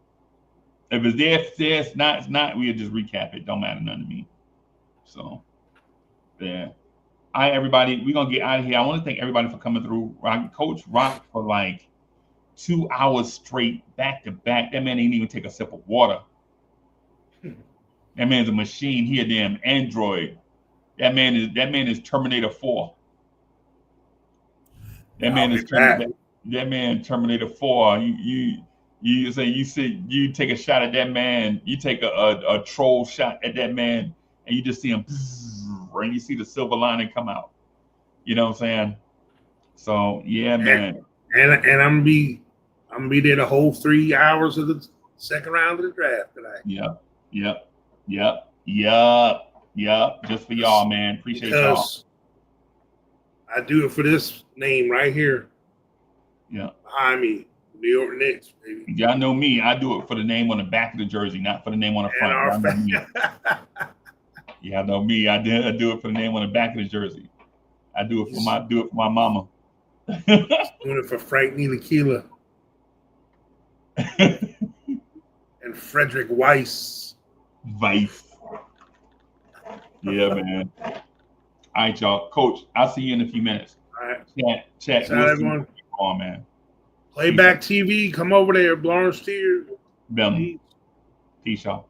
it's there, it's not. We'll just recap it. Don't matter none to me. So yeah. All right, everybody, we're gonna get out of here. I want to thank everybody for coming through. Coach rocked for like 2 hours straight, back to back. That man ain't even take a sip of water. That man's a machine. He a damn android. That man is Terminator 4. That man Terminator 4. You take a shot at that man. You take a troll shot at that man, and you just see him, and you see the silver lining come out. You know what I'm saying? So yeah, man. And I'm gonna be there the whole 3 hours of the second round of the draft tonight. Yep. Just for y'all, man. Appreciate y'all. I do it for this name right here. Yeah. Behind me, New York Knicks, baby. Y'all know me. I do it for the name on the back of the jersey, not for the name on the front. Yeah, I know me. I do it for the name on the back of the jersey. I do it for my mama. Doing it for Frank Ntilikina and Frederick Weiss. Vice. Yeah, man. All right, y'all. Coach, I'll see you in a few minutes. All right. Chat. Shout out, everyone. On, man. Playback TV, come over there, Lawrence Steer. Peace, y'all.